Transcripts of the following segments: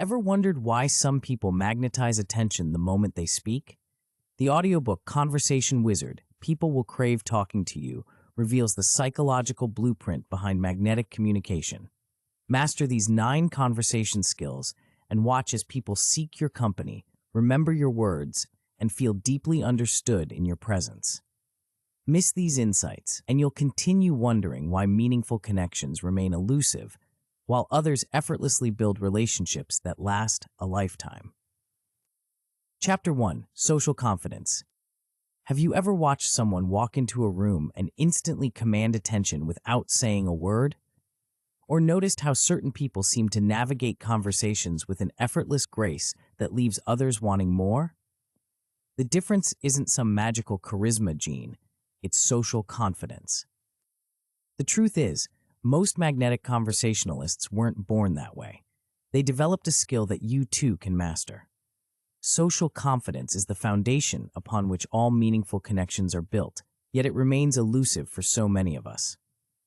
Ever wondered why some people magnetize attention the moment they speak? The audiobook Conversation Wizard, People Will Crave Talking to You, reveals the psychological blueprint behind magnetic communication. Master these 9 conversation skills and watch as people seek your company, remember your words, and feel deeply understood in your presence. Miss these insights, and you'll continue wondering why meaningful connections remain elusive, while others effortlessly build relationships that last a lifetime. Chapter 1: Social Confidence. Have you ever watched someone walk into a room and instantly command attention without saying a word? Or noticed how certain people seem to navigate conversations with an effortless grace that leaves others wanting more? The difference isn't some magical charisma gene, it's social confidence. The truth is, most magnetic conversationalists weren't born that way. They developed a skill that you too can master. Social confidence is the foundation upon which all meaningful connections are built, yet it remains elusive for so many of us.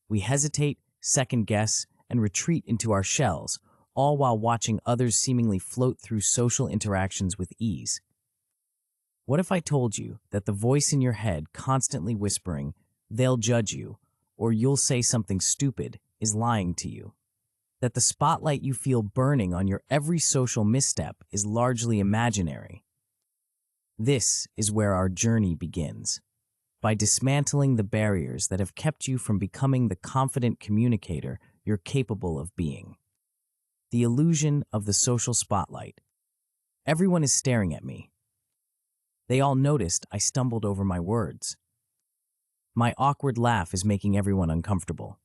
We hesitate, second-guess, and retreat into our shells, all while watching others seemingly float through social interactions with ease. What if I told you that the voice in your head constantly whispering, "They'll judge you," or "you'll say something stupid," is lying to you? That the spotlight you feel burning on your every social misstep is largely imaginary? This is where our journey begins. By dismantling the barriers that have kept you from becoming the confident communicator you're capable of being. The illusion of the social spotlight. Everyone is staring at me. They all noticed I stumbled over my words. My awkward laugh is making everyone uncomfortable.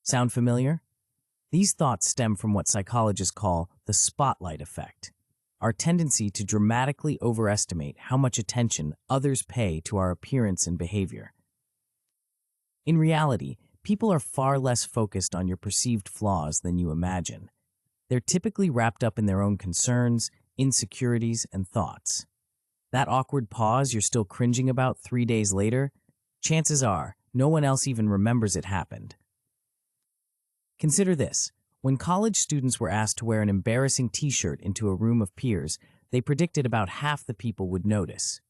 Sound familiar? These thoughts stem from what psychologists call the spotlight effect, our tendency to dramatically overestimate how much attention others pay to our appearance and behavior. In reality, people are far less focused on your perceived flaws than you imagine. They're typically wrapped up in their own concerns, insecurities, and thoughts. That awkward pause you're still cringing about 3 days later, chances are no one else even remembers it happened. Consider this. When college students were asked to wear an embarrassing t-shirt into a room of peers, they predicted about half the people would notice.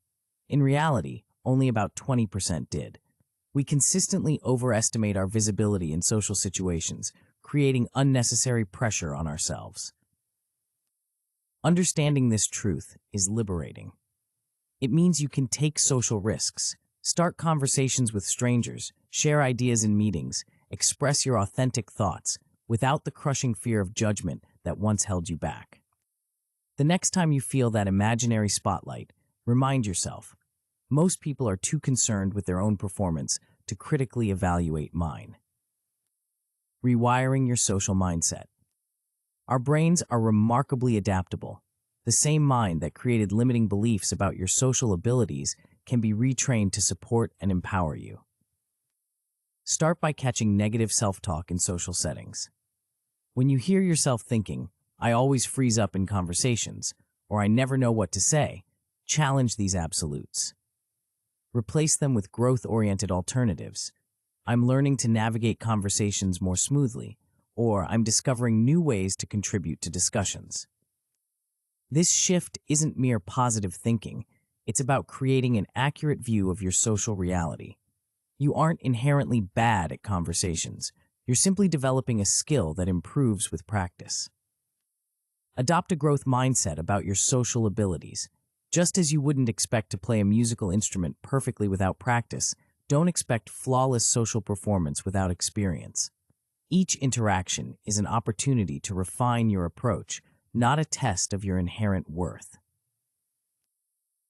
In reality, only about 20% did. We consistently overestimate our visibility in social situations, creating unnecessary pressure on ourselves. Understanding this truth is liberating. It means you can take social risks, start conversations with strangers, share ideas in meetings, express your authentic thoughts without the crushing fear of judgment that once held you back. The next time you feel that imaginary spotlight, remind yourself, most people are too concerned with their own performance to critically evaluate mine. Rewiring your social mindset. Our brains are remarkably adaptable. The same mind that created limiting beliefs about your social abilities can be retrained to support and empower you. Start by catching negative self-talk in social settings. When you hear yourself thinking, "I always freeze up in conversations," or "I never know what to say," challenge these absolutes. Replace them with growth-oriented alternatives. "I'm learning to navigate conversations more smoothly," or "I'm discovering new ways to contribute to discussions." This shift isn't mere positive thinking. It's about creating an accurate view of your social reality. You aren't inherently bad at conversations. You're simply developing a skill that improves with practice. Adopt a growth mindset about your social abilities. Just as you wouldn't expect to play a musical instrument perfectly without practice, don't expect flawless social performance without experience. Each interaction is an opportunity to refine your approach, not a test of your inherent worth.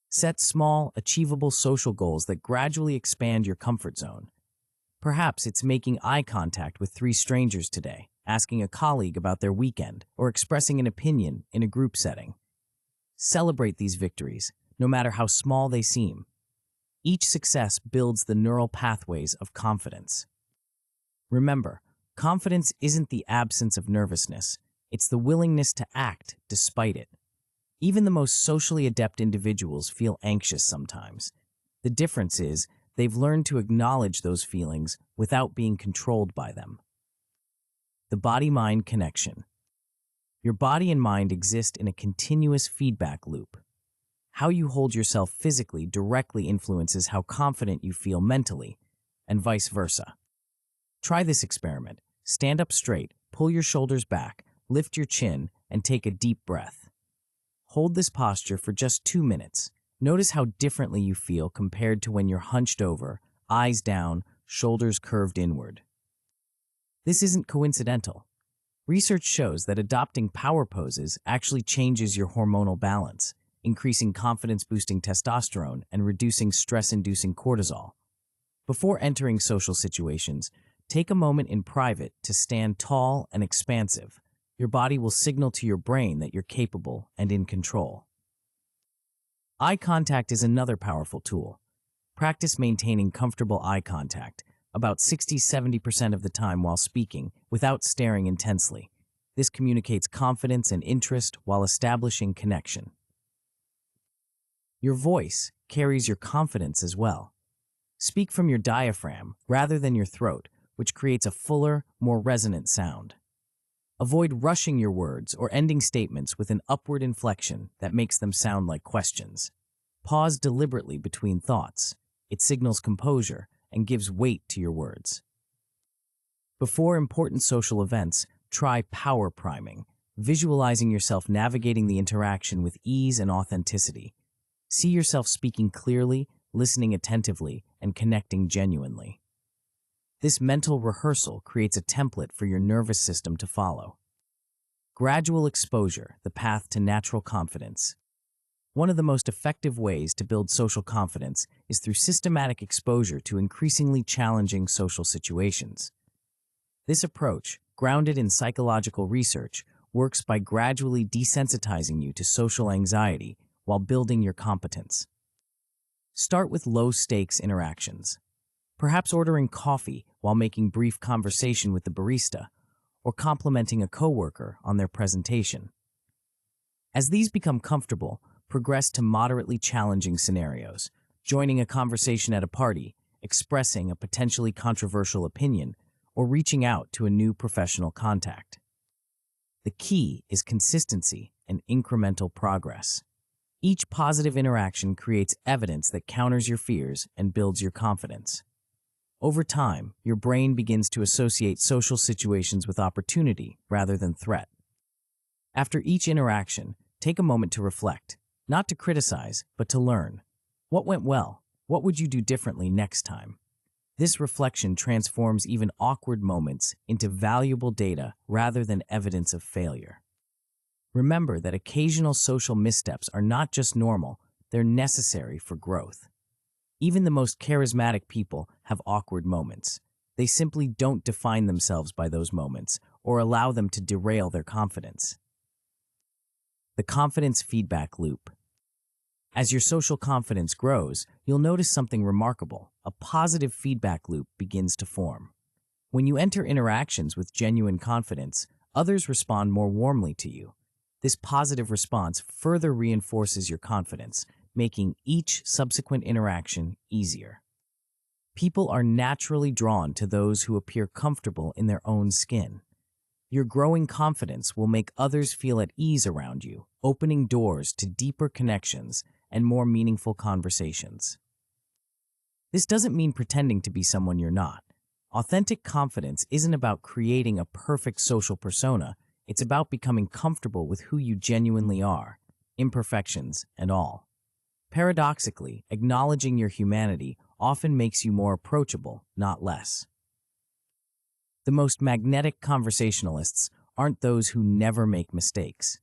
Set small, achievable social goals that gradually expand your comfort zone. Perhaps it's making eye contact with 3 strangers today, asking a colleague about their weekend, or expressing an opinion in a group setting. Celebrate these victories, no matter how small they seem. Each success builds the neural pathways of confidence. Remember, confidence isn't the absence of nervousness. It's the willingness to act despite it. Even the most socially adept individuals feel anxious sometimes. The difference is they've learned to acknowledge those feelings without being controlled by them. The body-mind connection. Your body and mind exist in a continuous feedback loop. How you hold yourself physically directly influences how confident you feel mentally, and vice versa. Try this experiment. Stand up straight, pull your shoulders back, lift your chin, and take a deep breath. Hold this posture for just 2 minutes. Notice how differently you feel compared to when you're hunched over, eyes down, shoulders curved inward. This isn't coincidental. Research shows that adopting power poses actually changes your hormonal balance, increasing confidence-boosting testosterone and reducing stress-inducing cortisol. Before entering social situations, take a moment in private to stand tall and expansive. Your body will signal to your brain that you're capable and in control. Eye contact is another powerful tool. Practice maintaining comfortable eye contact, about 60–70% of the time while speaking, without staring intensely. This communicates confidence and interest while establishing connection. Your voice carries your confidence as well. Speak from your diaphragm rather than your throat, which creates a fuller, more resonant sound. Avoid rushing your words or ending statements with an upward inflection that makes them sound like questions. Pause deliberately between thoughts. It signals composure and gives weight to your words. Before important social events, try power priming, visualizing yourself navigating the interaction with ease and authenticity. See yourself speaking clearly, listening attentively, and connecting genuinely. This mental rehearsal creates a template for your nervous system to follow. Gradual exposure, the path to natural confidence. One of the most effective ways to build social confidence is through systematic exposure to increasingly challenging social situations. This approach, grounded in psychological research, works by gradually desensitizing you to social anxiety while building your competence. Start with low-stakes interactions. Perhaps ordering coffee while making brief conversation with the barista, or complimenting a coworker on their presentation. As these become comfortable, progress to moderately challenging scenarios, joining a conversation at a party, expressing a potentially controversial opinion, or reaching out to a new professional contact. The key is consistency and incremental progress. Each positive interaction creates evidence that counters your fears and builds your confidence. Over time, your brain begins to associate social situations with opportunity rather than threat. After each interaction, take a moment to reflect, not to criticize, but to learn. What went well? What would you do differently next time? This reflection transforms even awkward moments into valuable data rather than evidence of failure. Remember that occasional social missteps are not just normal, they're necessary for growth. Even the most charismatic people have awkward moments. They simply don't define themselves by those moments or allow them to derail their confidence. The confidence feedback loop. As your social confidence grows, you'll notice something remarkable. A positive feedback loop begins to form. When you enter interactions with genuine confidence, others respond more warmly to you. This positive response further reinforces your confidence, making each subsequent interaction easier. People are naturally drawn to those who appear comfortable in their own skin. Your growing confidence will make others feel at ease around you, opening doors to deeper connections and more meaningful conversations. This doesn't mean pretending to be someone you're not. Authentic confidence isn't about creating a perfect social persona, it's about becoming comfortable with who you genuinely are, imperfections and all. Paradoxically, acknowledging your humanity often makes you more approachable, not less. The most magnetic conversationalists aren't those who never make mistakes.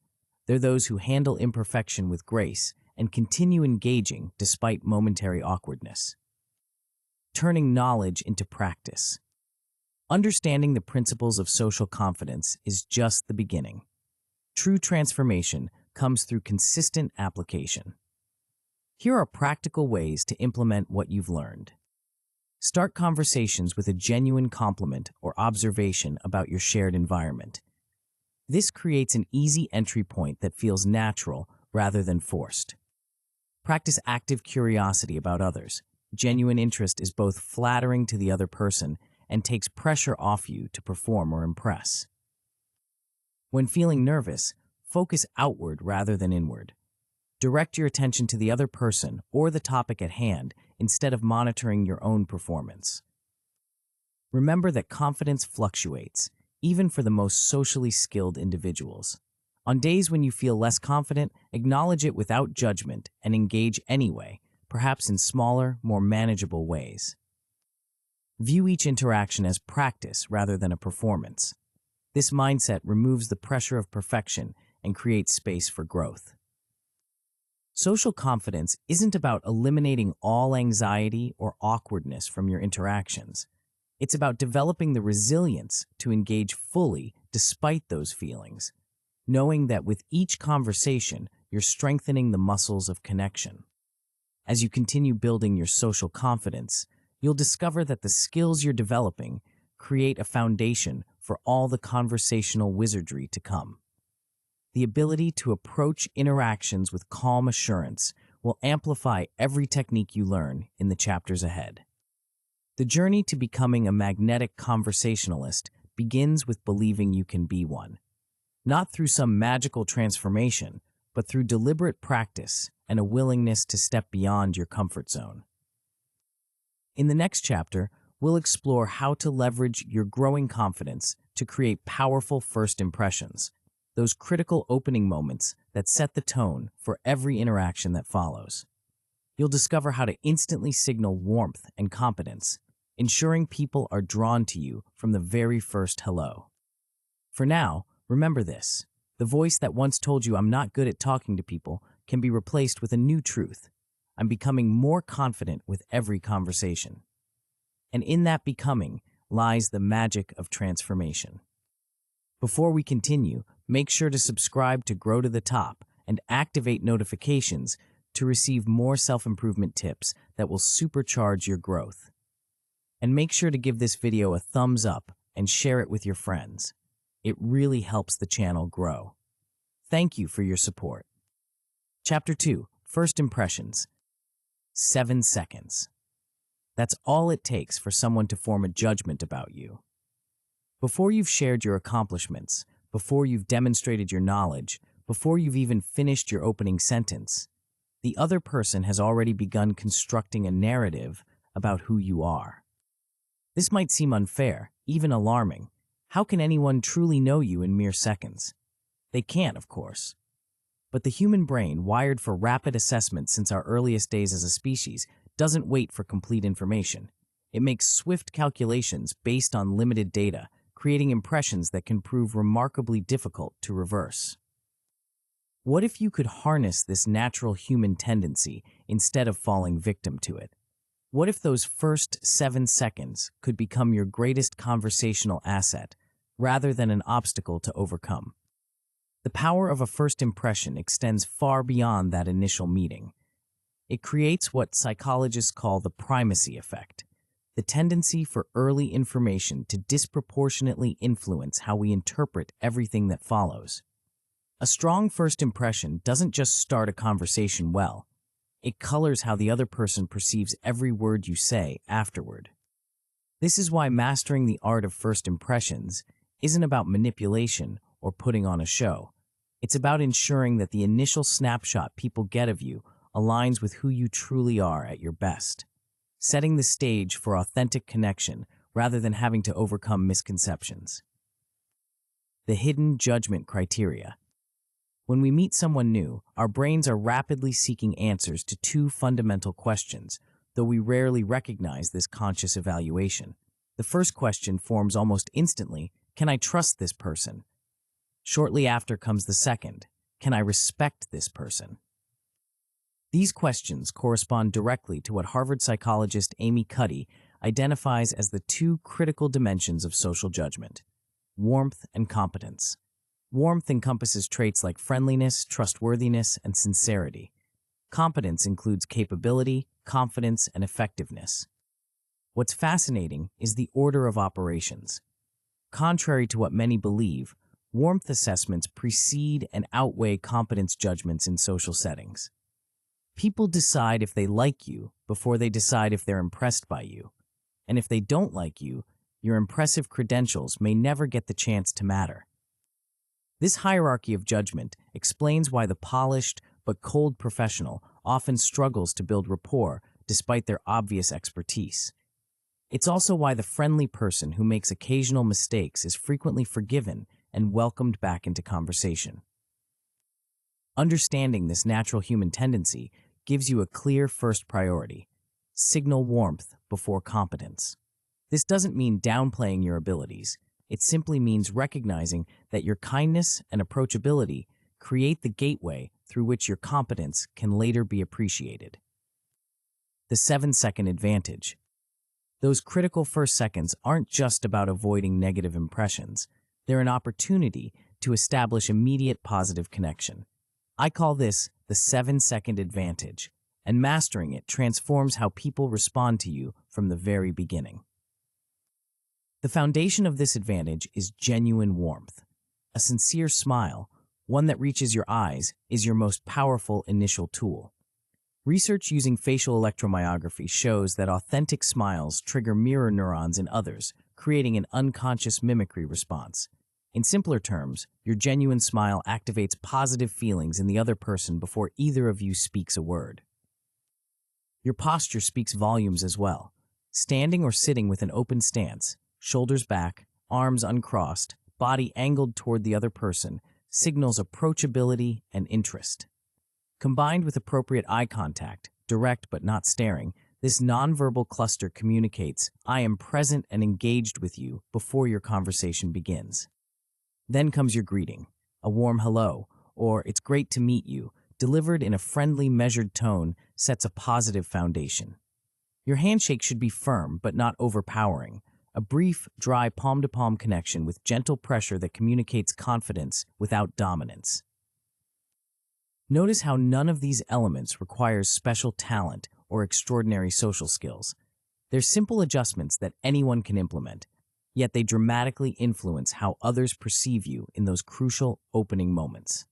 They're those who handle imperfection with grace and continue engaging despite momentary awkwardness. Turning knowledge into practice. Understanding the principles of social confidence is just the beginning. True transformation comes through consistent application. Here are practical ways to implement what you've learned. Start conversations with a genuine compliment or observation about your shared environment. This creates an easy entry point that feels natural rather than forced. Practice active curiosity about others. Genuine interest is both flattering to the other person and takes pressure off you to perform or impress. When feeling nervous, focus outward rather than inward. Direct your attention to the other person or the topic at hand instead of monitoring your own performance. Remember that confidence fluctuates, even for the most socially skilled individuals. On days when you feel less confident, acknowledge it without judgment and engage anyway, perhaps in smaller, more manageable ways. View each interaction as practice rather than a performance. This mindset removes the pressure of perfection and creates space for growth. Social confidence isn't about eliminating all anxiety or awkwardness from your interactions. It's about developing the resilience to engage fully despite those feelings, knowing that with each conversation, you're strengthening the muscles of connection. As you continue building your social confidence, you'll discover that the skills you're developing create a foundation for all the conversational wizardry to come. The ability to approach interactions with calm assurance will amplify every technique you learn in the chapters ahead. The journey to becoming a magnetic conversationalist begins with believing you can be one. Not through some magical transformation, but through deliberate practice and a willingness to step beyond your comfort zone. In the next chapter, we'll explore how to leverage your growing confidence to create powerful first impressions, those critical opening moments that set the tone for every interaction that follows. You'll discover how to instantly signal warmth and competence, ensuring people are drawn to you from the very first hello. For now, remember this: the voice that once told you "I'm not good at talking to people" can be replaced with a new truth: I'm becoming more confident with every conversation. And in that becoming lies the magic of transformation. Before we continue, make sure to subscribe to Grow to the Top and activate notifications to receive more self-improvement tips that will supercharge your growth. And make sure to give this video a thumbs up and share it with your friends. It really helps the channel grow. Thank you for your support. Chapter 2, First Impressions. 7 seconds. That's all it takes for someone to form a judgment about you. Before you've shared your accomplishments, before you've demonstrated your knowledge, before you've even finished your opening sentence, the other person has already begun constructing a narrative about who you are. This might seem unfair, even alarming. How can anyone truly know you in mere seconds? They can't, of course. But the human brain, wired for rapid assessment since our earliest days as a species, doesn't wait for complete information. It makes swift calculations based on limited data, creating impressions that can prove remarkably difficult to reverse. What if you could harness this natural human tendency instead of falling victim to it? What if those first 7 seconds could become your greatest conversational asset, rather than an obstacle to overcome? The power of a first impression extends far beyond that initial meeting. It creates what psychologists call the primacy effect, the tendency for early information to disproportionately influence how we interpret everything that follows. A strong first impression doesn't just start a conversation well. It colors how the other person perceives every word you say afterward. This is why mastering the art of first impressions isn't about manipulation or putting on a show. It's about ensuring that the initial snapshot people get of you aligns with who you truly are at your best, setting the stage for authentic connection rather than having to overcome misconceptions. The hidden judgment criteria. When we meet someone new, our brains are rapidly seeking answers to 2 fundamental questions, though we rarely recognize this conscious evaluation. The first question forms almost instantly: can I trust this person? Shortly after comes the second: can I respect this person? These questions correspond directly to what Harvard psychologist Amy Cuddy identifies as the 2 critical dimensions of social judgment: warmth and competence. Warmth encompasses traits like friendliness, trustworthiness, and sincerity. Competence includes capability, confidence, and effectiveness. What's fascinating is the order of operations. Contrary to what many believe, warmth assessments precede and outweigh competence judgments in social settings. People decide if they like you before they decide if they're impressed by you. And if they don't like you, your impressive credentials may never get the chance to matter. This hierarchy of judgment explains why the polished but cold professional often struggles to build rapport despite their obvious expertise. It's also why the friendly person who makes occasional mistakes is frequently forgiven and welcomed back into conversation. Understanding this natural human tendency gives you a clear first priority: signal warmth before competence. This doesn't mean downplaying your abilities. It simply means recognizing that your kindness and approachability create the gateway through which your competence can later be appreciated. The 7-second advantage. Those critical first seconds aren't just about avoiding negative impressions. They're an opportunity to establish immediate positive connection. I call this the 7-second advantage, and mastering it transforms how people respond to you from the very beginning. The foundation of this advantage is genuine warmth. A sincere smile, one that reaches your eyes, is your most powerful initial tool. Research using facial electromyography shows that authentic smiles trigger mirror neurons in others, creating an unconscious mimicry response. In simpler terms, your genuine smile activates positive feelings in the other person before either of you speaks a word. Your posture speaks volumes as well. Standing or sitting with an open stance, shoulders back, arms uncrossed, body angled toward the other person, signals approachability and interest. Combined with appropriate eye contact, direct but not staring, this nonverbal cluster communicates, "I am present and engaged with you," before your conversation begins. Then comes your greeting, a warm hello, or "it's great to meet you," delivered in a friendly, measured tone, sets a positive foundation. Your handshake should be firm but not overpowering, a brief, dry palm-to-palm connection with gentle pressure that communicates confidence without dominance. Notice how none of these elements requires special talent or extraordinary social skills. They're simple adjustments that anyone can implement, yet they dramatically influence how others perceive you in those crucial opening moments.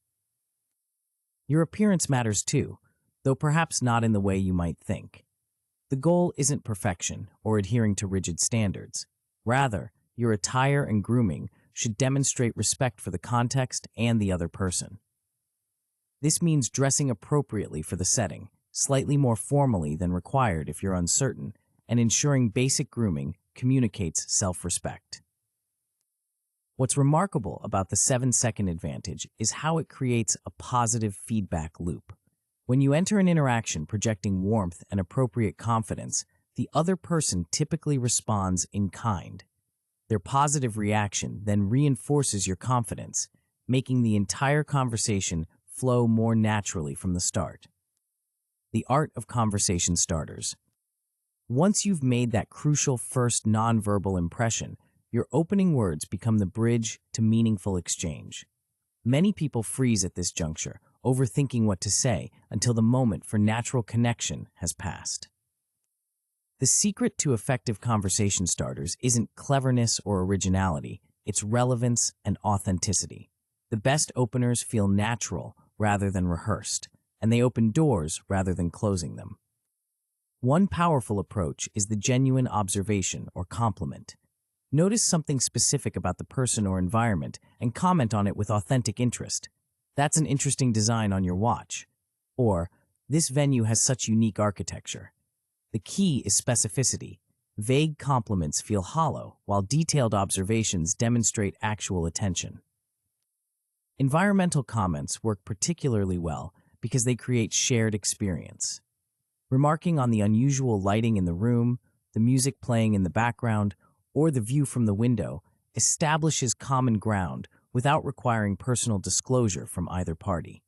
Your appearance matters too, though perhaps not in the way you might think. The goal isn't perfection or adhering to rigid standards. Rather, your attire and grooming should demonstrate respect for the context and the other person. This means dressing appropriately for the setting, slightly more formally than required if you're uncertain, and ensuring basic grooming communicates self-respect. What's remarkable about the 7-second advantage is how it creates a positive feedback loop. When you enter an interaction projecting warmth and appropriate confidence, the other person typically responds in kind. Their positive reaction then reinforces your confidence, making the entire conversation flow more naturally from the start. The art of conversation starters. Once you've made that crucial first nonverbal impression, your opening words become the bridge to meaningful exchange. Many people freeze at this juncture, overthinking what to say until the moment for natural connection has passed. The secret to effective conversation starters isn't cleverness or originality, it's relevance and authenticity. The best openers feel natural rather than rehearsed, and they open doors rather than closing them. One powerful approach is the genuine observation or compliment. Notice something specific about the person or environment and comment on it with authentic interest. "That's an interesting design on your watch." Or, "This venue has such unique architecture." The key is specificity. Vague compliments feel hollow, while detailed observations demonstrate actual attention. Environmental comments work particularly well because they create shared experience. Remarking on the unusual lighting in the room, the music playing in the background, or the view from the window establishes common ground without requiring personal disclosure from either party.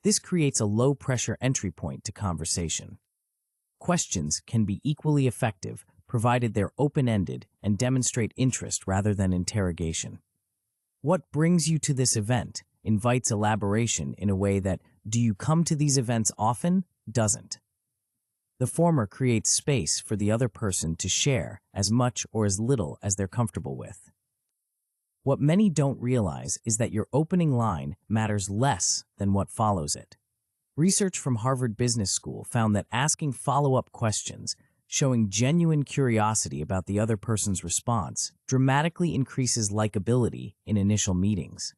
This creates a low-pressure entry point to conversation. Questions can be equally effective provided they're open-ended and demonstrate interest rather than interrogation. "What brings you to this event?" invites elaboration in a way that "do you come to these events often?" doesn't. The former creates space for the other person to share as much or as little as they're comfortable with. What many don't realize is that your opening line matters less than what follows it. Research from Harvard Business School found that asking follow-up questions, showing genuine curiosity about the other person's response, dramatically increases likability in initial meetings.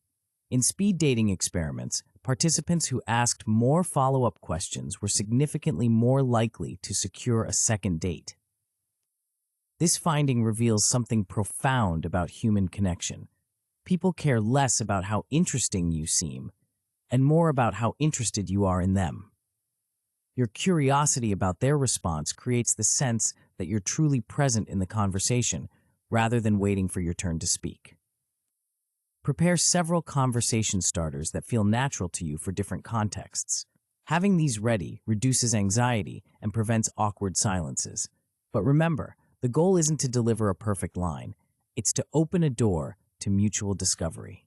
In speed dating experiments, participants who asked more follow-up questions were significantly more likely to secure a second date. This finding reveals something profound about human connection. People care less about how interesting you seem, and more about how interested you are in them. Your curiosity about their response creates the sense that you're truly present in the conversation, rather than waiting for your turn to speak. Prepare several conversation starters that feel natural to you for different contexts. Having these ready reduces anxiety and prevents awkward silences. But remember, the goal isn't to deliver a perfect line. It's to open a door to mutual discovery.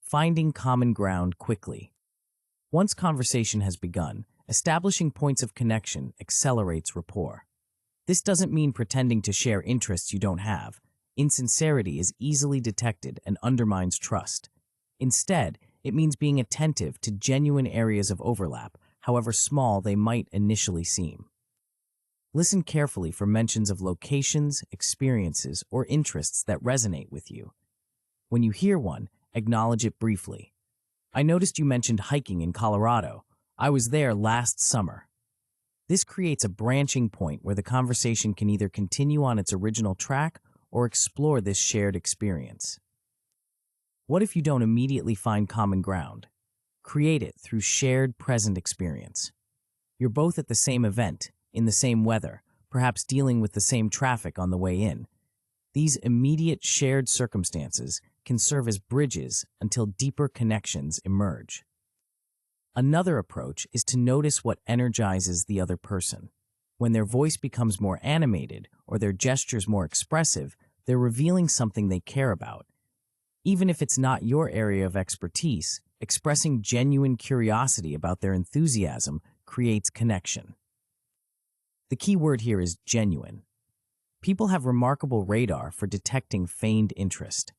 Finding common ground quickly. Once conversation has begun, establishing points of connection accelerates rapport. This doesn't mean pretending to share interests you don't have. Insincerity is easily detected and undermines trust. Instead, it means being attentive to genuine areas of overlap, however small they might initially seem. Listen carefully for mentions of locations, experiences, or interests that resonate with you. When you hear one, acknowledge it briefly. I noticed you mentioned hiking in Colorado. I was there last summer. This creates a branching point where the conversation can either continue on its original track or explore this shared experience. What if you don't immediately find common ground? Create it through shared present experience. You're both at the same event, in the same weather, perhaps dealing with the same traffic on the way in. These immediate shared circumstances can serve as bridges until deeper connections emerge. Another approach is to notice what energizes the other person. When their voice becomes more animated or their gestures more expressive, they're revealing something they care about. Even if it's not your area of expertise, expressing genuine curiosity about their enthusiasm creates connection. The key word here is genuine. People have remarkable radar for detecting feigned interest.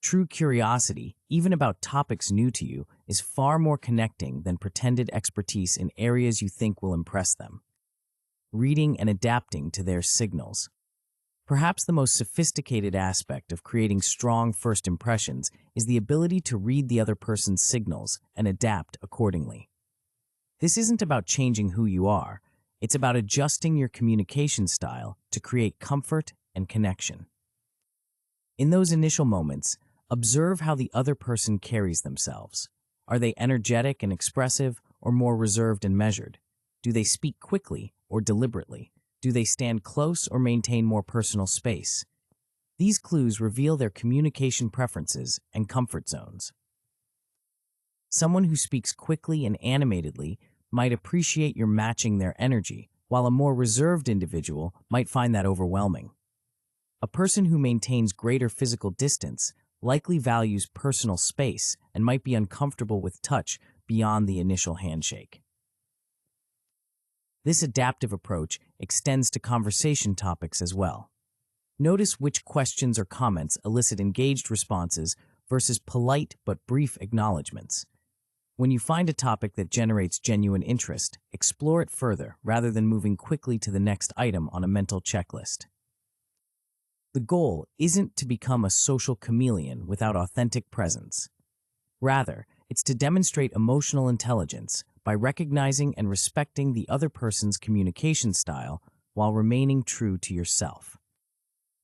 True curiosity, even about topics new to you, is far more connecting than pretended expertise in areas you think will impress them. Reading and adapting to their signals. Perhaps the most sophisticated aspect of creating strong first impressions is the ability to read the other person's signals and adapt accordingly. This isn't about changing who you are, it's about adjusting your communication style to create comfort and connection. In those initial moments, observe how the other person carries themselves. Are they energetic and expressive, or more reserved and measured? Do they speak quickly or deliberately? Do they stand close or maintain more personal space? These clues reveal their communication preferences and comfort zones. Someone who speaks quickly and animatedly might appreciate your matching their energy, while a more reserved individual might find that overwhelming. A person who maintains greater physical distance likely values personal space and might be uncomfortable with touch beyond the initial handshake. This adaptive approach extends to conversation topics as well. Notice which questions or comments elicit engaged responses versus polite but brief acknowledgments. When you find a topic that generates genuine interest, explore it further rather than moving quickly to the next item on a mental checklist. The goal isn't to become a social chameleon without authentic presence. Rather, it's to demonstrate emotional intelligence by recognizing and respecting the other person's communication style while remaining true to yourself.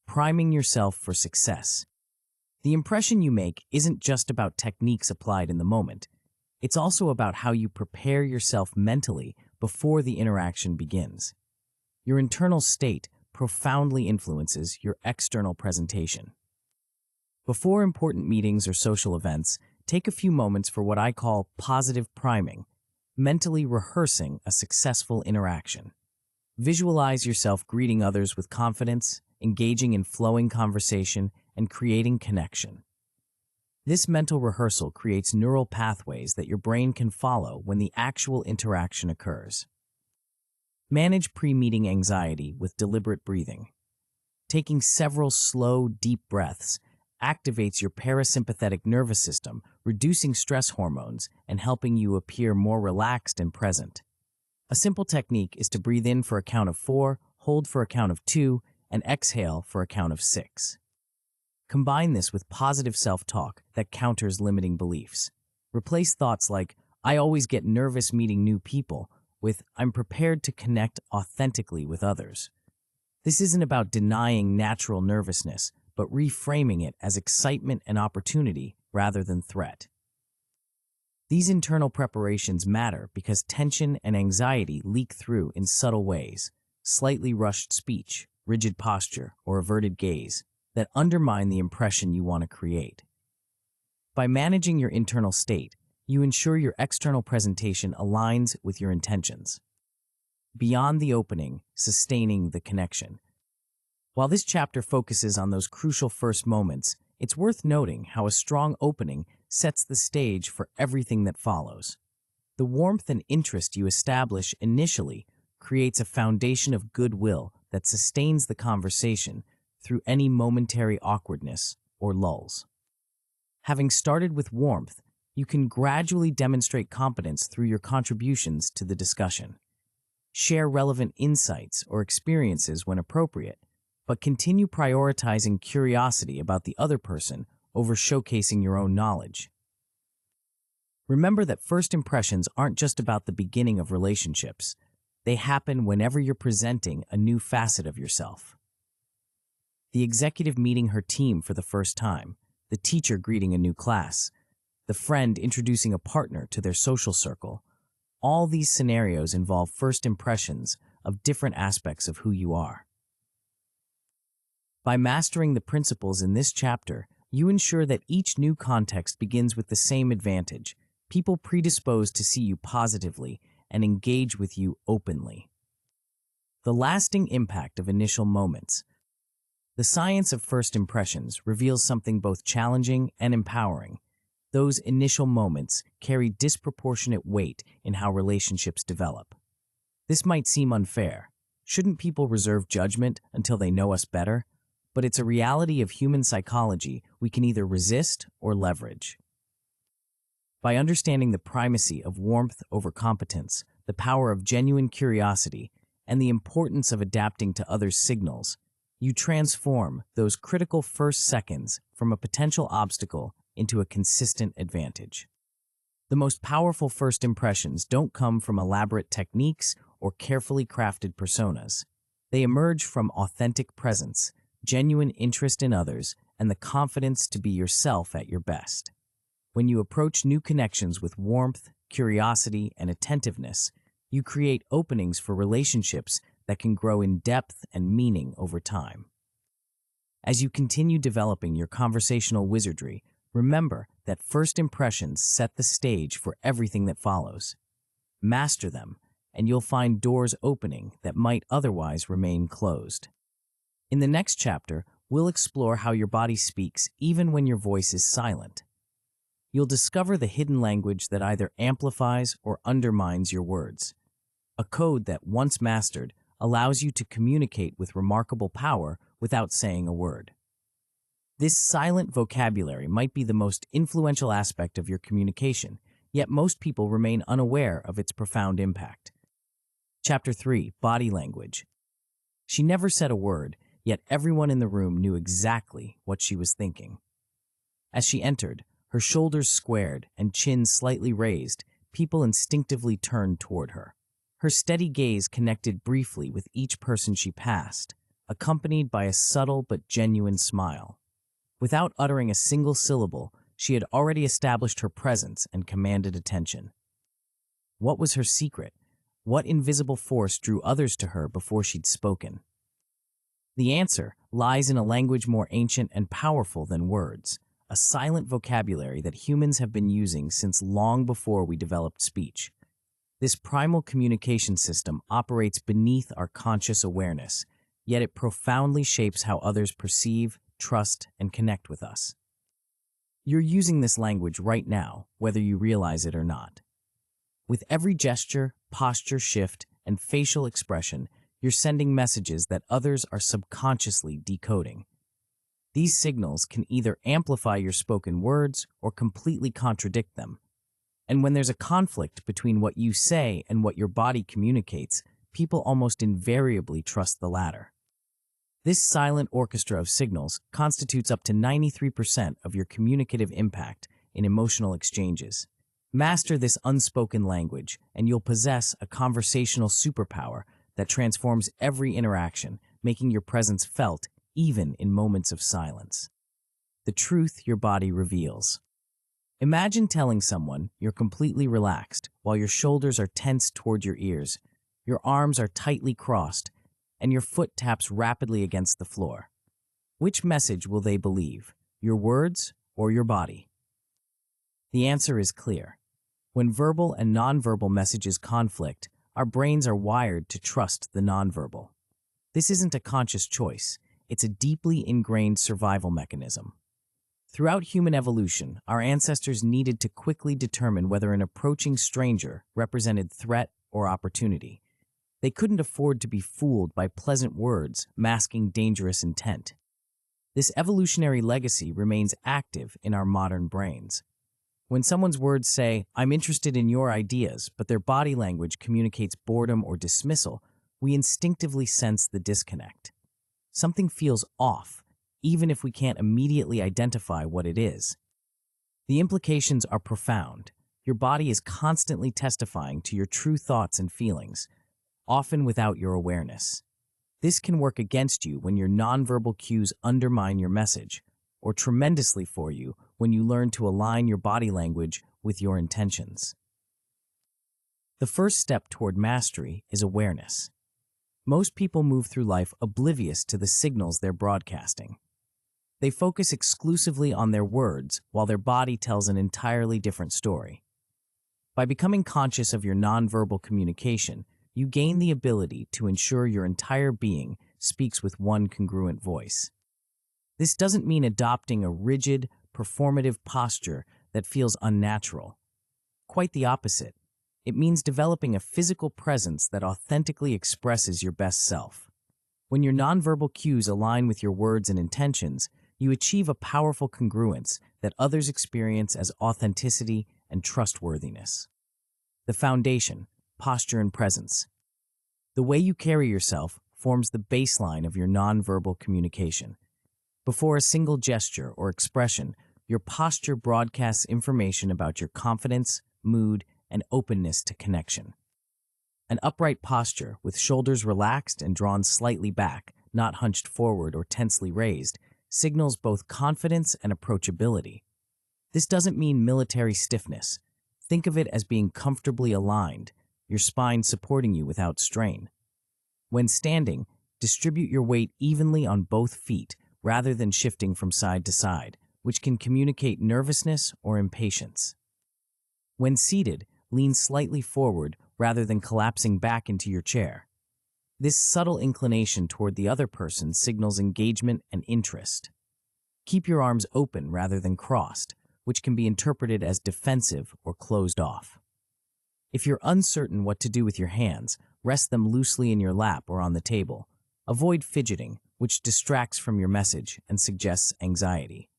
Priming yourself for success. The impression you make isn't just about techniques applied in the moment. It's also about how you prepare yourself mentally before the interaction begins. Your internal state profoundly influences your external presentation. Before important meetings or social events, take a few moments for what I call positive priming, mentally rehearsing a successful interaction. Visualize yourself greeting others with confidence, engaging in flowing conversation, and creating connection. This mental rehearsal creates neural pathways that your brain can follow when the actual interaction occurs. Manage pre-meeting anxiety with deliberate breathing. Taking several slow, deep breaths activates your parasympathetic nervous system, reducing stress hormones and helping you appear more relaxed and present. A simple technique is to breathe in for a count of 4, hold for a count of 2, and exhale for a count of 6. Combine this with positive self-talk that counters limiting beliefs. Replace thoughts like, "I always get nervous meeting new people," with, "I'm prepared to connect authentically with others." This isn't about denying natural nervousness, but reframing it as excitement and opportunity rather than threat. These internal preparations matter because tension and anxiety leak through in subtle ways: slightly rushed speech, rigid posture, or averted gaze that undermine the impression you want to create. By managing your internal state, you ensure your external presentation aligns with your intentions. Beyond the opening, sustaining the connection. While this chapter focuses on those crucial first moments, it's worth noting how a strong opening sets the stage for everything that follows. The warmth and interest you establish initially creates a foundation of goodwill that sustains the conversation through any momentary awkwardness or lulls. Having started with warmth, you can gradually demonstrate competence through your contributions to the discussion. Share relevant insights or experiences when appropriate, but continue prioritizing curiosity about the other person over showcasing your own knowledge. Remember that first impressions aren't just about the beginning of relationships. They happen whenever you're presenting a new facet of yourself. The executive meeting her team for the first time, the teacher greeting a new class, the friend introducing a partner to their social circle. All these scenarios involve first impressions of different aspects of who you are. By mastering the principles in this chapter, you ensure that each new context begins with the same advantage: people predisposed to see you positively and engage with you openly. The lasting impact of initial moments. The science of first impressions reveals something both challenging and empowering. Those initial moments carry disproportionate weight in how relationships develop. This might seem unfair. Shouldn't people reserve judgment until they know us better? But it's a reality of human psychology we can either resist or leverage. By understanding the primacy of warmth over competence, the power of genuine curiosity, and the importance of adapting to others' signals, you transform those critical first seconds from a potential obstacle into a consistent advantage. The most powerful first impressions don't come from elaborate techniques or carefully crafted personas. They emerge from authentic presence, genuine interest in others, and the confidence to be yourself at your best. When you approach new connections with warmth, curiosity, and attentiveness, you create openings for relationships that can grow in depth and meaning over time. As you continue developing your conversational wizardry, remember that first impressions set the stage for everything that follows. Master them, and you'll find doors opening that might otherwise remain closed. In the next chapter, we'll explore how your body speaks even when your voice is silent. You'll discover the hidden language that either amplifies or undermines your words. A code that, once mastered, allows you to communicate with remarkable power without saying a word. This silent vocabulary might be the most influential aspect of your communication, yet most people remain unaware of its profound impact. Chapter 3: Body Language. She never said a word, yet everyone in the room knew exactly what she was thinking. As she entered, her shoulders squared and chin slightly raised, people instinctively turned toward her. Her steady gaze connected briefly with each person she passed, accompanied by a subtle but genuine smile. Without uttering a single syllable, she had already established her presence and commanded attention. What was her secret? What invisible force drew others to her before she'd spoken? The answer lies in a language more ancient and powerful than words, a silent vocabulary that humans have been using since long before we developed speech. This primal communication system operates beneath our conscious awareness, yet it profoundly shapes how others perceive, trust, and connect with us. You're using this language right now, whether you realize it or not. With every gesture, posture shift, and facial expression, you're sending messages that others are subconsciously decoding. These signals can either amplify your spoken words or completely contradict them. And when there's a conflict between what you say and what your body communicates, people almost invariably trust the latter. This silent orchestra of signals constitutes up to 93% of your communicative impact in emotional exchanges. Master this unspoken language, and you'll possess a conversational superpower that transforms every interaction, making your presence felt even in moments of silence. The truth your body reveals. Imagine telling someone you're completely relaxed while your shoulders are tensed toward your ears, your arms are tightly crossed, and your foot taps rapidly against the floor. Which message will they believe, your words or your body? The answer is clear. When verbal and nonverbal messages conflict, our brains are wired to trust the nonverbal. This isn't a conscious choice, it's a deeply ingrained survival mechanism. Throughout human evolution, our ancestors needed to quickly determine whether an approaching stranger represented threat or opportunity. They couldn't afford to be fooled by pleasant words masking dangerous intent. This evolutionary legacy remains active in our modern brains. When someone's words say, "I'm interested in your ideas," but their body language communicates boredom or dismissal, we instinctively sense the disconnect. Something feels off, even if we can't immediately identify what it is. The implications are profound. Your body is constantly testifying to your true thoughts and feelings, often without your awareness. This can work against you when your nonverbal cues undermine your message, or tremendously for you when you learn to align your body language with your intentions. The first step toward mastery is awareness. Most people move through life oblivious to the signals they're broadcasting. They focus exclusively on their words while their body tells an entirely different story. By becoming conscious of your nonverbal communication, you gain the ability to ensure your entire being speaks with one congruent voice. This doesn't mean adopting a rigid, performative posture that feels unnatural. Quite the opposite. It means developing a physical presence that authentically expresses your best self. When your nonverbal cues align with your words and intentions, you achieve a powerful congruence that others experience as authenticity and trustworthiness. The foundation, posture and presence. The way you carry yourself forms the baseline of your nonverbal communication. Before a single gesture or expression, your posture broadcasts information about your confidence, mood, and openness to connection. An upright posture, with shoulders relaxed and drawn slightly back, not hunched forward or tensely raised, signals both confidence and approachability. This doesn't mean military stiffness. Think of it as being comfortably aligned, your spine supporting you without strain. When standing, distribute your weight evenly on both feet rather than shifting from side to side, which can communicate nervousness or impatience. When seated, lean slightly forward rather than collapsing back into your chair. This subtle inclination toward the other person signals engagement and interest. Keep your arms open rather than crossed, which can be interpreted as defensive or closed off. If you're uncertain what to do with your hands, rest them loosely in your lap or on the table. Avoid fidgeting, which distracts from your message and suggests anxiety.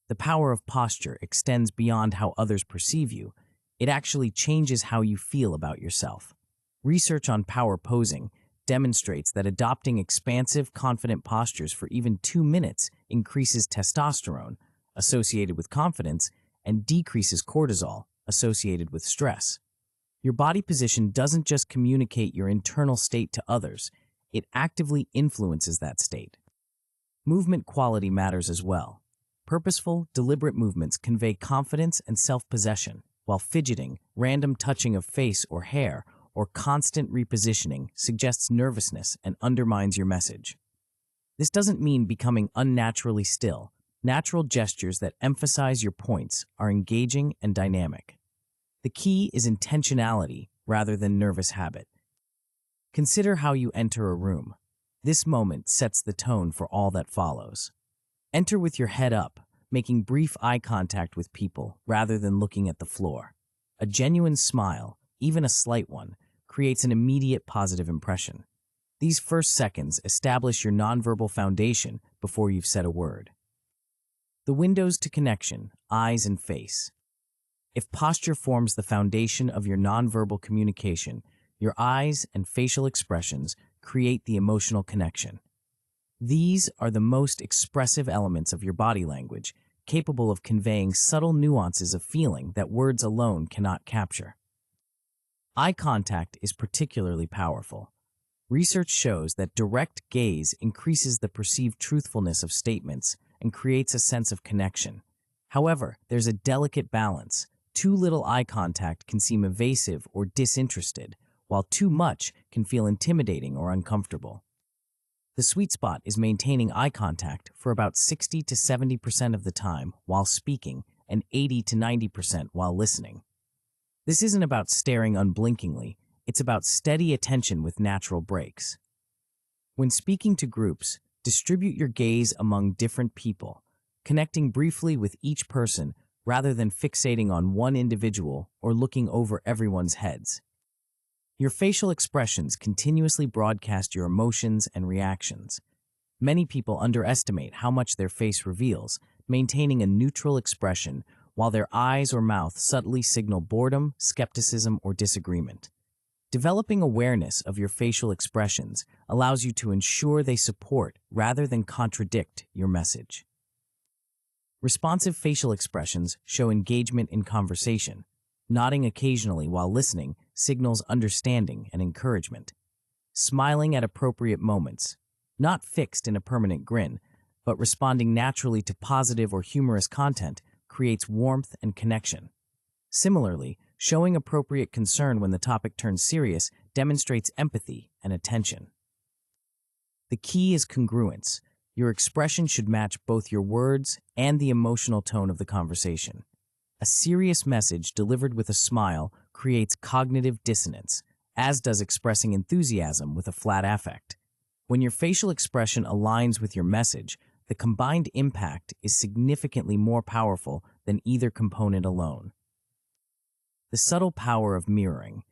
The power of posture extends beyond how others perceive you. It actually changes how you feel about yourself. Research on power posing demonstrates that adopting expansive, confident postures for even 2 minutes increases testosterone, associated with confidence, and decreases cortisol, associated with stress. Your body position doesn't just communicate your internal state to others, it actively influences that state. Movement quality matters as well. Purposeful, deliberate movements convey confidence and self-possession, while fidgeting, random touching of face or hair, or constant repositioning suggests nervousness and undermines your message. This doesn't mean becoming unnaturally still. Natural gestures that emphasize your points are engaging and dynamic. The key is intentionality rather than nervous habit. Consider how you enter a room. This moment sets the tone for all that follows. Enter with your head up, making brief eye contact with people rather than looking at the floor. A genuine smile, even a slight one, creates an immediate positive impression. These first seconds establish your nonverbal foundation before you've said a word. The windows to connection, eyes and face. If posture forms the foundation of your nonverbal communication, your eyes and facial expressions create the emotional connection. These are the most expressive elements of your body language, capable of conveying subtle nuances of feeling that words alone cannot capture. Eye contact is particularly powerful. Research shows that direct gaze increases the perceived truthfulness of statements and creates a sense of connection. However, there's a delicate balance. Too little eye contact can seem evasive or disinterested, while too much can feel intimidating or uncomfortable. The sweet spot is maintaining eye contact for about 60 to 70% of the time while speaking and 80 to 90% while listening. This isn't about staring unblinkingly, it's about steady attention with natural breaks. When speaking to groups, distribute your gaze among different people, connecting briefly with each person rather than fixating on one individual or looking over everyone's heads. Your facial expressions continuously broadcast your emotions and reactions. Many people underestimate how much their face reveals, maintaining a neutral expression while their eyes or mouth subtly signal boredom, skepticism, or disagreement. Developing awareness of your facial expressions allows you to ensure they support rather than contradict your message. Responsive facial expressions show engagement in conversation. Nodding occasionally while listening signals understanding and encouragement. Smiling at appropriate moments, not fixed in a permanent grin, but responding naturally to positive or humorous content, creates warmth and connection. Similarly, showing appropriate concern when the topic turns serious demonstrates empathy and attention. The key is congruence. Your expression should match both your words and the emotional tone of the conversation. A serious message delivered with a smile creates cognitive dissonance, as does expressing enthusiasm with a flat affect. When your facial expression aligns with your message, the combined impact is significantly more powerful than either component alone. The subtle power of mirroring.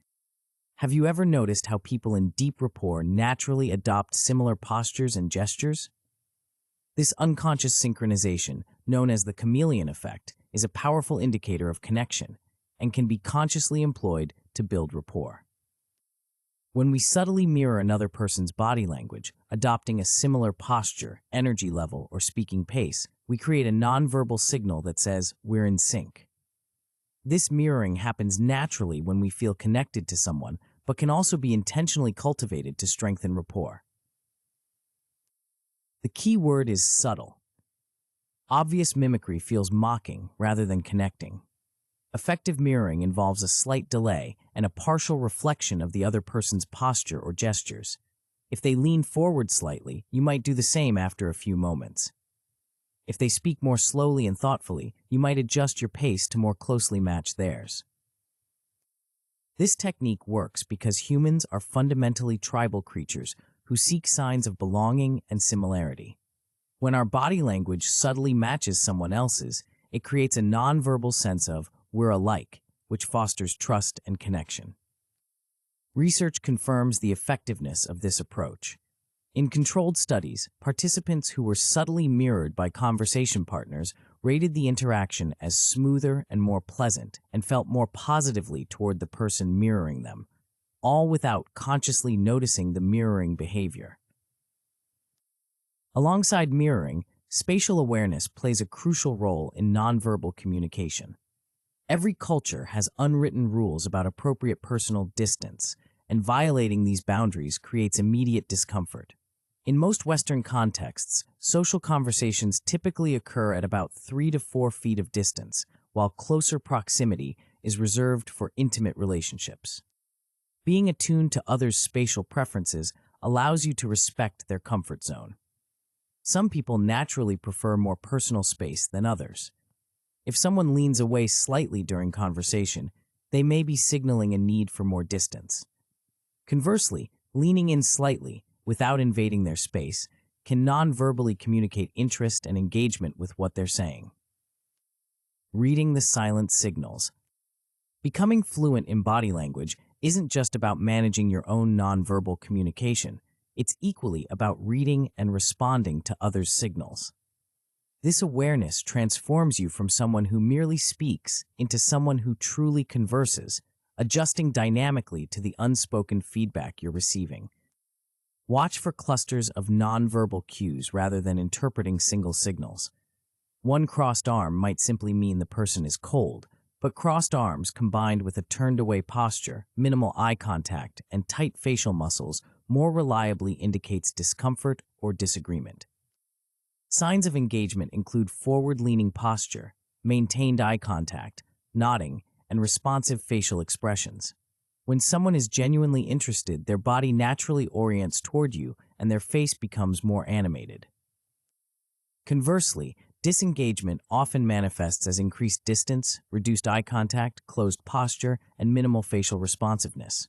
Have you ever noticed how people in deep rapport naturally adopt similar postures and gestures? This unconscious synchronization, known as the chameleon effect, is a powerful indicator of connection and can be consciously employed to build rapport. When we subtly mirror another person's body language, adopting a similar posture, energy level, or speaking pace, we create a nonverbal signal that says we're in sync. This mirroring happens naturally when we feel connected to someone, but can also be intentionally cultivated to strengthen rapport. The key word is subtle. Obvious mimicry feels mocking rather than connecting. Effective mirroring involves a slight delay and a partial reflection of the other person's posture or gestures. If they lean forward slightly, you might do the same after a few moments. If they speak more slowly and thoughtfully, you might adjust your pace to more closely match theirs. This technique works because humans are fundamentally tribal creatures who seek signs of belonging and similarity. When our body language subtly matches someone else's, it creates a nonverbal sense of we're alike, which fosters trust and connection. Research confirms the effectiveness of this approach. In controlled studies, participants who were subtly mirrored by conversation partners rated the interaction as smoother and more pleasant and felt more positively toward the person mirroring them, all without consciously noticing the mirroring behavior. Alongside mirroring, spatial awareness plays a crucial role in nonverbal communication. Every culture has unwritten rules about appropriate personal distance, and violating these boundaries creates immediate discomfort. In most Western contexts, social conversations typically occur at about 3 to 4 feet of distance, while closer proximity is reserved for intimate relationships. Being attuned to others' spatial preferences allows you to respect their comfort zone. Some people naturally prefer more personal space than others. If someone leans away slightly during conversation, they may be signaling a need for more distance. Conversely, leaning in slightly, without invading their space, can non-verbally communicate interest and engagement with what they're saying. Reading the silent signals. Becoming fluent in body language isn't just about managing your own nonverbal communication. It's equally about reading and responding to others' signals. This awareness transforms you from someone who merely speaks into someone who truly converses, adjusting dynamically to the unspoken feedback you're receiving. Watch for clusters of nonverbal cues rather than interpreting single signals. One crossed arm might simply mean the person is cold, but crossed arms combined with a turned-away posture, minimal eye contact, and tight facial muscles more reliably indicates discomfort or disagreement. Signs of engagement include forward-leaning posture, maintained eye contact, nodding, and responsive facial expressions. When someone is genuinely interested, their body naturally orients toward you and their face becomes more animated. Conversely, disengagement often manifests as increased distance, reduced eye contact, closed posture, and minimal facial responsiveness.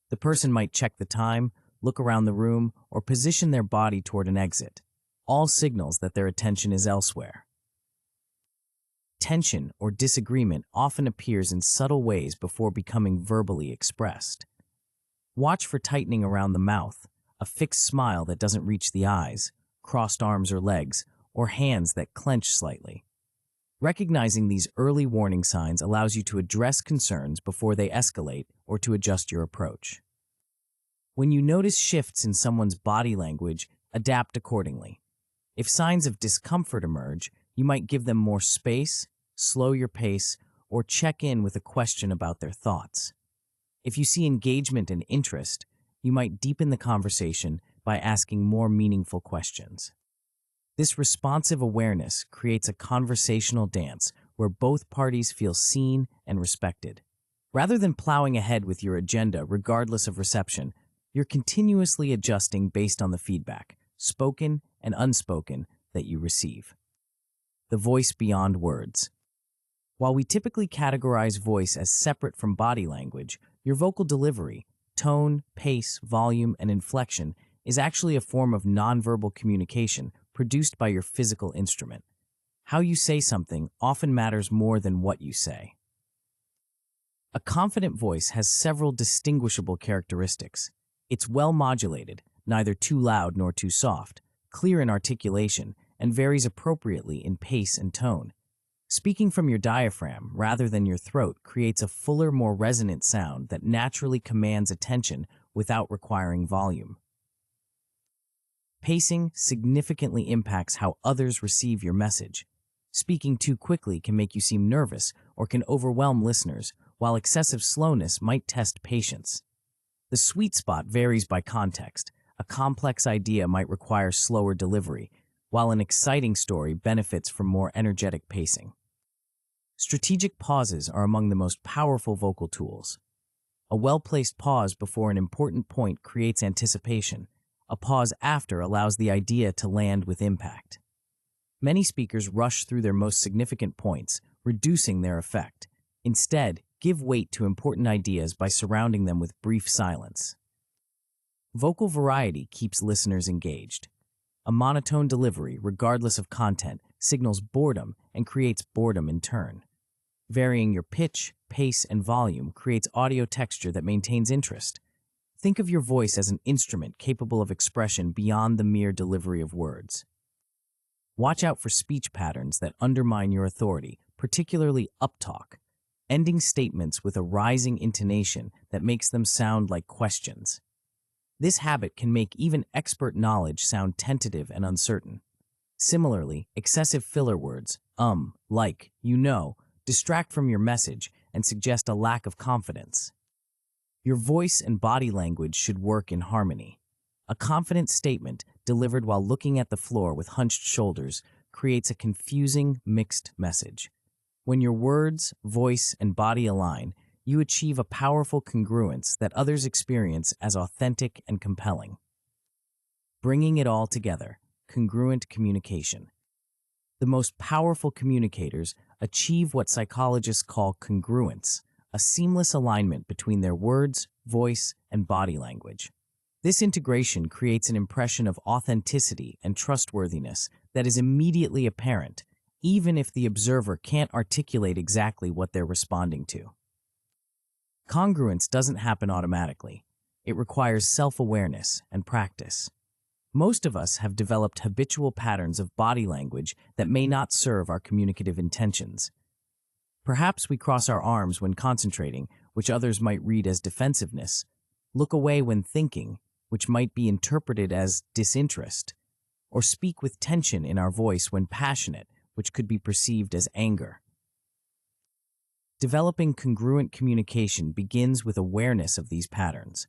The person might check the time, look around the room, or position their body toward an exit, all signals that their attention is elsewhere. Tension or disagreement often appears in subtle ways before becoming verbally expressed. Watch for tightening around the mouth, a fixed smile that doesn't reach the eyes, crossed arms or legs, or hands that clench slightly. Recognizing these early warning signs allows you to address concerns before they escalate or to adjust your approach. When you notice shifts in someone's body language, adapt accordingly. If signs of discomfort emerge, you might give them more space, slow your pace, or check in with a question about their thoughts. If you see engagement and interest, you might deepen the conversation by asking more meaningful questions. This responsive awareness creates a conversational dance where both parties feel seen and respected. Rather than plowing ahead with your agenda regardless of reception, you're continuously adjusting based on the feedback, spoken and unspoken, that you receive. The voice beyond words. While we typically categorize voice as separate from body language, your vocal delivery, tone, pace, volume, and inflection is actually a form of nonverbal communication produced by your physical instrument. How you say something often matters more than what you say. A confident voice has several distinguishable characteristics. It's well modulated, neither too loud nor too soft, clear in articulation, and varies appropriately in pace and tone. Speaking from your diaphragm rather than your throat creates a fuller, more resonant sound that naturally commands attention without requiring volume. Pacing significantly impacts how others receive your message. Speaking too quickly can make you seem nervous or can overwhelm listeners, while excessive slowness might test patience. The sweet spot varies by context. A complex idea might require slower delivery, while an exciting story benefits from more energetic pacing. Strategic pauses are among the most powerful vocal tools. A well-placed pause before an important point creates anticipation. A pause after allows the idea to land with impact. Many speakers rush through their most significant points, reducing their effect. Instead, give weight to important ideas by surrounding them with brief silence. Vocal variety keeps listeners engaged. A monotone delivery, regardless of content, signals boredom and creates boredom in turn. Varying your pitch, pace, and volume creates audio texture that maintains interest. Think of your voice as an instrument capable of expression beyond the mere delivery of words. Watch out for speech patterns that undermine your authority, particularly uptalk, ending statements with a rising intonation that makes them sound like questions. This habit can make even expert knowledge sound tentative and uncertain. Similarly, excessive filler words, like, you know, distract from your message and suggest a lack of confidence. Your voice and body language should work in harmony. A confident statement delivered while looking at the floor with hunched shoulders creates a confusing, mixed message. When your words, voice, and body align, you achieve a powerful congruence that others experience as authentic and compelling. Bringing it all together, congruent communication. The most powerful communicators achieve what psychologists call congruence, a seamless alignment between their words, voice, and body language. This integration creates an impression of authenticity and trustworthiness that is immediately apparent, even if the observer can't articulate exactly what they're responding to. Congruence doesn't happen automatically. It requires self-awareness and practice. Most of us have developed habitual patterns of body language that may not serve our communicative intentions. Perhaps we cross our arms when concentrating, which others might read as defensiveness, look away when thinking, which might be interpreted as disinterest, or speak with tension in our voice when passionate, which could be perceived as anger. Developing congruent communication begins with awareness of these patterns.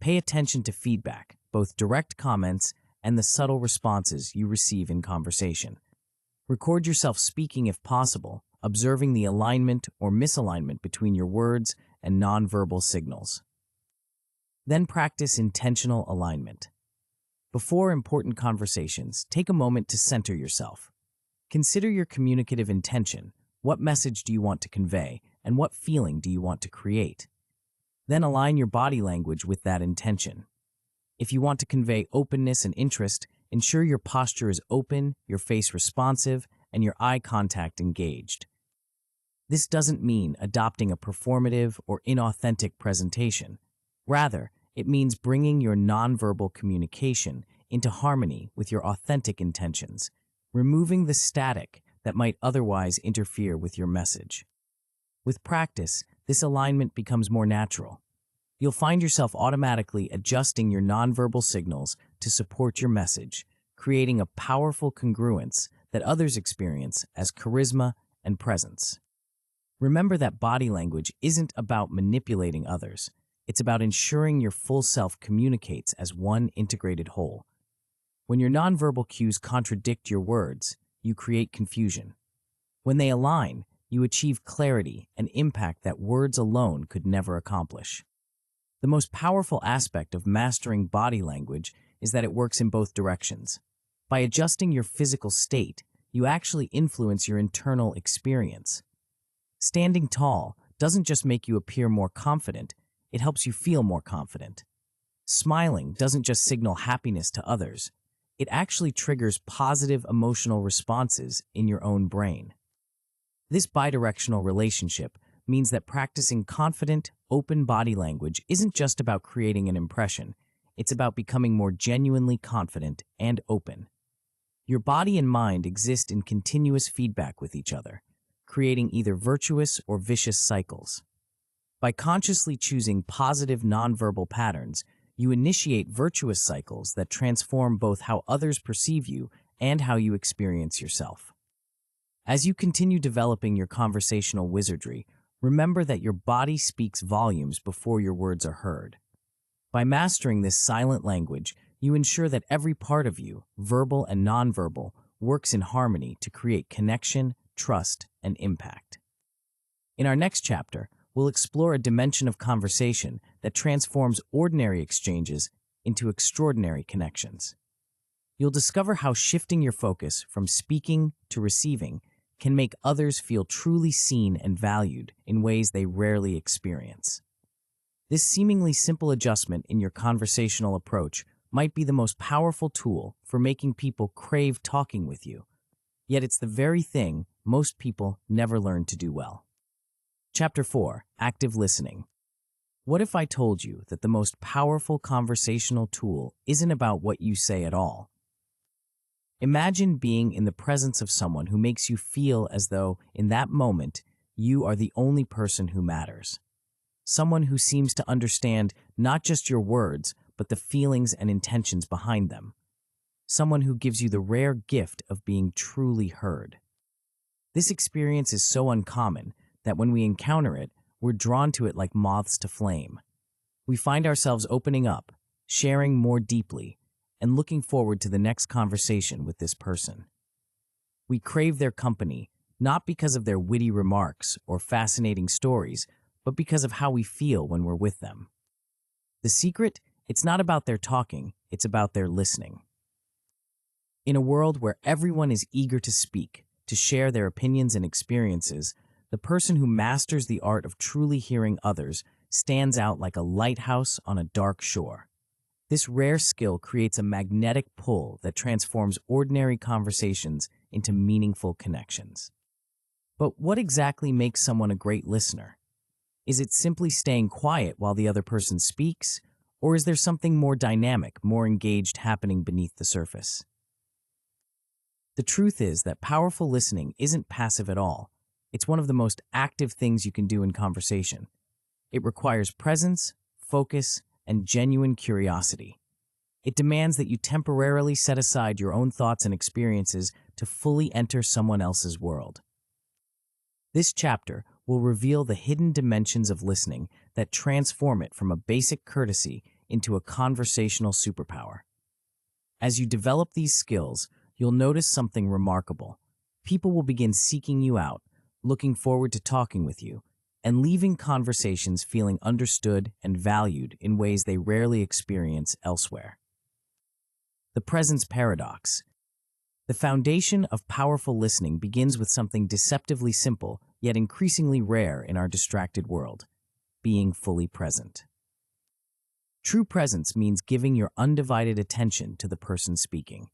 Pay attention to feedback, both direct comments and the subtle responses you receive in conversation. Record yourself speaking if possible, observing the alignment or misalignment between your words and nonverbal signals. Then practice intentional alignment. Before important conversations, take a moment to center yourself. Consider your communicative intention. What message do you want to convey, and what feeling do you want to create? Then align your body language with that intention. If you want to convey openness and interest, ensure your posture is open, your face responsive, and your eye contact engaged. This doesn't mean adopting a performative or inauthentic presentation. Rather, it means bringing your nonverbal communication into harmony with your authentic intentions, removing the static that might otherwise interfere with your message. With practice, this alignment becomes more natural. You'll find yourself automatically adjusting your nonverbal signals to support your message, creating a powerful congruence that others experience as charisma and presence. Remember that body language isn't about manipulating others. It's about ensuring your full self communicates as one integrated whole. When your nonverbal cues contradict your words, you create confusion. When they align, you achieve clarity and impact that words alone could never accomplish. The most powerful aspect of mastering body language is that it works in both directions. By adjusting your physical state, you actually influence your internal experience. Standing tall doesn't just make you appear more confident, it helps you feel more confident. Smiling doesn't just signal happiness to others, it actually triggers positive emotional responses in your own brain. This bidirectional relationship means that practicing confident, open body language isn't just about creating an impression, it's about becoming more genuinely confident and open. Your body and mind exist in continuous feedback with each other, creating either virtuous or vicious cycles. By consciously choosing positive nonverbal patterns, you initiate virtuous cycles that transform both how others perceive you and how you experience yourself. As you continue developing your conversational wizardry, remember that your body speaks volumes before your words are heard. By mastering this silent language, you ensure that every part of you, verbal and nonverbal, works in harmony to create connection, trust, and impact. In our next chapter, we'll explore a dimension of conversation that transforms ordinary exchanges into extraordinary connections. You'll discover how shifting your focus from speaking to receiving can make others feel truly seen and valued in ways they rarely experience. This seemingly simple adjustment in your conversational approach might be the most powerful tool for making people crave talking with you, yet it's the very thing most people never learn to do well. Chapter 4. Active Listening. What if I told you that the most powerful conversational tool isn't about what you say at all? Imagine being in the presence of someone who makes you feel as though, in that moment, you are the only person who matters. Someone who seems to understand not just your words, but the feelings and intentions behind them. Someone who gives you the rare gift of being truly heard. This experience is so uncommon that when we encounter it, we're drawn to it like moths to flame. We find ourselves opening up, sharing more deeply, and looking forward to the next conversation with this person. We crave their company, not because of their witty remarks or fascinating stories, but because of how we feel when we're with them. The secret? It's not about their talking, it's about their listening. In a world where everyone is eager to speak, to share their opinions and experiences, the person who masters the art of truly hearing others stands out like a lighthouse on a dark shore. This rare skill creates a magnetic pull that transforms ordinary conversations into meaningful connections. But what exactly makes someone a great listener? Is it simply staying quiet while the other person speaks, or is there something more dynamic, more engaged happening beneath the surface? The truth is that powerful listening isn't passive at all. It's one of the most active things you can do in conversation. It requires presence, focus, and genuine curiosity. It demands that you temporarily set aside your own thoughts and experiences to fully enter someone else's world. This chapter will reveal the hidden dimensions of listening that transform it from a basic courtesy into a conversational superpower. As you develop these skills, you'll notice something remarkable. People will begin seeking you out, looking forward to talking with you, and leaving conversations feeling understood and valued in ways they rarely experience elsewhere. The presence paradox. The foundation of powerful listening begins with something deceptively simple, yet increasingly rare in our distracted world: being fully present. True presence means giving your undivided attention to the person speaking.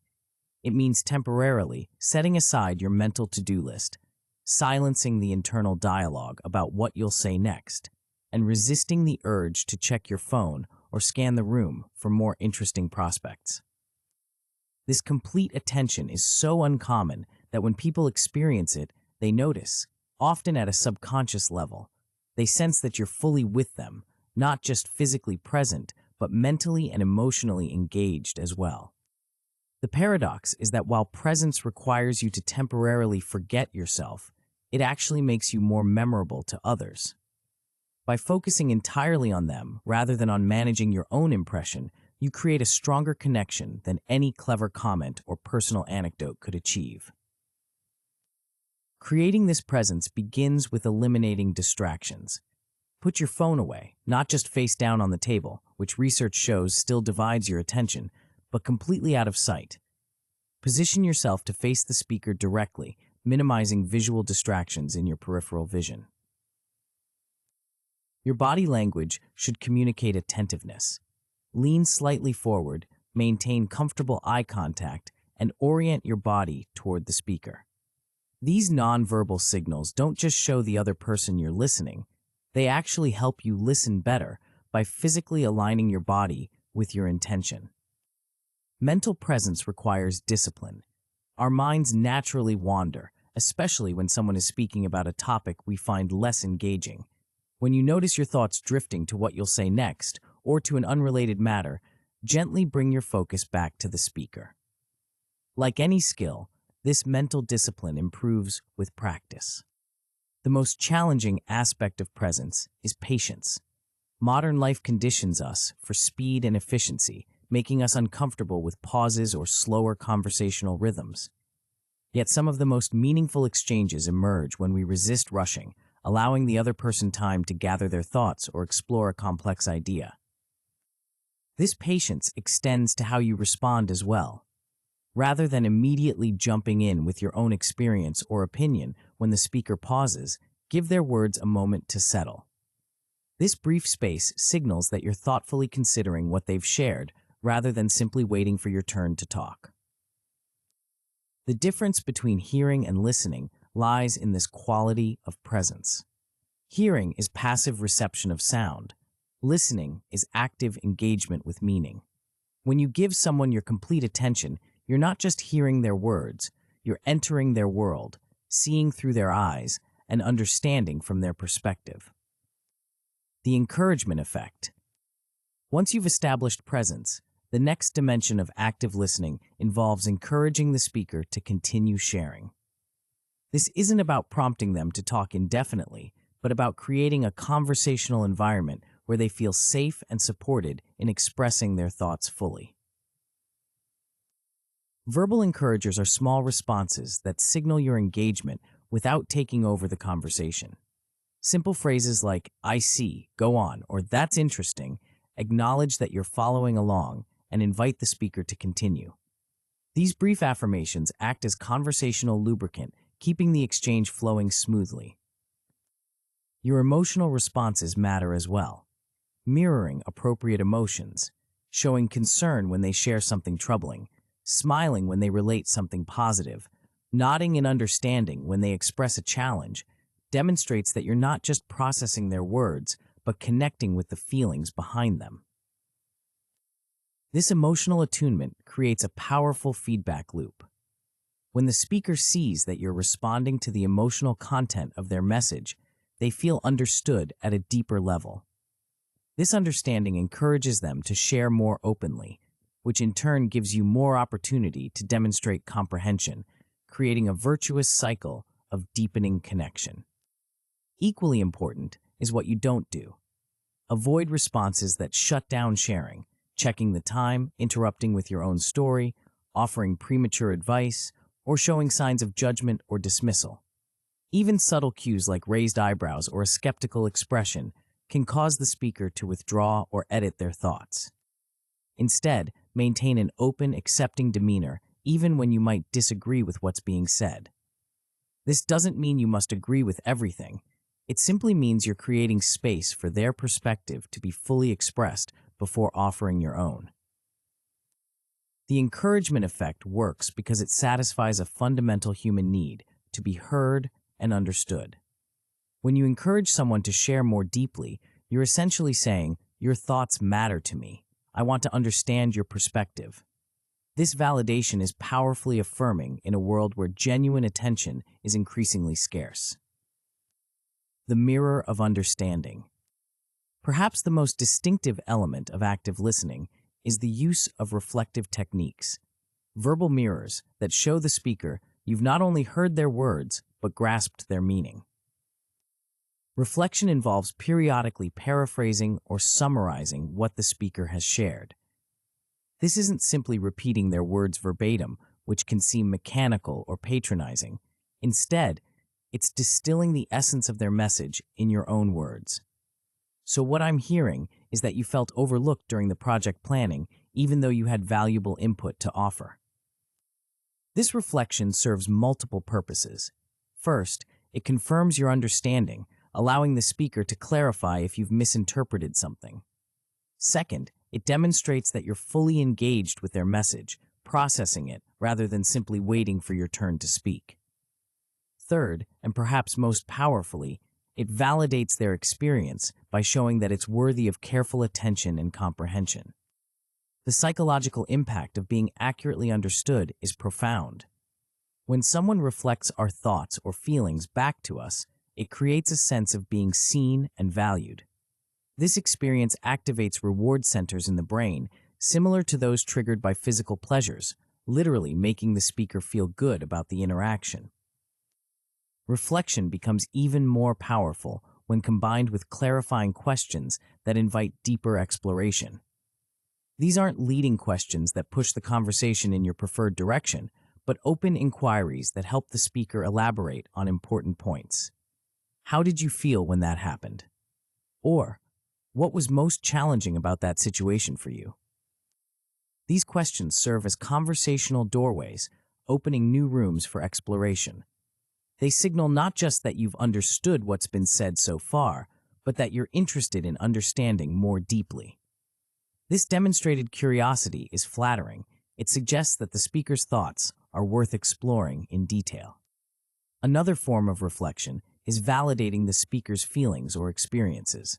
It means temporarily setting aside your mental to-do list, silencing the internal dialogue about what you'll say next, and resisting the urge to check your phone or scan the room for more interesting prospects. This complete attention is so uncommon that when people experience it, they notice, often at a subconscious level. They sense that you're fully with them, not just physically present, but mentally and emotionally engaged as well. The paradox is that while presence requires you to temporarily forget yourself, it actually makes you more memorable to others. By focusing entirely on them rather than on managing your own impression, you create a stronger connection than any clever comment or personal anecdote could achieve. Creating this presence begins with eliminating distractions. Put your phone away, not just face down on the table, which research shows still divides your attention, but completely out of sight. Position yourself to face the speaker directly, minimizing visual distractions in your peripheral vision. Your body language should communicate attentiveness. Lean slightly forward, maintain comfortable eye contact, and orient your body toward the speaker. These nonverbal signals don't just show the other person you're listening, they actually help you listen better by physically aligning your body with your intention. Mental presence requires discipline. Our minds naturally wander, especially when someone is speaking about a topic we find less engaging. When you notice your thoughts drifting to what you'll say next, or to an unrelated matter, gently bring your focus back to the speaker. Like any skill, this mental discipline improves with practice. The most challenging aspect of presence is patience. Modern life conditions us for speed and efficiency, making us uncomfortable with pauses or slower conversational rhythms. Yet some of the most meaningful exchanges emerge when we resist rushing, allowing the other person time to gather their thoughts or explore a complex idea. This patience extends to how you respond as well. Rather than immediately jumping in with your own experience or opinion when the speaker pauses, give their words a moment to settle. This brief space signals that you're thoughtfully considering what they've shared rather than simply waiting for your turn to talk. The difference between hearing and listening lies in this quality of presence. Hearing is passive reception of sound. Listening is active engagement with meaning. When you give someone your complete attention, you're not just hearing their words, you're entering their world, seeing through their eyes, and understanding from their perspective. The encouragement effect. Once you've established presence, the next dimension of active listening involves encouraging the speaker to continue sharing. This isn't about prompting them to talk indefinitely, but about creating a conversational environment where they feel safe and supported in expressing their thoughts fully. Verbal encouragers are small responses that signal your engagement without taking over the conversation. Simple phrases like, "I see," "go on," or "that's interesting," acknowledge that you're following along and invite the speaker to continue. These brief affirmations act as conversational lubricant, keeping the exchange flowing smoothly. Your emotional responses matter as well. Mirroring appropriate emotions, showing concern when they share something troubling, smiling when they relate something positive, nodding in understanding when they express a challenge, demonstrates that you're not just processing their words, but connecting with the feelings behind them. This emotional attunement creates a powerful feedback loop. When the speaker sees that you're responding to the emotional content of their message, they feel understood at a deeper level. This understanding encourages them to share more openly, which in turn gives you more opportunity to demonstrate comprehension, creating a virtuous cycle of deepening connection. Equally important is what you don't do. Avoid responses that shut down sharing, checking the time, interrupting with your own story, offering premature advice, or showing signs of judgment or dismissal. Even subtle cues like raised eyebrows or a skeptical expression can cause the speaker to withdraw or edit their thoughts. Instead, maintain an open, accepting demeanor even when you might disagree with what's being said. This doesn't mean you must agree with everything. It simply means you're creating space for their perspective to be fully expressed before offering your own. The encouragement effect works because it satisfies a fundamental human need to be heard and understood. When you encourage someone to share more deeply, you're essentially saying, "Your thoughts matter to me. I want to understand your perspective." This validation is powerfully affirming in a world where genuine attention is increasingly scarce. The mirror of understanding. Perhaps the most distinctive element of active listening is the use of reflective techniques, verbal mirrors that show the speaker you've not only heard their words, but grasped their meaning. Reflection involves periodically paraphrasing or summarizing what the speaker has shared. This isn't simply repeating their words verbatim, which can seem mechanical or patronizing. Instead, it's distilling the essence of their message in your own words. So what I'm hearing is that you felt overlooked during the project planning, even though you had valuable input to offer. This reflection serves multiple purposes. First, it confirms your understanding, allowing the speaker to clarify if you've misinterpreted something. Second, it demonstrates that you're fully engaged with their message, processing it rather than simply waiting for your turn to speak. Third, and perhaps most powerfully, it validates their experience by showing that it's worthy of careful attention and comprehension. The psychological impact of being accurately understood is profound. When someone reflects our thoughts or feelings back to us, it creates a sense of being seen and valued. This experience activates reward centers in the brain, similar to those triggered by physical pleasures, literally making the speaker feel good about the interaction. Reflection becomes even more powerful when combined with clarifying questions that invite deeper exploration. These aren't leading questions that push the conversation in your preferred direction, but open inquiries that help the speaker elaborate on important points. How did you feel when that happened? Or, what was most challenging about that situation for you? These questions serve as conversational doorways, opening new rooms for exploration. They signal not just that you've understood what's been said so far, but that you're interested in understanding more deeply. This demonstrated curiosity is flattering. It suggests that the speaker's thoughts are worth exploring in detail. Another form of reflection is validating the speaker's feelings or experiences.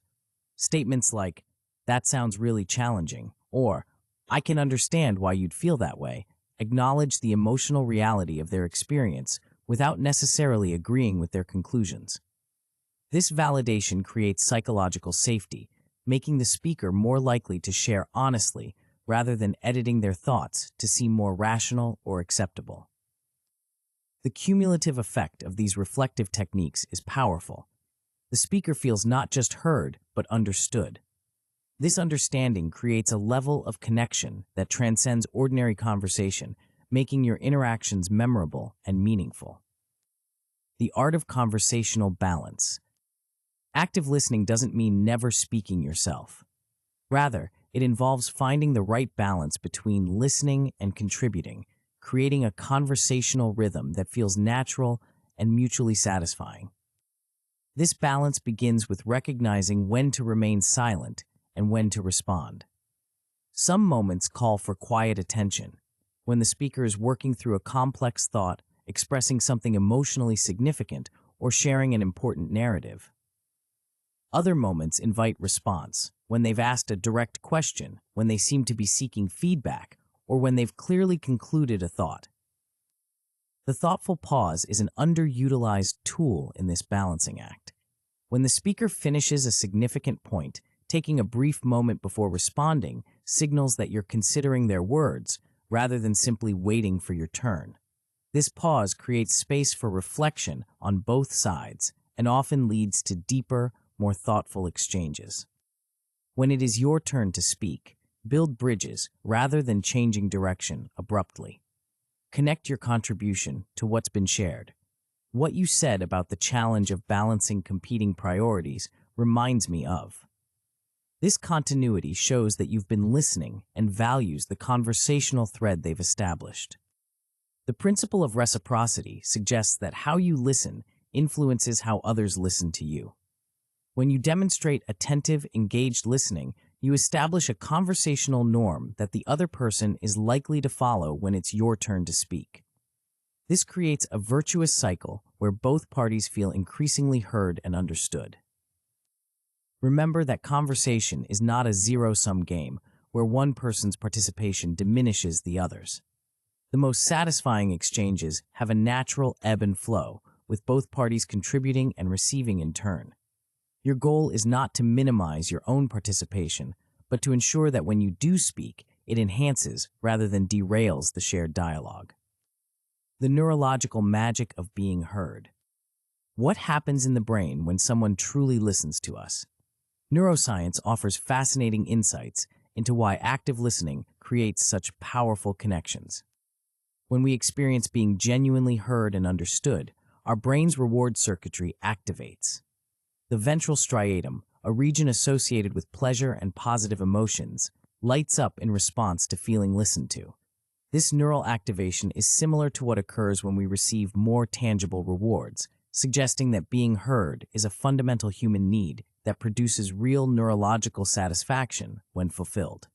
Statements like, "That sounds really challenging," or "I can understand why you'd feel that way," acknowledge the emotional reality of their experience without necessarily agreeing with their conclusions. This validation creates psychological safety, making the speaker more likely to share honestly rather than editing their thoughts to seem more rational or acceptable. The cumulative effect of these reflective techniques is powerful. The speaker feels not just heard, but understood. This understanding creates a level of connection that transcends ordinary conversation, making your interactions memorable and meaningful. The art of conversational balance. Active listening doesn't mean never speaking yourself. Rather, it involves finding the right balance between listening and contributing, creating a conversational rhythm that feels natural and mutually satisfying. This balance begins with recognizing when to remain silent and when to respond. Some moments call for quiet attention, when the speaker is working through a complex thought, expressing something emotionally significant, or sharing an important narrative. Other moments invite response, when they've asked a direct question, when they seem to be seeking feedback, or when they've clearly concluded a thought. The thoughtful pause is an underutilized tool in this balancing act. When the speaker finishes a significant point, taking a brief moment before responding signals that you're considering their words rather than simply waiting for your turn. This pause creates space for reflection on both sides and often leads to deeper, more thoughtful exchanges. When it is your turn to speak, build bridges rather than changing direction abruptly. Connect your contribution to what's been shared. What you said about the challenge of balancing competing priorities reminds me of. This continuity shows that you've been listening and values the conversational thread they've established. The principle of reciprocity suggests that how you listen influences how others listen to you. When you demonstrate attentive, engaged listening, you establish a conversational norm that the other person is likely to follow when it's your turn to speak. This creates a virtuous cycle where both parties feel increasingly heard and understood. Remember that conversation is not a zero-sum game where one person's participation diminishes the others. The most satisfying exchanges have a natural ebb and flow, with both parties contributing and receiving in turn. Your goal is not to minimize your own participation, but to ensure that when you do speak, it enhances rather than derails the shared dialogue. The neurological magic of being heard. What happens in the brain when someone truly listens to us? Neuroscience offers fascinating insights into why active listening creates such powerful connections. When we experience being genuinely heard and understood, our brain's reward circuitry activates. The ventral striatum, a region associated with pleasure and positive emotions, lights up in response to feeling listened to. This neural activation is similar to what occurs when we receive more tangible rewards, suggesting that being heard is a fundamental human need that produces real neurological satisfaction when fulfilled.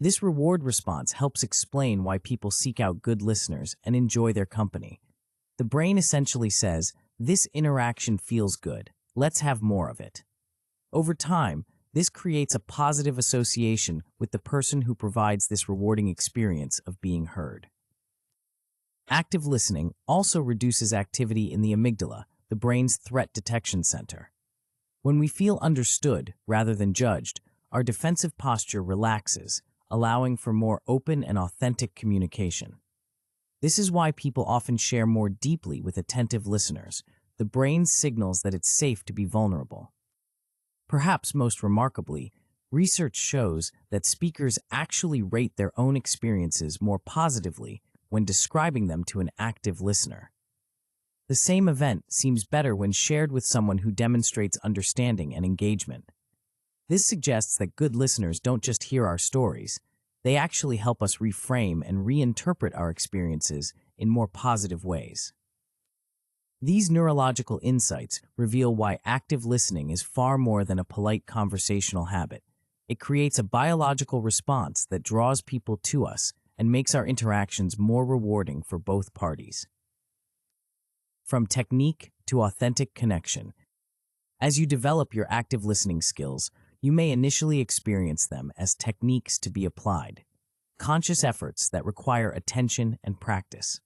This reward response helps explain why people seek out good listeners and enjoy their company. The brain essentially says, "This interaction feels good. Let's have more of it." Over time, this creates a positive association with the person who provides this rewarding experience of being heard. Active listening also reduces activity in the amygdala, the brain's threat detection center. When we feel understood rather than judged, our defensive posture relaxes, allowing for more open and authentic communication. This is why people often share more deeply with attentive listeners. The brain signals that it's safe to be vulnerable. Perhaps most remarkably, research shows that speakers actually rate their own experiences more positively when describing them to an active listener. The same event seems better when shared with someone who demonstrates understanding and engagement. This suggests that good listeners don't just hear our stories, they actually help us reframe and reinterpret our experiences in more positive ways. These neurological insights reveal why active listening is far more than a polite conversational habit. It creates a biological response that draws people to us and makes our interactions more rewarding for both parties. From technique to authentic connection. As you develop your active listening skills, you may initially experience them as techniques to be applied, conscious efforts that require attention and practice.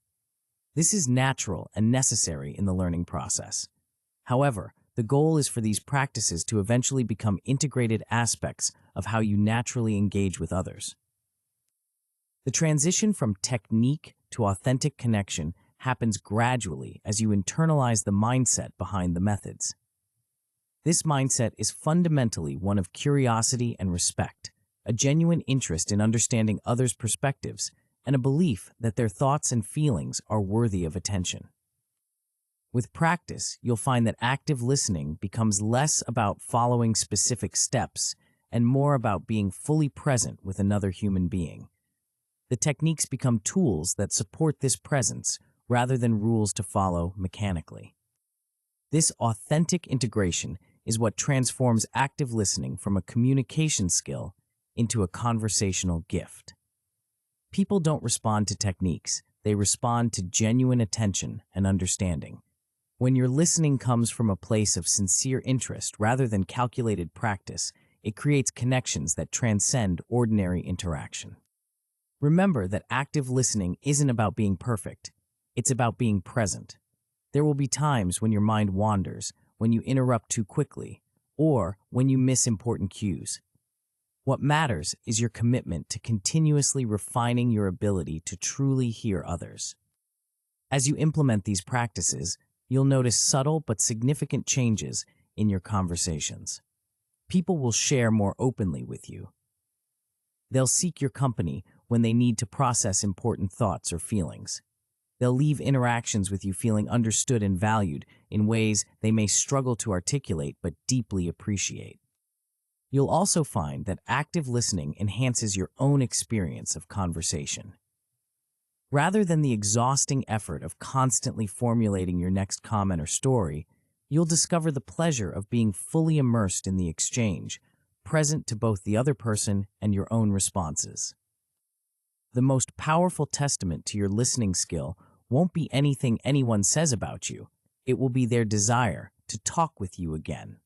This is natural and necessary in the learning process. However, the goal is for these practices to eventually become integrated aspects of how you naturally engage with others. The transition from technique to authentic connection happens gradually as you internalize the mindset behind the methods. This mindset is fundamentally one of curiosity and respect, a genuine interest in understanding others' perspectives, and a belief that their thoughts and feelings are worthy of attention. With practice, you'll find that active listening becomes less about following specific steps and more about being fully present with another human being. The techniques become tools that support this presence rather than rules to follow mechanically. This authentic integration is what transforms active listening from a communication skill into a conversational gift. People don't respond to techniques, they respond to genuine attention and understanding. When your listening comes from a place of sincere interest rather than calculated practice, it creates connections that transcend ordinary interaction. Remember that active listening isn't about being perfect, it's about being present. There will be times when your mind wanders, when you interrupt too quickly, or when you miss important cues. What matters is your commitment to continuously refining your ability to truly hear others. As you implement these practices, you'll notice subtle but significant changes in your conversations. People will share more openly with you. They'll seek your company when they need to process important thoughts or feelings. They'll leave interactions with you feeling understood and valued in ways they may struggle to articulate but deeply appreciate. You'll also find that active listening enhances your own experience of conversation. Rather than the exhausting effort of constantly formulating your next comment or story, you'll discover the pleasure of being fully immersed in the exchange, present to both the other person and your own responses. The most powerful testament to your listening skill won't be anything anyone says about you. It will be their desire to talk with you again.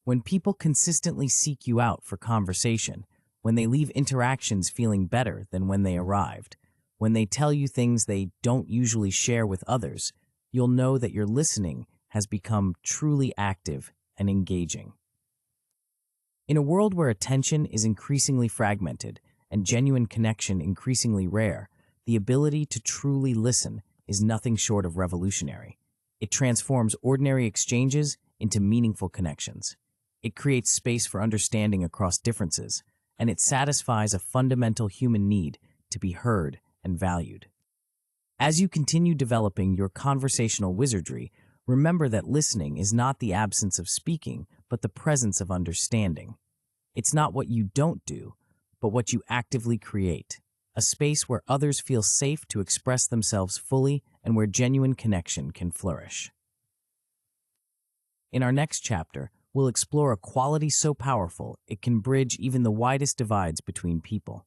When people consistently seek you out for conversation, when they leave interactions feeling better than when they arrived, when they tell you things they don't usually share with others, you'll know that your listening has become truly active and engaging. In a world where attention is increasingly fragmented and genuine connection increasingly rare, the ability to truly listen is nothing short of revolutionary. It transforms ordinary exchanges into meaningful connections. It creates space for understanding across differences, and it satisfies a fundamental human need to be heard and valued. As you continue developing your conversational wizardry, remember that listening is not the absence of speaking, but the presence of understanding. It's not what you don't do, but what you actively create, a space where others feel safe to express themselves fully and where genuine connection can flourish. In our next chapter, we'll explore a quality so powerful it can bridge even the widest divides between people.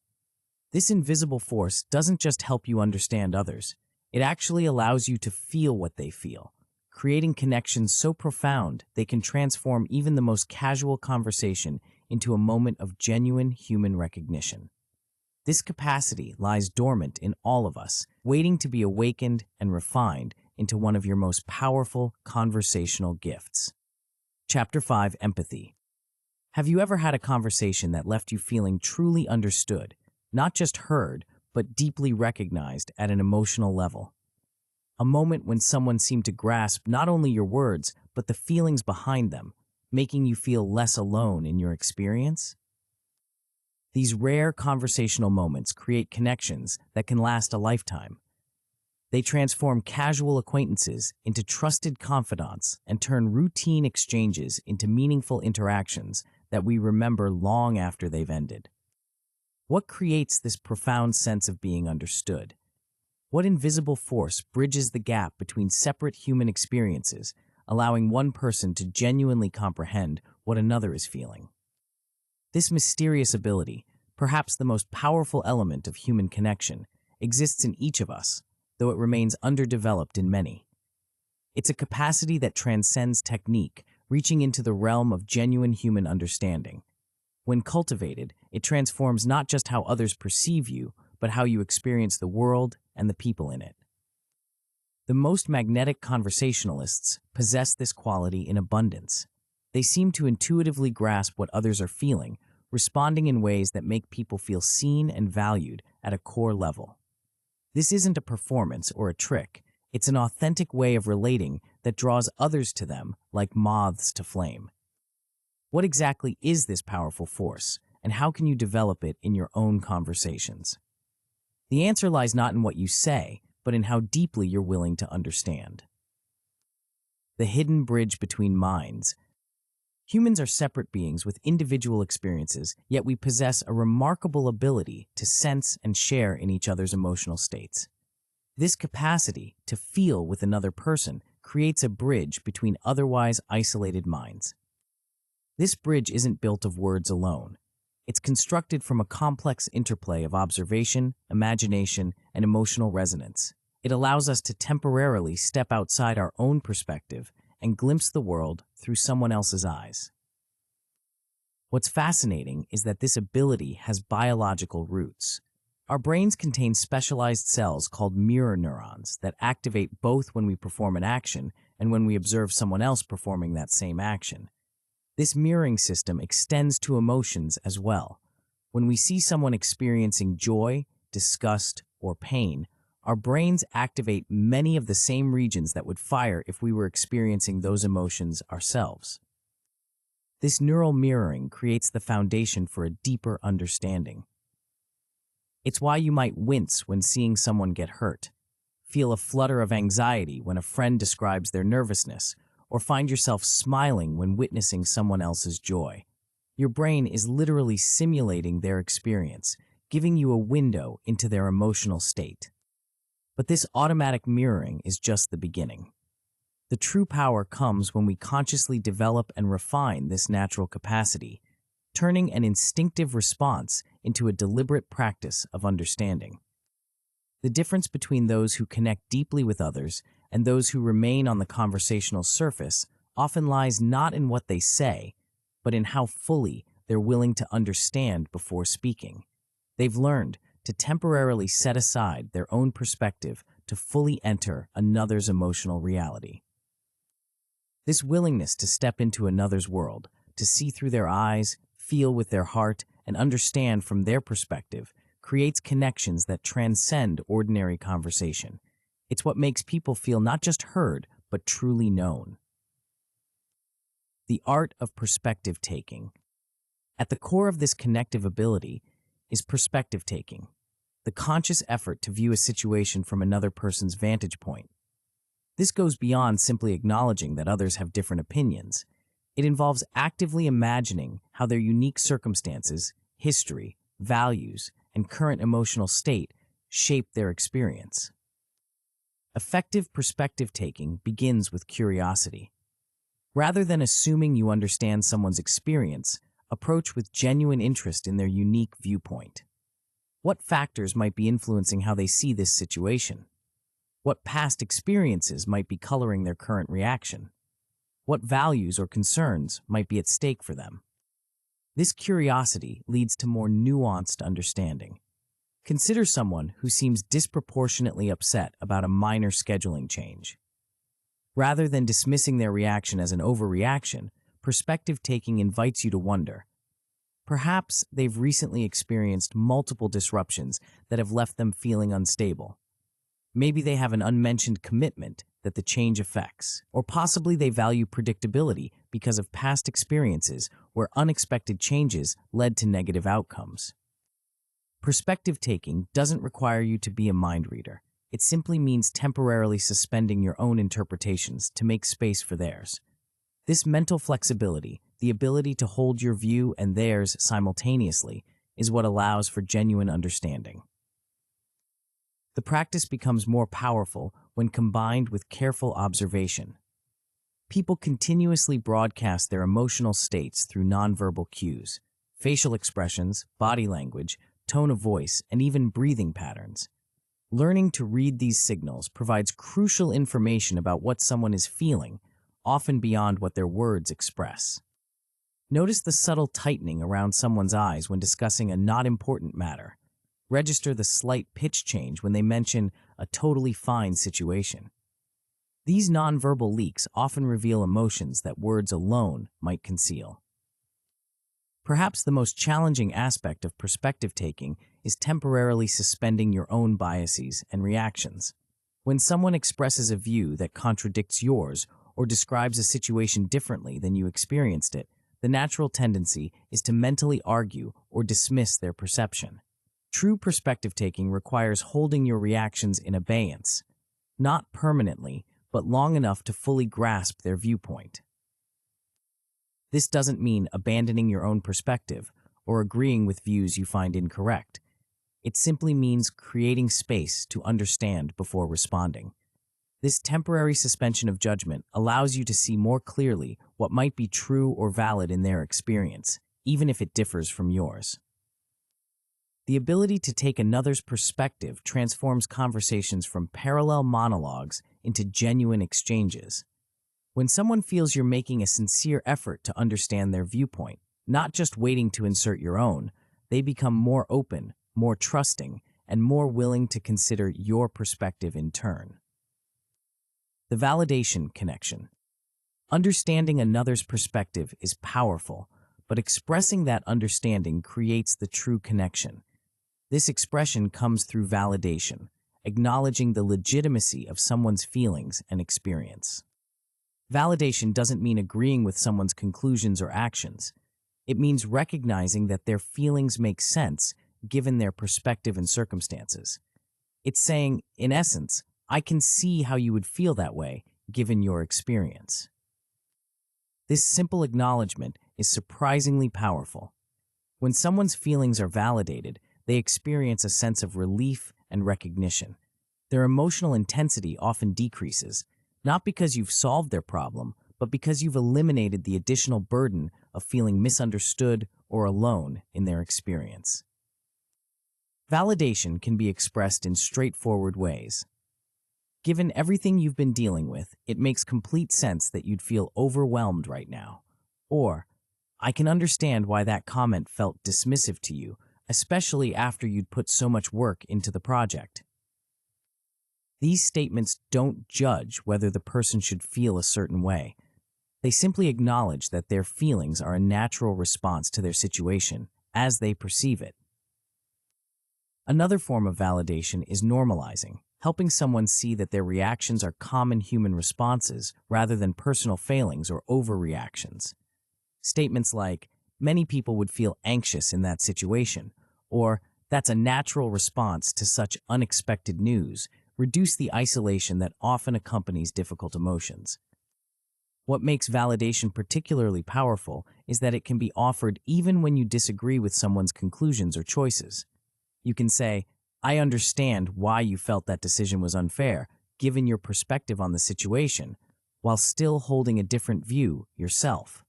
This invisible force doesn't just help you understand others, it actually allows you to feel what they feel, creating connections so profound they can transform even the most casual conversation into a moment of genuine human recognition. This capacity lies dormant in all of us, waiting to be awakened and refined into one of your most powerful conversational gifts. Chapter 5: Empathy. Have you ever had a conversation that left you feeling truly understood, not just heard, but deeply recognized at an emotional level? A moment when someone seemed to grasp not only your words, but the feelings behind them, making you feel less alone in your experience? These rare conversational moments create connections that can last a lifetime. They transform casual acquaintances into trusted confidants and turn routine exchanges into meaningful interactions that we remember long after they've ended. What creates this profound sense of being understood? What invisible force bridges the gap between separate human experiences, allowing one person to genuinely comprehend what another is feeling? This mysterious ability, perhaps the most powerful element of human connection, exists in each of us, though it remains underdeveloped in many. It's a capacity that transcends technique, reaching into the realm of genuine human understanding. When cultivated, it transforms not just how others perceive you, but how you experience the world and the people in it. The most magnetic conversationalists possess this quality in abundance. They seem to intuitively grasp what others are feeling, responding in ways that make people feel seen and valued at a core level. This isn't a performance or a trick. It's an authentic way of relating that draws others to them like moths to flame. What exactly is this powerful force, and how can you develop it in your own conversations? The answer lies not in what you say, but in how deeply you're willing to understand. The hidden bridge between minds. Humans are separate beings with individual experiences, yet we possess a remarkable ability to sense and share in each other's emotional states. This capacity to feel with another person creates a bridge between otherwise isolated minds. This bridge isn't built of words alone. It's constructed from a complex interplay of observation, imagination, and emotional resonance. It allows us to temporarily step outside our own perspective and glimpse the world through someone else's eyes. What's fascinating is that this ability has biological roots. Our brains contain specialized cells called mirror neurons that activate both when we perform an action and when we observe someone else performing that same action. This mirroring system extends to emotions as well. When we see someone experiencing joy, disgust, or pain, our brains activate many of the same regions that would fire if we were experiencing those emotions ourselves. This neural mirroring creates the foundation for a deeper understanding. It's why you might wince when seeing someone get hurt, feel a flutter of anxiety when a friend describes their nervousness, or find yourself smiling when witnessing someone else's joy. Your brain is literally simulating their experience, giving you a window into their emotional state. But this automatic mirroring is just the beginning. The true power comes when we consciously develop and refine this natural capacity, turning an instinctive response into a deliberate practice of understanding. The difference between those who connect deeply with others and those who remain on the conversational surface often lies not in what they say, but in how fully they're willing to understand before speaking. They've learned to temporarily set aside their own perspective to fully enter another's emotional reality. This willingness to step into another's world, to see through their eyes, feel with their heart, and understand from their perspective creates connections that transcend ordinary conversation. It's what makes people feel not just heard, but truly known. The art of perspective taking. At the core of this connective ability is perspective taking, the conscious effort to view a situation from another person's vantage point. This goes beyond simply acknowledging that others have different opinions. It involves actively imagining how their unique circumstances, history, values, and current emotional state shape their experience. Effective perspective taking begins with curiosity. Rather than assuming you understand someone's experience, approach with genuine interest in their unique viewpoint. What factors might be influencing how they see this situation? What past experiences might be coloring their current reaction? What values or concerns might be at stake for them? This curiosity leads to more nuanced understanding. Consider someone who seems disproportionately upset about a minor scheduling change. Rather than dismissing their reaction as an overreaction, perspective taking invites you to wonder. Perhaps they've recently experienced multiple disruptions that have left them feeling unstable. Maybe they have an unmentioned commitment that the change affects, or possibly they value predictability because of past experiences where unexpected changes led to negative outcomes. Perspective taking doesn't require you to be a mind reader. It simply means temporarily suspending your own interpretations to make space for theirs. This mental flexibility, the ability to hold your view and theirs simultaneously, is what allows for genuine understanding. The practice becomes more powerful when combined with careful observation. People continuously broadcast their emotional states through nonverbal cues, facial expressions, body language, tone of voice, and even breathing patterns. Learning to read these signals provides crucial information about what someone is feeling, often beyond what their words express. Notice the subtle tightening around someone's eyes when discussing a not important matter. Register the slight pitch change when they mention a totally fine situation. These nonverbal leaks often reveal emotions that words alone might conceal. Perhaps the most challenging aspect of perspective taking is temporarily suspending your own biases and reactions. When someone expresses a view that contradicts yours or describes a situation differently than you experienced it, the natural tendency is to mentally argue or dismiss their perception. True perspective taking requires holding your reactions in abeyance, not permanently, but long enough to fully grasp their viewpoint. This doesn't mean abandoning your own perspective or agreeing with views you find incorrect. It simply means creating space to understand before responding. This temporary suspension of judgment allows you to see more clearly what might be true or valid in their experience, even if it differs from yours. The ability to take another's perspective transforms conversations from parallel monologues into genuine exchanges. When someone feels you're making a sincere effort to understand their viewpoint, not just waiting to insert your own, they become more open, more trusting, and more willing to consider your perspective in turn. The validation connection. Understanding another's perspective is powerful, but expressing that understanding creates the true connection. This expression comes through validation, acknowledging the legitimacy of someone's feelings and experience. Validation doesn't mean agreeing with someone's conclusions or actions. It means recognizing that their feelings make sense given their perspective and circumstances. It's saying, in essence, I can see how you would feel that way given your experience. This simple acknowledgement is surprisingly powerful. When someone's feelings are validated, they experience a sense of relief and recognition. Their emotional intensity often decreases, not because you've solved their problem, but because you've eliminated the additional burden of feeling misunderstood or alone in their experience. Validation can be expressed in straightforward ways. Given everything you've been dealing with, it makes complete sense that you'd feel overwhelmed right now. Or, I can understand why that comment felt dismissive to you, especially after you'd put so much work into the project. These statements don't judge whether the person should feel a certain way. They simply acknowledge that their feelings are a natural response to their situation as they perceive it. Another form of validation is normalizing, helping someone see that their reactions are common human responses rather than personal failings or overreactions. Statements like, many people would feel anxious in that situation, or that's a natural response to such unexpected news, reduce the isolation that often accompanies difficult emotions. What makes validation particularly powerful is that it can be offered even when you disagree with someone's conclusions or choices. You can say, I understand why you felt that decision was unfair, given your perspective on the situation, while still holding a different view yourself.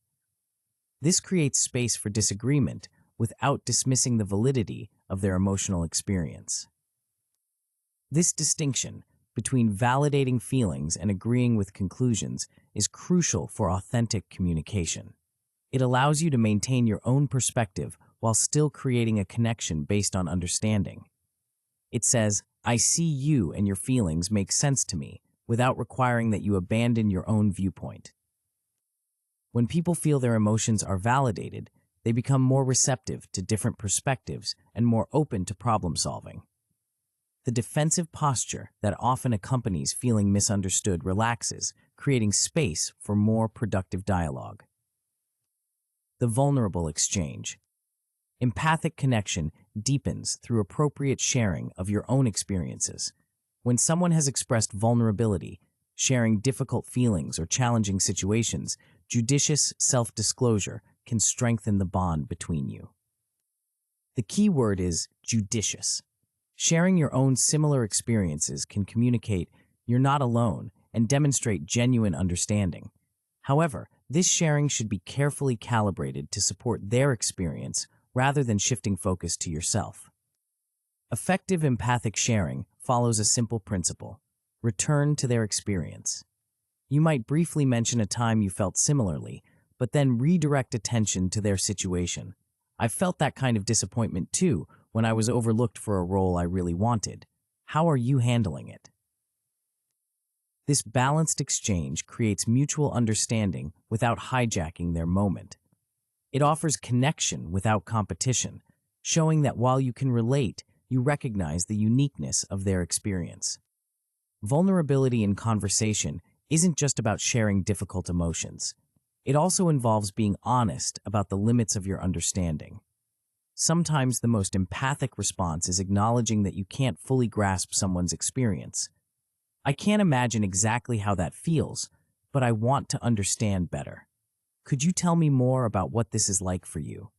This creates space for disagreement without dismissing the validity of their emotional experience. This distinction between validating feelings and agreeing with conclusions is crucial for authentic communication. It allows you to maintain your own perspective while still creating a connection based on understanding. It says, I see you and your feelings make sense to me, without requiring that you abandon your own viewpoint. When people feel their emotions are validated, they become more receptive to different perspectives and more open to problem solving. The defensive posture that often accompanies feeling misunderstood relaxes, creating space for more productive dialogue. The vulnerable exchange. Empathic connection deepens through appropriate sharing of your own experiences. When someone has expressed vulnerability, sharing difficult feelings or challenging situations, judicious self-disclosure can strengthen the bond between you. The key word is judicious. Sharing your own similar experiences can communicate you're not alone and demonstrate genuine understanding. However, this sharing should be carefully calibrated to support their experience rather than shifting focus to yourself. Effective empathic sharing follows a simple principle: return to their experience. You might briefly mention a time you felt similarly, but then redirect attention to their situation. I felt that kind of disappointment too when I was overlooked for a role I really wanted. How are you handling it? This balanced exchange creates mutual understanding without hijacking their moment. It offers connection without competition, showing that while you can relate, you recognize the uniqueness of their experience. Vulnerability in conversation isn't just about sharing difficult emotions. It also involves being honest about the limits of your understanding. Sometimes the most empathic response is acknowledging that you can't fully grasp someone's experience. I can't imagine exactly how that feels, but I want to understand better. Could you tell me more about what this is like for you?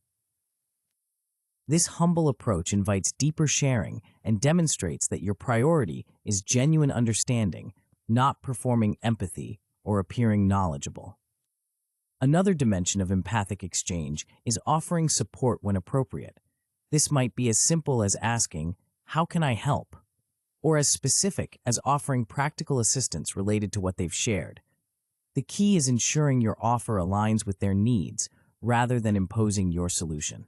This humble approach invites deeper sharing and demonstrates that your priority is genuine understanding, not performing empathy or appearing knowledgeable. Another dimension of empathic exchange is offering support when appropriate. This might be as simple as asking, "How can I help?" or as specific as offering practical assistance related to what they've shared. The key is ensuring your offer aligns with their needs rather than imposing your solution.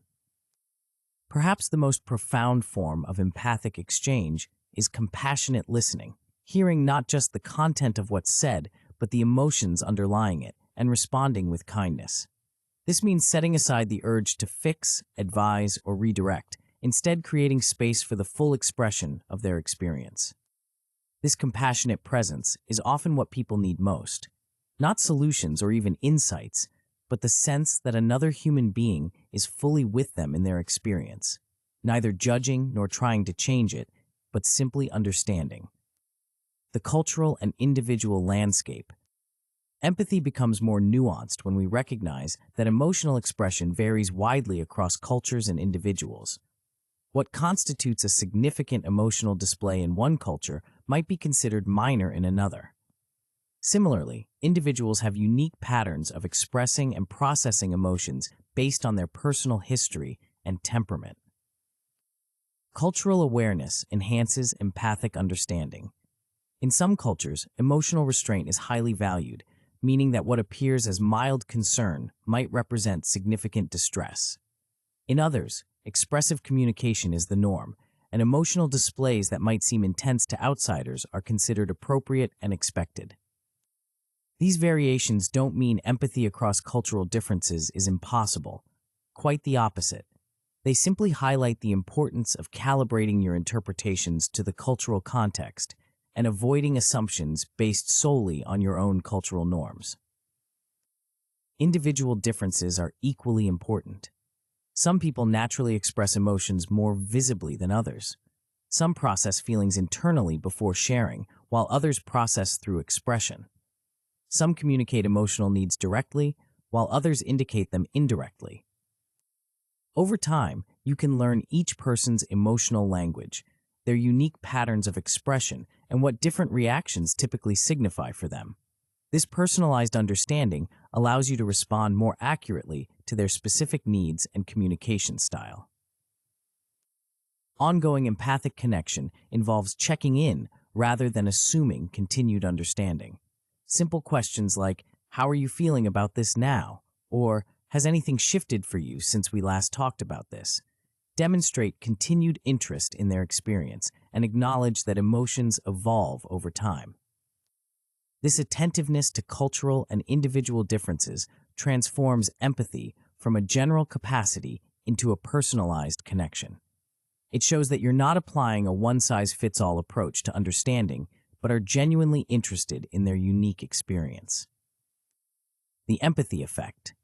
Perhaps the most profound form of empathic exchange is compassionate listening, hearing not just the content of what's said, but the emotions underlying it, and responding with kindness. This means setting aside the urge to fix, advise, or redirect, instead creating space for the full expression of their experience. This compassionate presence is often what people need most. Not solutions or even insights, but the sense that another human being is fully with them in their experience, neither judging nor trying to change it, but simply understanding. The cultural and individual landscape. Empathy becomes more nuanced when we recognize that emotional expression varies widely across cultures and individuals. What constitutes a significant emotional display in one culture might be considered minor in another. Similarly, individuals have unique patterns of expressing and processing emotions based on their personal history and temperament. Cultural awareness enhances empathic understanding. In some cultures, emotional restraint is highly valued, meaning that what appears as mild concern might represent significant distress. In others, expressive communication is the norm, and emotional displays that might seem intense to outsiders are considered appropriate and expected. These variations don't mean empathy across cultural differences is impossible. Quite the opposite. They simply highlight the importance of calibrating your interpretations to the cultural context and avoiding assumptions based solely on your own cultural norms. Individual differences are equally important. Some people naturally express emotions more visibly than others. Some process feelings internally before sharing, while others process through expression. Some communicate emotional needs directly, while others indicate them indirectly. Over time, you can learn each person's emotional language, their unique patterns of expression, and what different reactions typically signify for them. This personalized understanding allows you to respond more accurately to their specific needs and communication style. Ongoing empathic connection involves checking in rather than assuming continued understanding. Simple questions like, "How are you feeling about this now?" or "Has anything shifted for you since we last talked about this?" demonstrate continued interest in their experience and acknowledge that emotions evolve over time. This attentiveness to cultural and individual differences transforms empathy from a general capacity into a personalized connection. It shows that you're not applying a one-size-fits-all approach to understanding, but are genuinely interested in their unique experience. The empathy effect.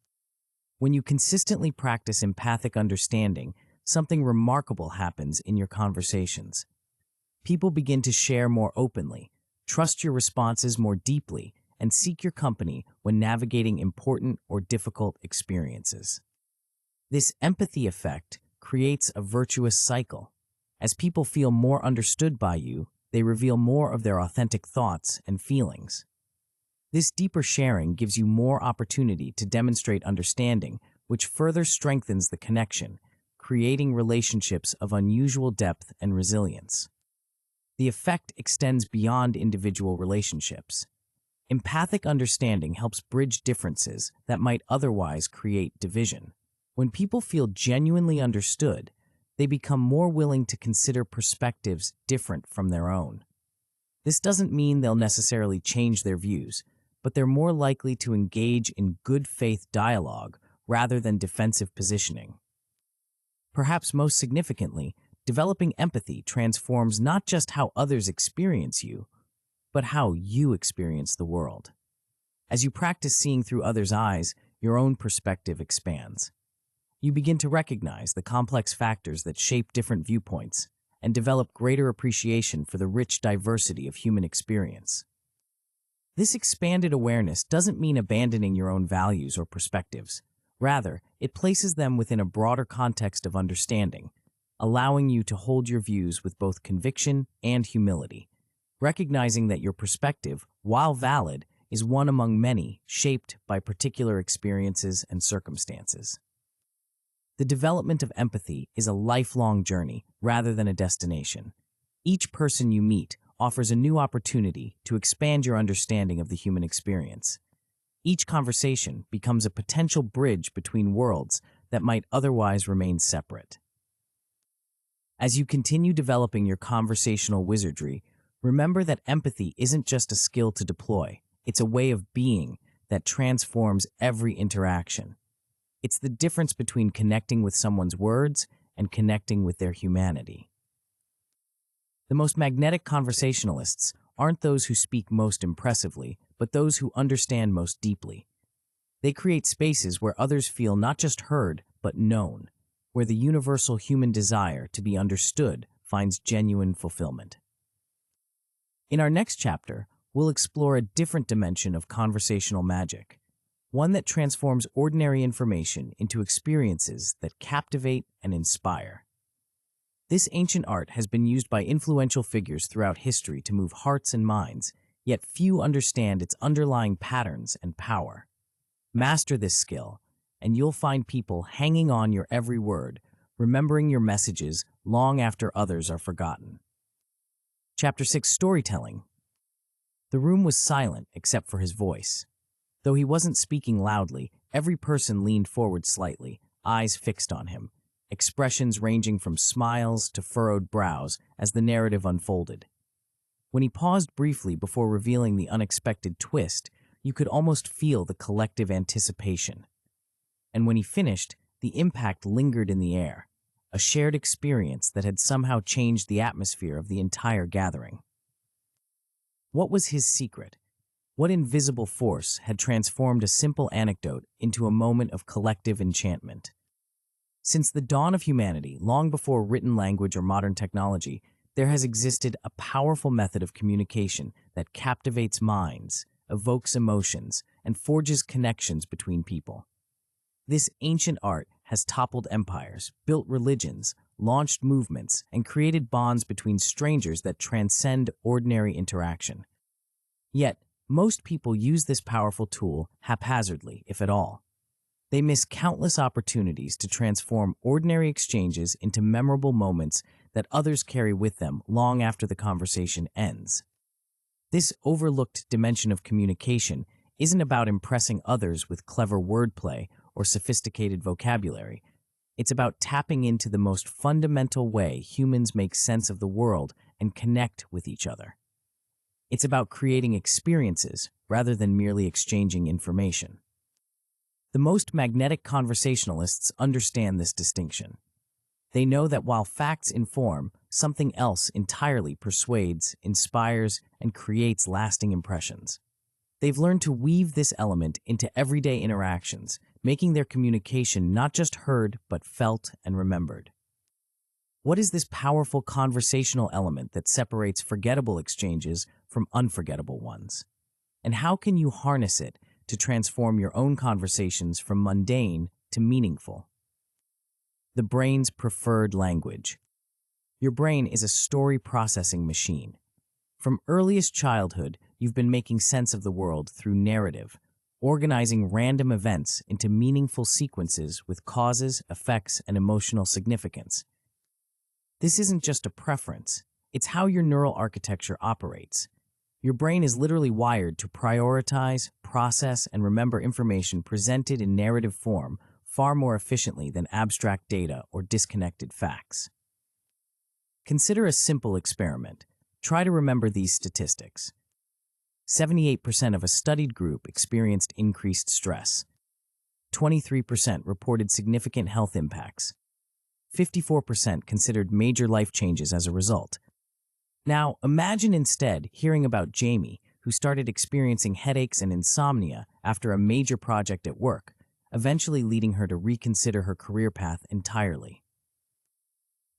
When you consistently practice empathic understanding, something remarkable happens in your conversations. People begin to share more openly, trust your responses more deeply, and seek your company when navigating important or difficult experiences. This empathy effect creates a virtuous cycle. As people feel more understood by you, they reveal more of their authentic thoughts and feelings. This deeper sharing gives you more opportunity to demonstrate understanding, which further strengthens the connection, creating relationships of unusual depth and resilience. The effect extends beyond individual relationships. Empathic understanding helps bridge differences that might otherwise create division. When people feel genuinely understood, they become more willing to consider perspectives different from their own. This doesn't mean they'll necessarily change their views, but they're more likely to engage in good faith dialogue rather than defensive positioning. Perhaps most significantly, developing empathy transforms not just how others experience you, but how you experience the world. As you practice seeing through others' eyes, your own perspective expands. You begin to recognize the complex factors that shape different viewpoints and develop greater appreciation for the rich diversity of human experience. This expanded awareness doesn't mean abandoning your own values or perspectives. Rather, it places them within a broader context of understanding, allowing you to hold your views with both conviction and humility, recognizing that your perspective, while valid, is one among many shaped by particular experiences and circumstances. The development of empathy is a lifelong journey rather than a destination. Each person you meet offers a new opportunity to expand your understanding of the human experience. Each conversation becomes a potential bridge between worlds that might otherwise remain separate. As you continue developing your conversational wizardry, remember that empathy isn't just a skill to deploy, it's a way of being that transforms every interaction. It's the difference between connecting with someone's words and connecting with their humanity. The most magnetic conversationalists aren't those who speak most impressively, but those who understand most deeply. They create spaces where others feel not just heard, but known, where the universal human desire to be understood finds genuine fulfillment. In our next chapter, we'll explore a different dimension of conversational magic, one that transforms ordinary information into experiences that captivate and inspire. This ancient art has been used by influential figures throughout history to move hearts and minds, yet few understand its underlying patterns and power. Master this skill, and you'll find people hanging on your every word, remembering your messages long after others are forgotten. Chapter 6: Storytelling. The room was silent except for his voice. Though he wasn't speaking loudly, every person leaned forward slightly, eyes fixed on him, expressions ranging from smiles to furrowed brows as the narrative unfolded. When he paused briefly before revealing the unexpected twist, you could almost feel the collective anticipation. And when he finished, the impact lingered in the air, a shared experience that had somehow changed the atmosphere of the entire gathering. What was his secret? What invisible force had transformed a simple anecdote into a moment of collective enchantment? Since the dawn of humanity, long before written language or modern technology, there has existed a powerful method of communication that captivates minds, evokes emotions, and forges connections between people. This ancient art has toppled empires, built religions, launched movements, and created bonds between strangers that transcend ordinary interaction. Yet, most people use this powerful tool haphazardly, if at all. They miss countless opportunities to transform ordinary exchanges into memorable moments that others carry with them long after the conversation ends. This overlooked dimension of communication isn't about impressing others with clever wordplay or sophisticated vocabulary. It's about tapping into the most fundamental way humans make sense of the world and connect with each other. It's about creating experiences rather than merely exchanging information. The most magnetic conversationalists understand this distinction. They know that while facts inform, something else entirely persuades, inspires, and creates lasting impressions. They've learned to weave this element into everyday interactions, making their communication not just heard, but felt and remembered. What is this powerful conversational element that separates forgettable exchanges from unforgettable ones? And how can you harness it to transform your own conversations from mundane to meaningful? The brain's preferred language. Your brain is a story processing machine. From earliest childhood, you've been making sense of the world through narrative, organizing random events into meaningful sequences with causes, effects, and emotional significance. This isn't just a preference, it's how your neural architecture operates. Your brain is literally wired to prioritize, process, and remember information presented in narrative form far more efficiently than abstract data or disconnected facts. Consider a simple experiment. Try to remember these statistics. 78% of a studied group experienced increased stress. 23% reported significant health impacts. 54% considered major life changes as a result. Now, imagine instead hearing about Jamie, who started experiencing headaches and insomnia after a major project at work, eventually leading her to reconsider her career path entirely.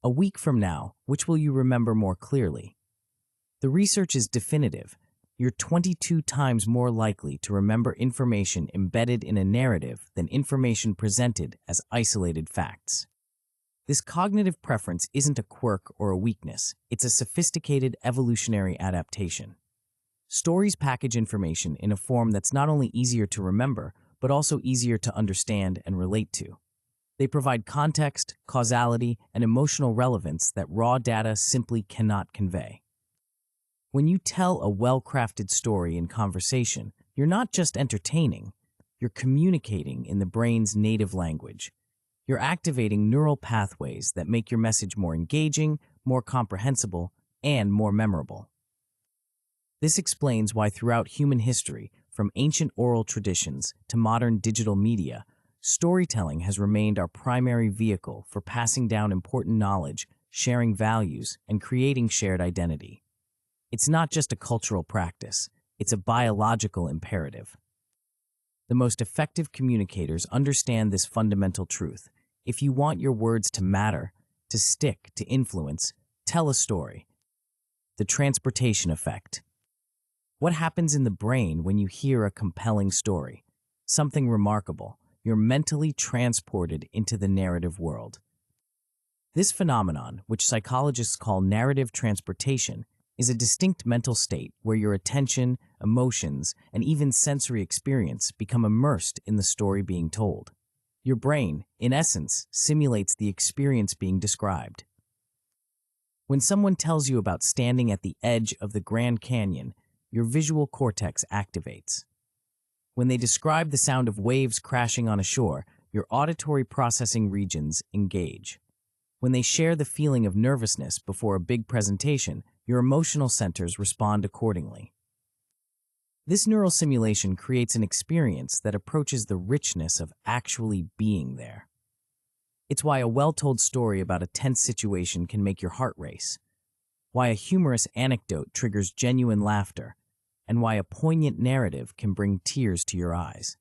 A week from now, which will you remember more clearly? The research is definitive. You're 22 times more likely to remember information embedded in a narrative than information presented as isolated facts. This cognitive preference isn't a quirk or a weakness, it's a sophisticated evolutionary adaptation. Stories package information in a form that's not only easier to remember, but also easier to understand and relate to. They provide context, causality, and emotional relevance that raw data simply cannot convey. When you tell a well-crafted story in conversation, you're not just entertaining, you're communicating in the brain's native language. You're activating neural pathways that make your message more engaging, more comprehensible, and more memorable. This explains why throughout human history, from ancient oral traditions to modern digital media, storytelling has remained our primary vehicle for passing down important knowledge, sharing values, and creating shared identity. It's not just a cultural practice, it's a biological imperative. The most effective communicators understand this fundamental truth. If you want your words to matter, to stick, to influence, tell a story. The transportation effect. What happens in the brain when you hear a compelling story? Something remarkable. You're mentally transported into the narrative world. This phenomenon, which psychologists call narrative transportation, is a distinct mental state where your attention, emotions, and even sensory experience become immersed in the story being told. Your brain, in essence, simulates the experience being described. When someone tells you about standing at the edge of the Grand Canyon, your visual cortex activates. When they describe the sound of waves crashing on a shore, your auditory processing regions engage. When they share the feeling of nervousness before a big presentation, your emotional centers respond accordingly. This neural simulation creates an experience that approaches the richness of actually being there. It's why a well-told story about a tense situation can make your heart race, why a humorous anecdote triggers genuine laughter, and why a poignant narrative can bring tears to your eyes.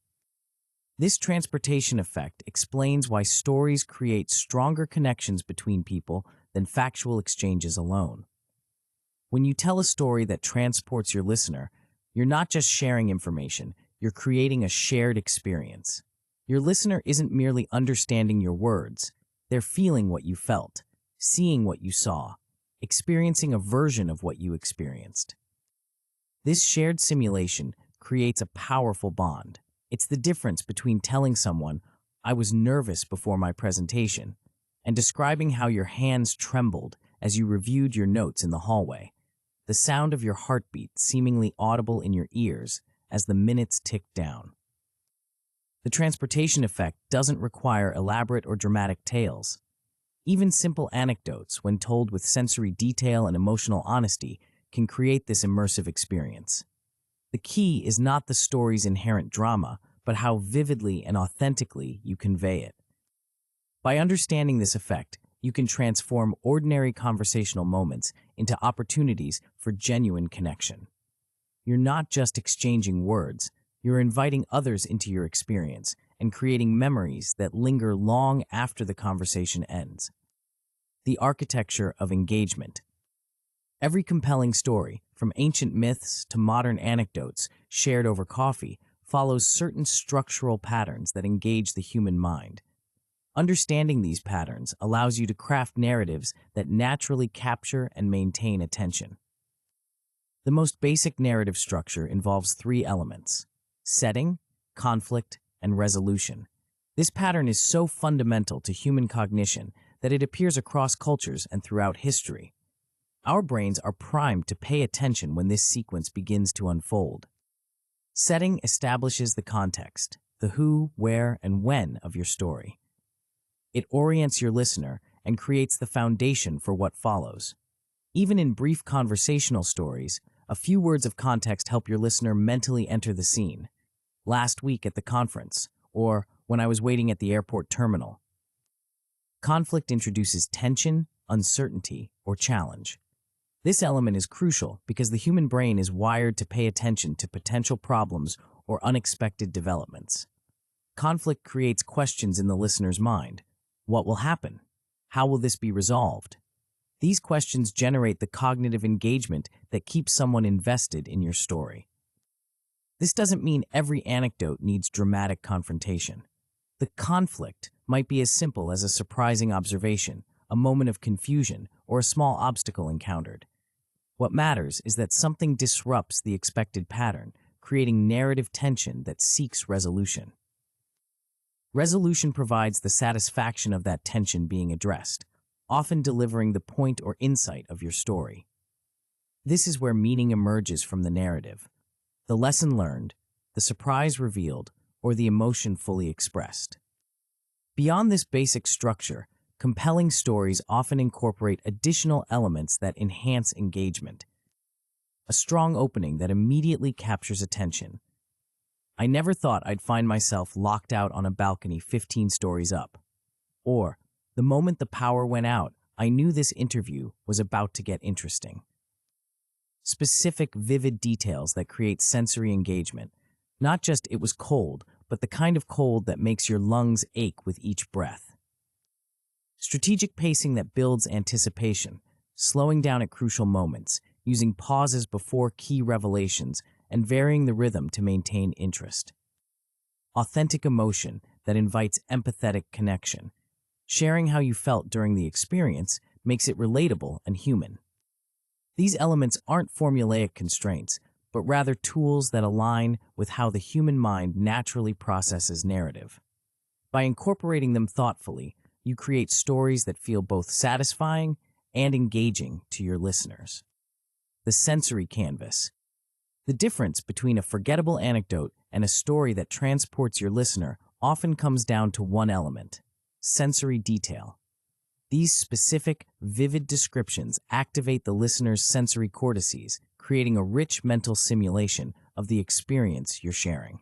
This transportation effect explains why stories create stronger connections between people than factual exchanges alone. When you tell a story that transports your listener, you're not just sharing information, you're creating a shared experience. Your listener isn't merely understanding your words, they're feeling what you felt, seeing what you saw, experiencing a version of what you experienced. This shared simulation creates a powerful bond. It's the difference between telling someone, "I was nervous before my presentation," and describing how your hands trembled as you reviewed your notes in the hallway. The sound of your heartbeat seemingly audible in your ears as the minutes ticked down. The transportation effect doesn't require elaborate or dramatic tales. Even simple anecdotes, when told with sensory detail and emotional honesty, can create this immersive experience. The key is not the story's inherent drama, but how vividly and authentically you convey it. By understanding this effect, you can transform ordinary conversational moments into opportunities for genuine connection. You're not just exchanging words, you're inviting others into your experience and creating memories that linger long after the conversation ends. The architecture of engagement. Every compelling story, from ancient myths to modern anecdotes shared over coffee, follows certain structural patterns that engage the human mind. Understanding these patterns allows you to craft narratives that naturally capture and maintain attention. The most basic narrative structure involves three elements: setting, conflict, and resolution. This pattern is so fundamental to human cognition that it appears across cultures and throughout history. Our brains are primed to pay attention when this sequence begins to unfold. Setting establishes the context, the who, where, and when of your story. It orients your listener and creates the foundation for what follows. Even in brief conversational stories, a few words of context help your listener mentally enter the scene. Last week at the conference, or when I was waiting at the airport terminal. Conflict introduces tension, uncertainty, or challenge. This element is crucial because the human brain is wired to pay attention to potential problems or unexpected developments. Conflict creates questions in the listener's mind. What will happen? How will this be resolved? These questions generate the cognitive engagement that keeps someone invested in your story. This doesn't mean every anecdote needs dramatic confrontation. The conflict might be as simple as a surprising observation, a moment of confusion, or a small obstacle encountered. What matters is that something disrupts the expected pattern, creating narrative tension that seeks resolution. Resolution provides the satisfaction of that tension being addressed, often delivering the point or insight of your story. This is where meaning emerges from the narrative, the lesson learned, the surprise revealed, or the emotion fully expressed. Beyond this basic structure, compelling stories often incorporate additional elements that enhance engagement. A strong opening that immediately captures attention. I never thought I'd find myself locked out on a balcony 15 stories up. Or, the moment the power went out, I knew this interview was about to get interesting. Specific, vivid details that create sensory engagement. Not just it was cold, but the kind of cold that makes your lungs ache with each breath. Strategic pacing that builds anticipation, slowing down at crucial moments, using pauses before key revelations, and varying the rhythm to maintain interest. Authentic emotion that invites empathetic connection. Sharing how you felt during the experience makes it relatable and human. These elements aren't formulaic constraints, but rather tools that align with how the human mind naturally processes narrative. By incorporating them thoughtfully, you create stories that feel both satisfying and engaging to your listeners. The sensory canvas. The difference between a forgettable anecdote and a story that transports your listener often comes down to one element: sensory detail. These specific, vivid descriptions activate the listener's sensory cortices, creating a rich mental simulation of the experience you're sharing.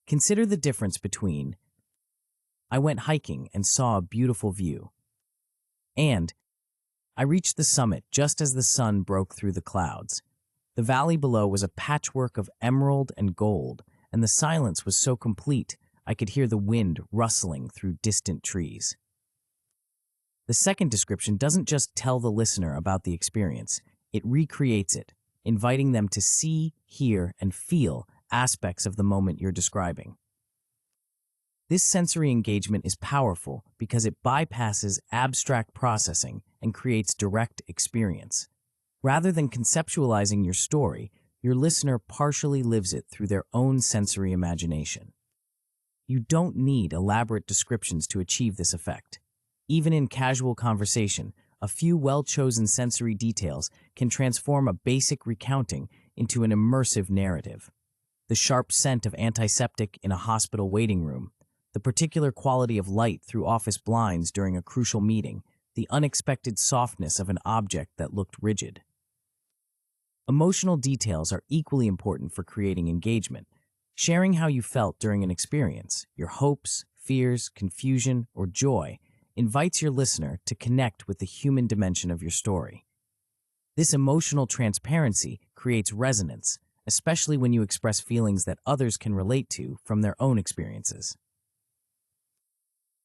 Consider the difference between "I went hiking and saw a beautiful view" and "I reached the summit just as the sun broke through the clouds. The valley below was a patchwork of emerald and gold, and the silence was so complete I could hear the wind rustling through distant trees." The second description doesn't just tell the listener about the experience, it recreates it, inviting them to see, hear, and feel aspects of the moment you're describing. This sensory engagement is powerful because it bypasses abstract processing and creates direct experience. Rather than conceptualizing your story, your listener partially lives it through their own sensory imagination. You don't need elaborate descriptions to achieve this effect. Even in casual conversation, a few well-chosen sensory details can transform a basic recounting into an immersive narrative. The sharp scent of antiseptic in a hospital waiting room, the particular quality of light through office blinds during a crucial meeting, the unexpected softness of an object that looked rigid. Emotional details are equally important for creating engagement. Sharing how you felt during an experience, your hopes, fears, confusion, or joy, invites your listener to connect with the human dimension of your story. This emotional transparency creates resonance, especially when you express feelings that others can relate to from their own experiences.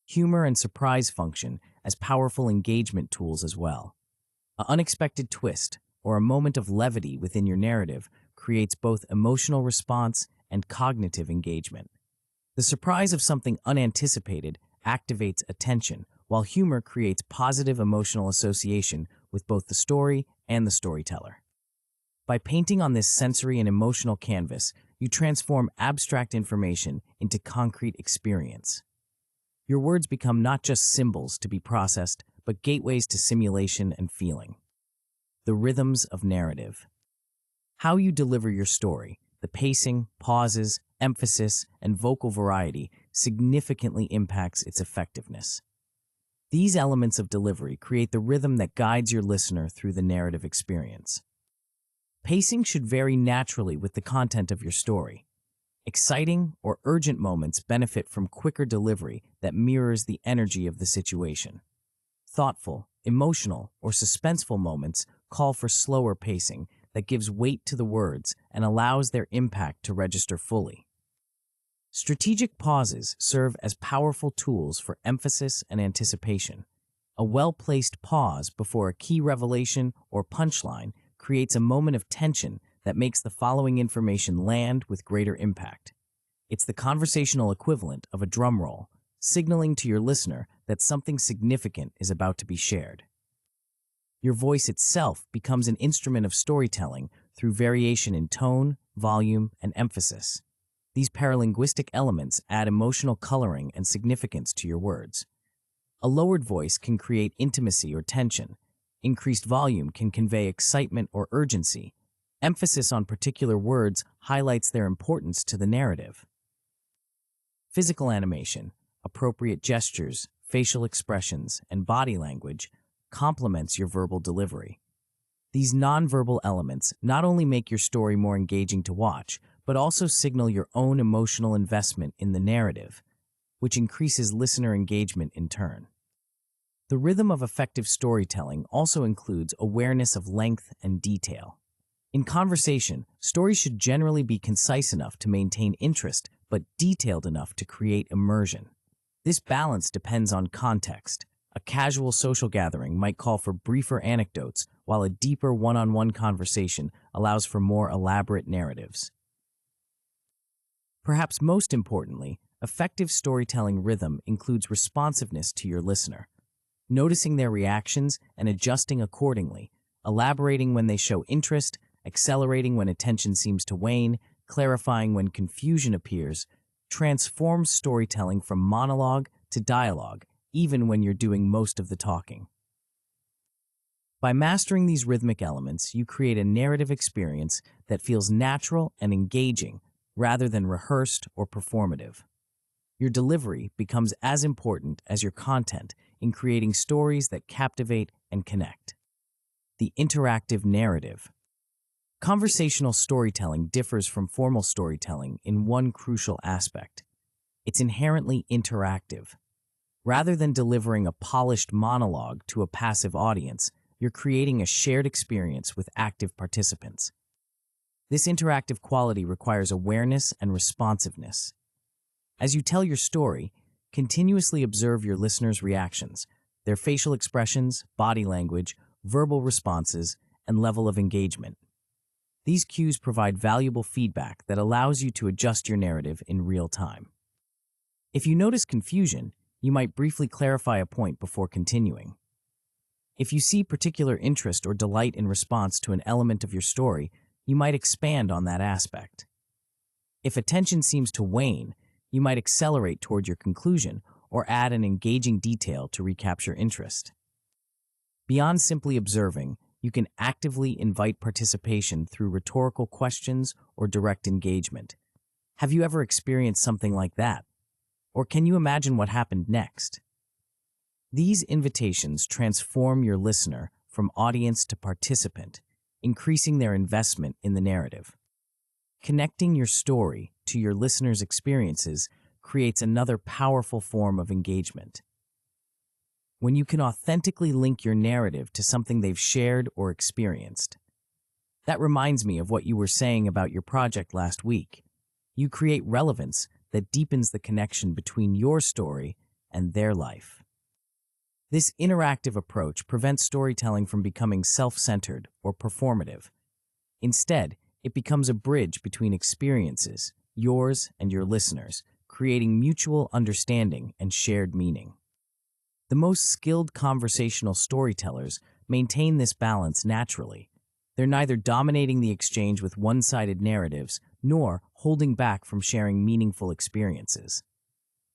Humor and surprise function as powerful engagement tools as well. An unexpected twist or a moment of levity within your narrative creates both emotional response and cognitive engagement. The surprise of something unanticipated activates attention, while humor creates positive emotional association with both the story and the storyteller. By painting on this sensory and emotional canvas, you transform abstract information into concrete experience. Your words become not just symbols to be processed, but gateways to simulation and feeling. The rhythms of narrative. How you deliver your story, the pacing, pauses, emphasis, and vocal variety significantly impacts its effectiveness. These elements of delivery create the rhythm that guides your listener through the narrative experience. Pacing should vary naturally with the content of your story. Exciting or urgent moments benefit from quicker delivery that mirrors the energy of the situation. Thoughtful, emotional, or suspenseful moments call for slower pacing that gives weight to the words and allows their impact to register fully. Strategic pauses serve as powerful tools for emphasis and anticipation. A well-placed pause before a key revelation or punchline creates a moment of tension that makes the following information land with greater impact. It's the conversational equivalent of a drum roll, signaling to your listener that something significant is about to be shared. Your voice itself becomes an instrument of storytelling through variation in tone, volume, and emphasis. These paralinguistic elements add emotional coloring and significance to your words. A lowered voice can create intimacy or tension. Increased volume can convey excitement or urgency. Emphasis on particular words highlights their importance to the narrative. Physical animation, appropriate gestures, facial expressions, and body language complements your verbal delivery. These nonverbal elements not only make your story more engaging to watch, but also signal your own emotional investment in the narrative, which increases listener engagement in turn. The rhythm of effective storytelling also includes awareness of length and detail. In conversation, stories should generally be concise enough to maintain interest, but detailed enough to create immersion. This balance depends on context. A casual social gathering might call for briefer anecdotes, while a deeper one-on-one conversation allows for more elaborate narratives. Perhaps most importantly, effective storytelling rhythm includes responsiveness to your listener, noticing their reactions and adjusting accordingly, elaborating when they show interest, accelerating when attention seems to wane, clarifying when confusion appears, transforms storytelling from monologue to dialogue, even when you're doing most of the talking. By mastering these rhythmic elements, you create a narrative experience that feels natural and engaging rather than rehearsed or performative. Your delivery becomes as important as your content in creating stories that captivate and connect. The interactive narrative. Conversational storytelling differs from formal storytelling in one crucial aspect. It's inherently interactive. Rather than delivering a polished monologue to a passive audience, you're creating a shared experience with active participants. This interactive quality requires awareness and responsiveness. As you tell your story, continuously observe your listeners' reactions, their facial expressions, body language, verbal responses, and level of engagement. These cues provide valuable feedback that allows you to adjust your narrative in real time. If you notice confusion, you might briefly clarify a point before continuing. If you see particular interest or delight in response to an element of your story, you might expand on that aspect. If attention seems to wane, you might accelerate toward your conclusion or add an engaging detail to recapture interest. Beyond simply observing, you can actively invite participation through rhetorical questions or direct engagement. Have you ever experienced something like that? Or can you imagine what happened next? These invitations transform your listener from audience to participant, increasing their investment in the narrative. Connecting your story to your listener's experiences creates another powerful form of engagement. When you can authentically link your narrative to something they've shared or experienced. That reminds me of what you were saying about your project last week. You create relevance that deepens the connection between your story and their life. This interactive approach prevents storytelling from becoming self-centered or performative. Instead, it becomes a bridge between experiences, yours and your listeners, creating mutual understanding and shared meaning. The most skilled conversational storytellers maintain this balance naturally. They're neither dominating the exchange with one-sided narratives nor holding back from sharing meaningful experiences.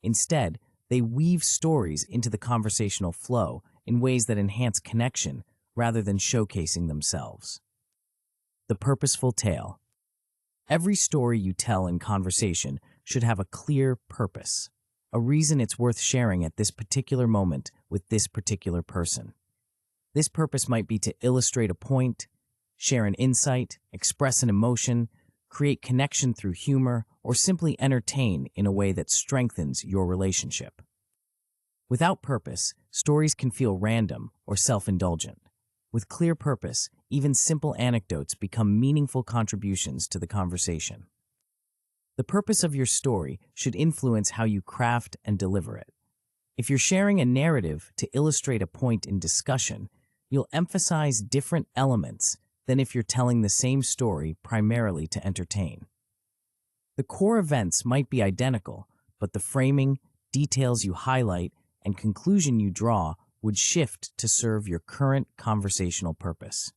Instead, they weave stories into the conversational flow in ways that enhance connection rather than showcasing themselves. The purposeful tale. Every story you tell in conversation should have a clear purpose, a reason it's worth sharing at this particular moment with this particular person. This purpose might be to illustrate a point, share an insight, express an emotion, create connection through humor, or simply entertain in a way that strengthens your relationship. Without purpose, stories can feel random or self-indulgent. With clear purpose, even simple anecdotes become meaningful contributions to the conversation. The purpose of your story should influence how you craft and deliver it. If you're sharing a narrative to illustrate a point in discussion, you'll emphasize different elements than if you're telling the same story primarily to entertain. The core events might be identical, but the framing, details you highlight, and conclusion you draw would shift to serve your current conversational purpose.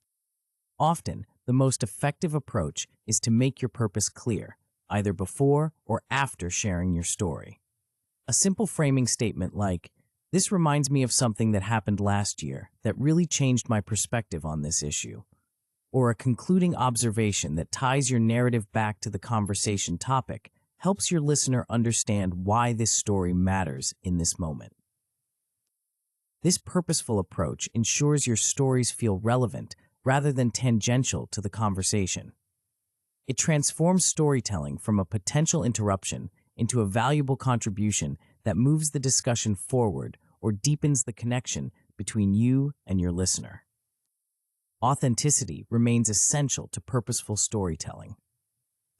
Often, the most effective approach is to make your purpose clear, either before or after sharing your story. A simple framing statement like, "This reminds me of something that happened last year that really changed my perspective on this issue," or a concluding observation that ties your narrative back to the conversation topic helps your listener understand why this story matters in this moment. This purposeful approach ensures your stories feel relevant rather than tangential to the conversation. It transforms storytelling from a potential interruption into a valuable contribution that moves the discussion forward or deepens the connection between you and your listener. Authenticity remains essential to purposeful storytelling.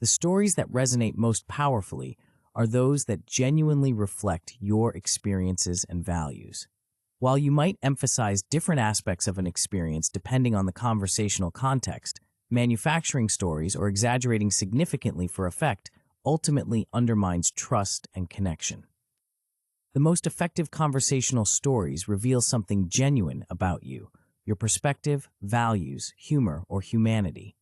The stories that resonate most powerfully are those that genuinely reflect your experiences and values. While you might emphasize different aspects of an experience depending on the conversational context, manufacturing stories or exaggerating significantly for effect ultimately undermines trust and connection. The most effective conversational stories reveal something genuine about you, your perspective, values, humor, or humanity.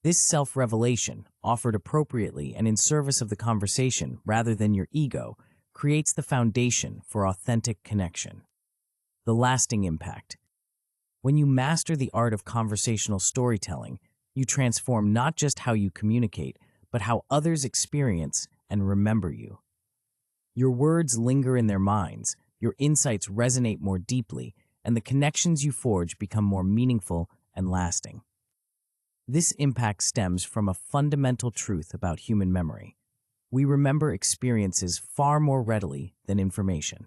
This self-revelation, offered appropriately and in service of the conversation rather than your ego, creates the foundation for authentic connection. The lasting impact. When you master the art of conversational storytelling, you transform not just how you communicate, but how others experience and remember you. Your words linger in their minds, your insights resonate more deeply, and the connections you forge become more meaningful and lasting. This impact stems from a fundamental truth about human memory. We remember experiences far more readily than information.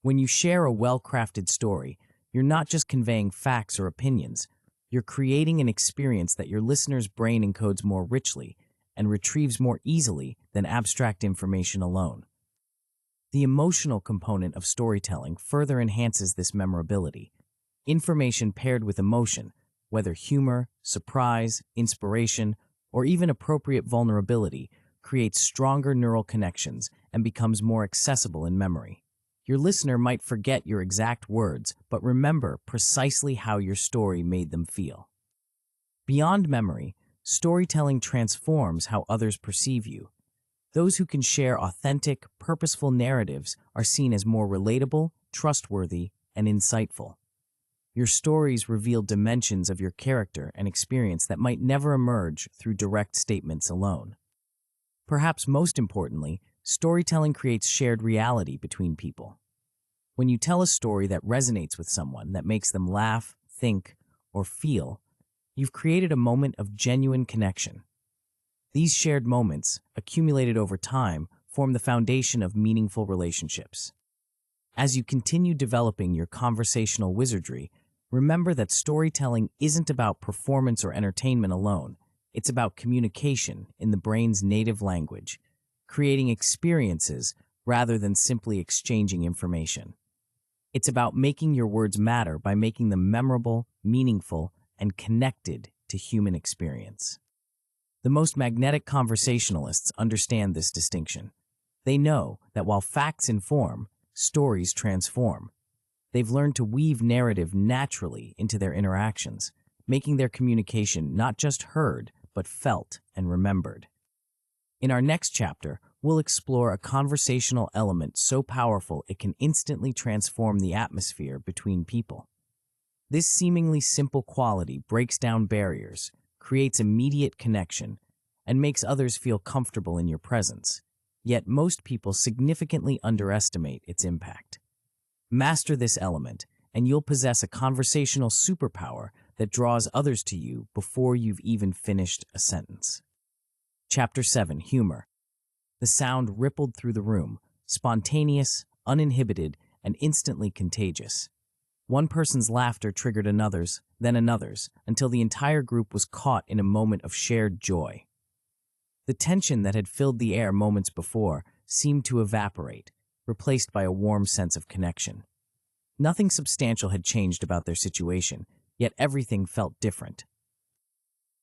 When you share a well-crafted story, you're not just conveying facts or opinions, you're creating an experience that your listener's brain encodes more richly and retrieves more easily than abstract information alone. The emotional component of storytelling further enhances this memorability. Information paired with emotion, whether humor, surprise, inspiration, or even appropriate vulnerability, creates stronger neural connections and becomes more accessible in memory. Your listener might forget your exact words, but remember precisely how your story made them feel. Beyond memory, storytelling transforms how others perceive you. Those who can share authentic, purposeful narratives are seen as more relatable, trustworthy, and insightful. Your stories reveal dimensions of your character and experience that might never emerge through direct statements alone. Perhaps most importantly, storytelling creates shared reality between people. When you tell a story that resonates with someone, that makes them laugh, think, or feel, you've created a moment of genuine connection. These shared moments, accumulated over time, form the foundation of meaningful relationships. As you continue developing your conversational wizardry, remember that storytelling isn't about performance or entertainment alone. It's about communication in the brain's native language, creating experiences rather than simply exchanging information. It's about making your words matter by making them memorable, meaningful, and connected to human experience. The most magnetic conversationalists understand this distinction. They know that while facts inform, stories transform. They've learned to weave narrative naturally into their interactions, making their communication not just heard, but felt and remembered. In our next chapter, we'll explore a conversational element so powerful it can instantly transform the atmosphere between people. This seemingly simple quality breaks down barriers, creates immediate connection, and makes others feel comfortable in your presence. Yet most people significantly underestimate its impact. Master this element, and you'll possess a conversational superpower that draws others to you before you've even finished a sentence. Chapter 7: Humor. The sound rippled through the room, spontaneous, uninhibited, and instantly contagious. One person's laughter triggered another's, then another's, until the entire group was caught in a moment of shared joy. The tension that had filled the air moments before seemed to evaporate, replaced by a warm sense of connection. Nothing substantial had changed about their situation, yet everything felt different.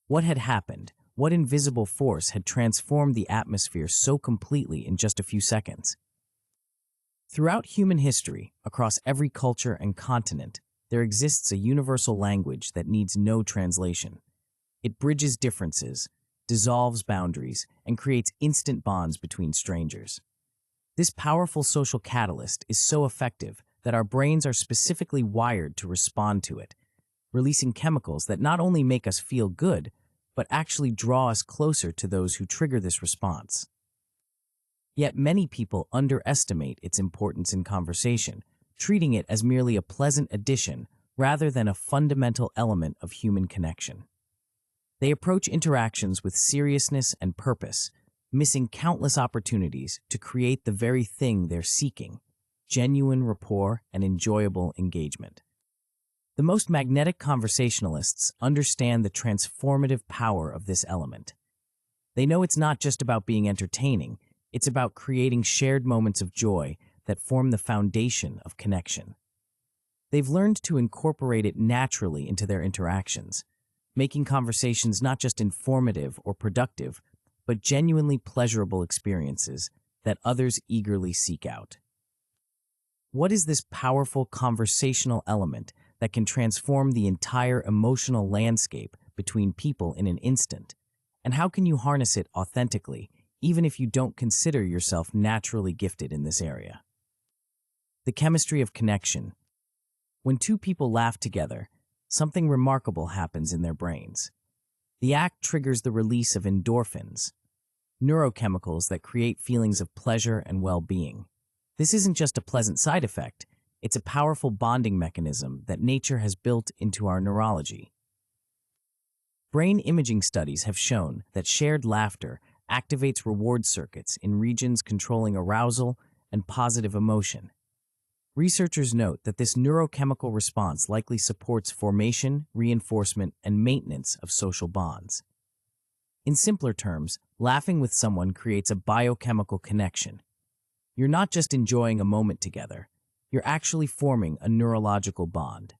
What had happened? What invisible force had transformed the atmosphere so completely in just a few seconds? Throughout human history, across every culture and continent, there exists a universal language that needs no translation. It bridges differences, dissolves boundaries, and creates instant bonds between strangers. This powerful social catalyst is so effective that our brains are specifically wired to respond to it, releasing chemicals that not only make us feel good, but actually draw us closer to those who trigger this response. Yet many people underestimate its importance in conversation, treating it as merely a pleasant addition rather than a fundamental element of human connection. They approach interactions with seriousness and purpose, missing countless opportunities to create the very thing they're seeking: genuine rapport and enjoyable engagement. The most magnetic conversationalists understand the transformative power of this element. They know it's not just about being entertaining, it's about creating shared moments of joy that form the foundation of connection. They've learned to incorporate it naturally into their interactions, making conversations not just informative or productive, but genuinely pleasurable experiences that others eagerly seek out. What is this powerful conversational element that can transform the entire emotional landscape between people in an instant? And how can you harness it authentically, even if you don't consider yourself naturally gifted in this area? The chemistry of connection. When two people laugh together, something remarkable happens in their brains. The act triggers the release of endorphins, neurochemicals that create feelings of pleasure and well-being. This isn't just a pleasant side effect, it's a powerful bonding mechanism that nature has built into our neurology. Brain imaging studies have shown that shared laughter activates reward circuits in regions controlling arousal and positive emotion. Researchers note that this neurochemical response likely supports formation, reinforcement, and maintenance of social bonds. In simpler terms, laughing with someone creates a biochemical connection. You're not just enjoying a moment together, you're actually forming a neurological bond.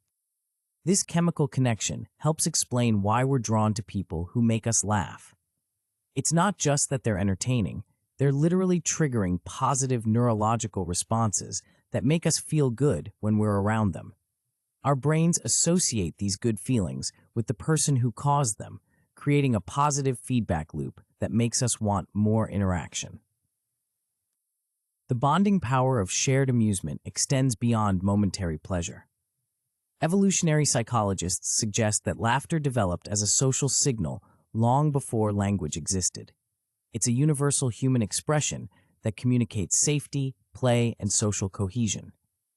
This chemical connection helps explain why we're drawn to people who make us laugh. It's not just that they're entertaining, they're literally triggering positive neurological responses that make us feel good when we're around them. Our brains associate these good feelings with the person who caused them, creating a positive feedback loop that makes us want more interaction. The bonding power of shared amusement extends beyond momentary pleasure. Evolutionary psychologists suggest that laughter developed as a social signal long before language existed. It's a universal human expression that communicates safety, play, and social cohesion.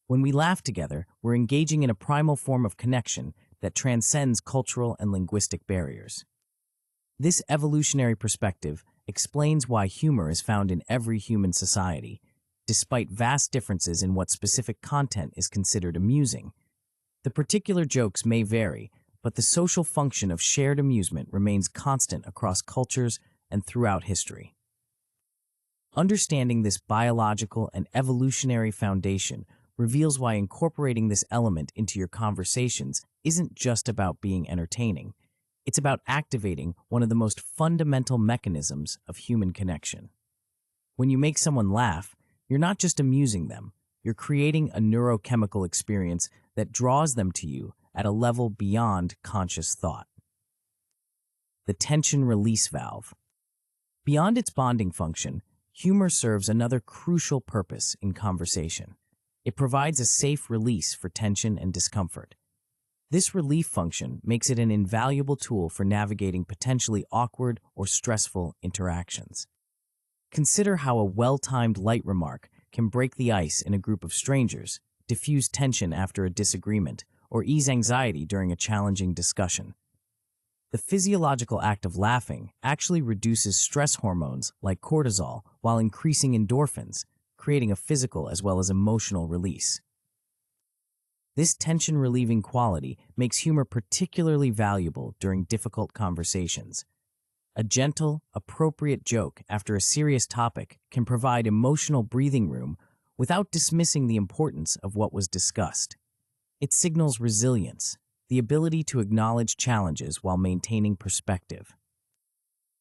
When we laugh together, we're engaging in a primal form of connection that transcends cultural and linguistic barriers. This evolutionary perspective explains why humor is found in every human society, despite vast differences in what specific content is considered amusing. The particular jokes may vary, but the social function of shared amusement remains constant across cultures and throughout history. Understanding this biological and evolutionary foundation reveals why incorporating this element into your conversations isn't just about being entertaining. It's about activating one of the most fundamental mechanisms of human connection. When you make someone laugh, you're not just amusing them, you're creating a neurochemical experience that draws them to you at a level beyond conscious thought. The tension release valve. Beyond its bonding function, humor serves another crucial purpose in conversation. It provides a safe release for tension and discomfort. This relief function makes it an invaluable tool for navigating potentially awkward or stressful interactions. Consider how a well-timed light remark can break the ice in a group of strangers, diffuse tension after a disagreement, or ease anxiety during a challenging discussion. The physiological act of laughing actually reduces stress hormones like cortisol while increasing endorphins, creating a physical as well as emotional release. This tension-relieving quality makes humor particularly valuable during difficult conversations. A gentle, appropriate joke after a serious topic can provide emotional breathing room without dismissing the importance of what was discussed. It signals resilience, the ability to acknowledge challenges while maintaining perspective.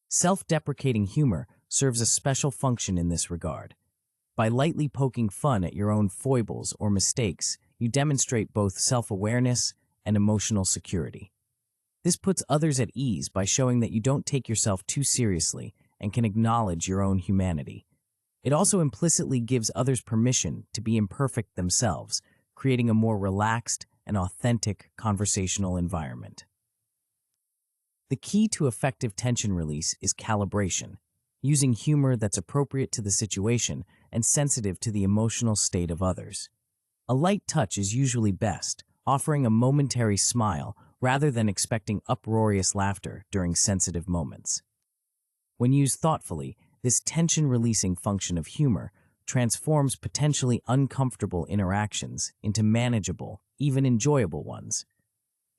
Self-deprecating humor serves a special function in this regard. By lightly poking fun at your own foibles or mistakes, you demonstrate both self-awareness and emotional security. This puts others at ease by showing that you don't take yourself too seriously and can acknowledge your own humanity. It also implicitly gives others permission to be imperfect themselves, creating a more relaxed and authentic conversational environment. The key to effective tension release is calibration, using humor that's appropriate to the situation and sensitive to the emotional state of others. A light touch is usually best, offering a momentary smile rather than expecting uproarious laughter during sensitive moments. When used thoughtfully, this tension-releasing function of humor transforms potentially uncomfortable interactions into manageable, even enjoyable ones.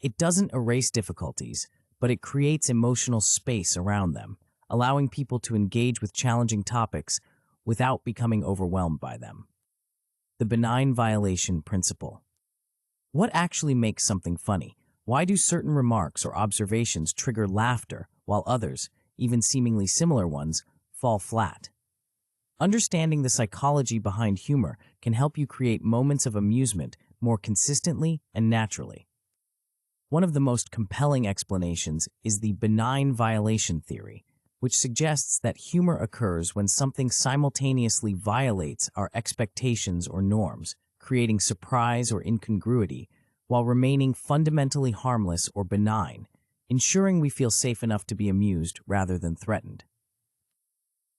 It doesn't erase difficulties, but it creates emotional space around them, allowing people to engage with challenging topics without becoming overwhelmed by them. The benign violation principle. What actually makes something funny? Why do certain remarks or observations trigger laughter while others, even seemingly similar ones, fall flat? Understanding the psychology behind humor can help you create moments of amusement more consistently and naturally. One of the most compelling explanations is the benign violation theory, which suggests that humor occurs when something simultaneously violates our expectations or norms, creating surprise or incongruity, while remaining fundamentally harmless or benign, ensuring we feel safe enough to be amused rather than threatened.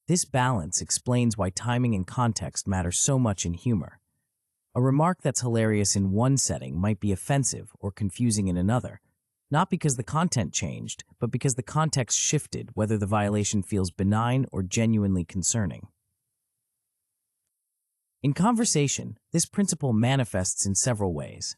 This balance explains why timing and context matter so much in humor. A remark that's hilarious in one setting might be offensive or confusing in another, not because the content changed, but because the context shifted, whether the violation feels benign or genuinely concerning. In conversation, this principle manifests in several ways.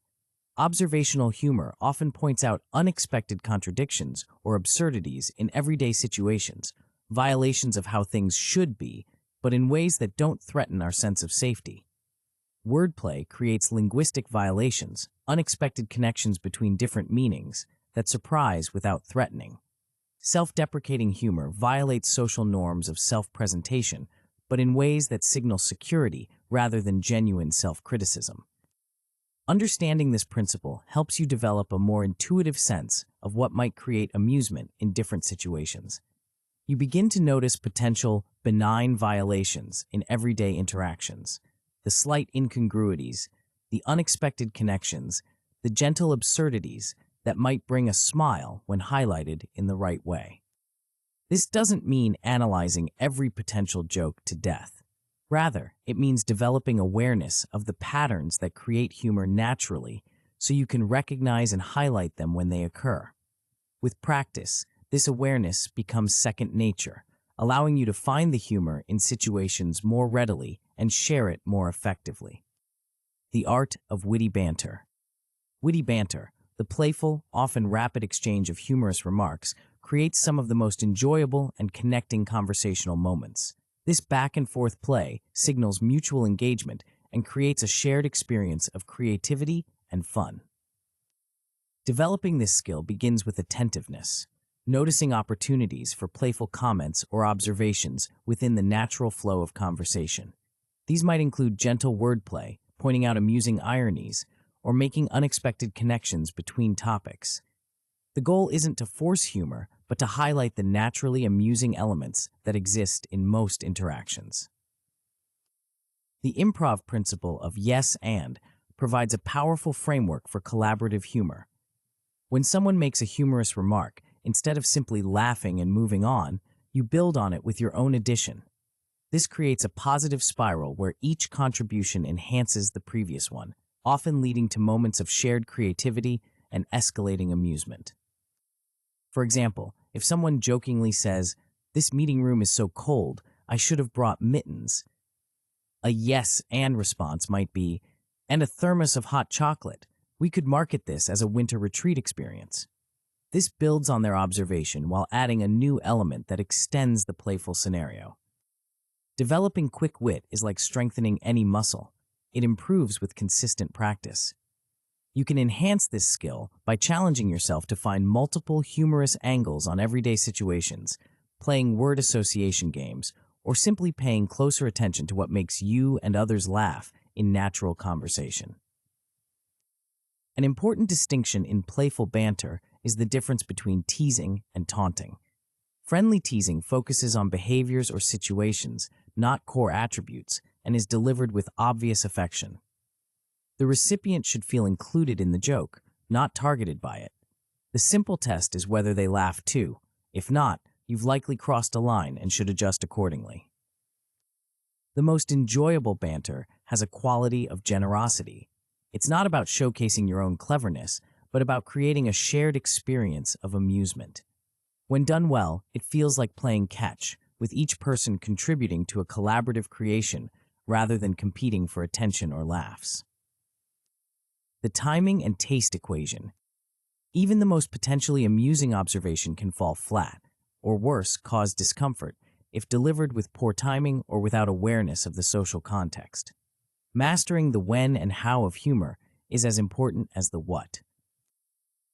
Observational humor often points out unexpected contradictions or absurdities in everyday situations, violations of how things should be, but in ways that don't threaten our sense of safety. Wordplay creates linguistic violations, unexpected connections between different meanings that surprise without threatening. Self-deprecating humor violates social norms of self-presentation, but in ways that signal security rather than genuine self-criticism. Understanding this principle helps you develop a more intuitive sense of what might create amusement in different situations. You begin to notice potential benign violations in everyday interactions, the slight incongruities, the unexpected connections, the gentle absurdities that might bring a smile when highlighted in the right way. This doesn't mean analyzing every potential joke to death. Rather, it means developing awareness of the patterns that create humor naturally so you can recognize and highlight them when they occur. With practice, this awareness becomes second nature, allowing you to find the humor in situations more readily and share it more effectively. The art of witty banter. Witty banter, the playful, often rapid exchange of humorous remarks, creates some of the most enjoyable and connecting conversational moments. This back-and-forth play signals mutual engagement and creates a shared experience of creativity and fun. Developing this skill begins with attentiveness, noticing opportunities for playful comments or observations within the natural flow of conversation. These might include gentle wordplay, pointing out amusing ironies, or making unexpected connections between topics. The goal isn't to force humor, but to highlight the naturally amusing elements that exist in most interactions. The improv principle of yes and provides a powerful framework for collaborative humor. When someone makes a humorous remark, instead of simply laughing and moving on, you build on it with your own addition. This creates a positive spiral where each contribution enhances the previous one, often leading to moments of shared creativity and escalating amusement. For example, if someone jokingly says, "This meeting room is so cold, I should have brought mittens," a yes and response might be, "And a thermos of hot chocolate. We could market this as a winter retreat experience." This builds on their observation while adding a new element that extends the playful scenario. Developing quick wit is like strengthening any muscle. It improves with consistent practice. You can enhance this skill by challenging yourself to find multiple humorous angles on everyday situations, playing word association games, or simply paying closer attention to what makes you and others laugh in natural conversation. An important distinction in playful banter is the difference between teasing and taunting. Friendly teasing focuses on behaviors or situations, not core attributes, and is delivered with obvious affection. The recipient should feel included in the joke, not targeted by it. The simple test is whether they laugh too. If not, you've likely crossed a line and should adjust accordingly. The most enjoyable banter has a quality of generosity. It's not about showcasing your own cleverness, but about creating a shared experience of amusement. When done well, it feels like playing catch, with each person contributing to a collaborative creation rather than competing for attention or laughs. The timing and taste equation. Even the most potentially amusing observation can fall flat, or worse, cause discomfort, if delivered with poor timing or without awareness of the social context. Mastering the when and how of humor is as important as the what.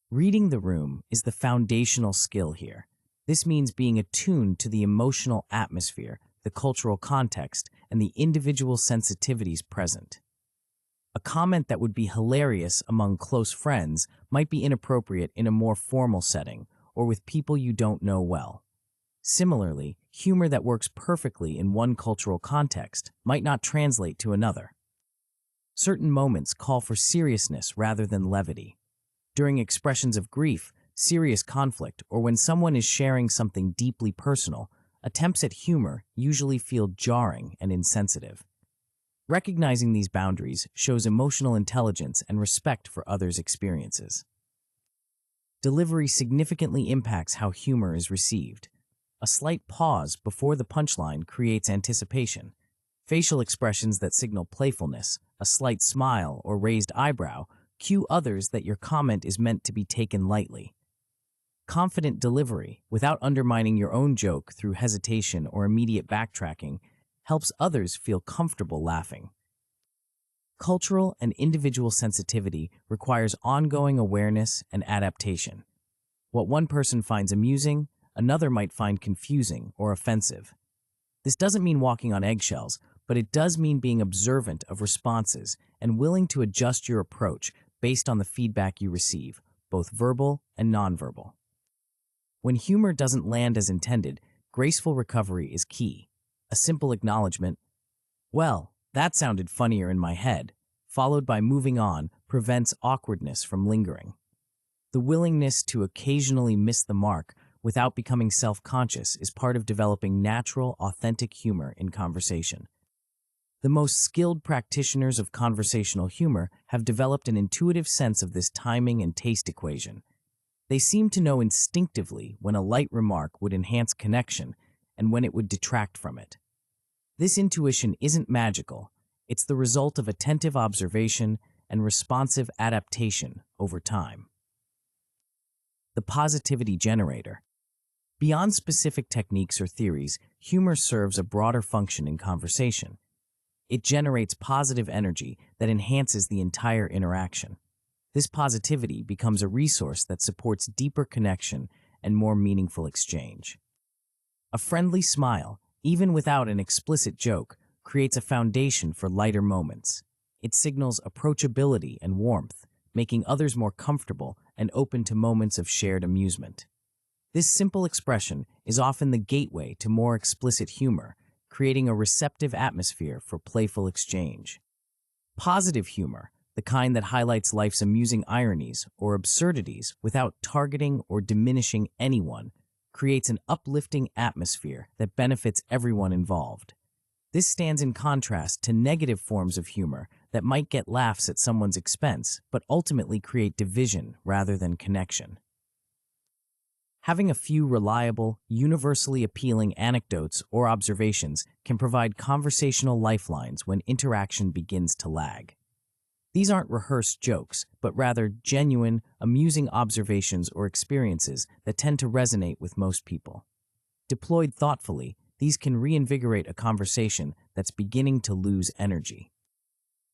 Reading the room is the foundational skill here. This means being attuned to the emotional atmosphere, the cultural context, and the individual sensitivities present. A comment that would be hilarious among close friends might be inappropriate in a more formal setting or with people you don't know well. Similarly, humor that works perfectly in one cultural context might not translate to another. Certain moments call for seriousness rather than levity. During expressions of grief, serious conflict, or when someone is sharing something deeply personal, attempts at humor usually feel jarring and insensitive. Recognizing these boundaries shows emotional intelligence and respect for others' experiences. Delivery significantly impacts how humor is received. A slight pause before the punchline creates anticipation. Facial expressions that signal playfulness, a slight smile or raised eyebrow, cue others that your comment is meant to be taken lightly. Confident delivery, without undermining your own joke through hesitation or immediate backtracking, helps others feel comfortable laughing. Cultural and individual sensitivity requires ongoing awareness and adaptation. What one person finds amusing, another might find confusing or offensive. This doesn't mean walking on eggshells, but it does mean being observant of responses and willing to adjust your approach based on the feedback you receive, both verbal and nonverbal. When humor doesn't land as intended, graceful recovery is key. A simple acknowledgement, "Well, that sounded funnier in my head," followed by moving on, prevents awkwardness from lingering. The willingness to occasionally miss the mark without becoming self-conscious is part of developing natural, authentic humor in conversation. The most skilled practitioners of conversational humor have developed an intuitive sense of this timing and taste equation. They seem to know instinctively when a light remark would enhance connection and when it would detract from it. This intuition isn't magical. It's the result of attentive observation and responsive adaptation over time. The positivity generator. Beyond specific techniques or theories, humor serves a broader function in conversation. It generates positive energy that enhances the entire interaction. This positivity becomes a resource that supports deeper connection and more meaningful exchange. A friendly smile, even without an explicit joke, creates a foundation for lighter moments. It signals approachability and warmth, making others more comfortable and open to moments of shared amusement. This simple expression is often the gateway to more explicit humor, creating a receptive atmosphere for playful exchange. Positive humor, the kind that highlights life's amusing ironies or absurdities without targeting or diminishing anyone, creates an uplifting atmosphere that benefits everyone involved. This stands in contrast to negative forms of humor that might get laughs at someone's expense but ultimately create division rather than connection. Having a few reliable, universally appealing anecdotes or observations can provide conversational lifelines when interaction begins to lag. These aren't rehearsed jokes, but rather genuine, amusing observations or experiences that tend to resonate with most people. Deployed thoughtfully, these can reinvigorate a conversation that's beginning to lose energy.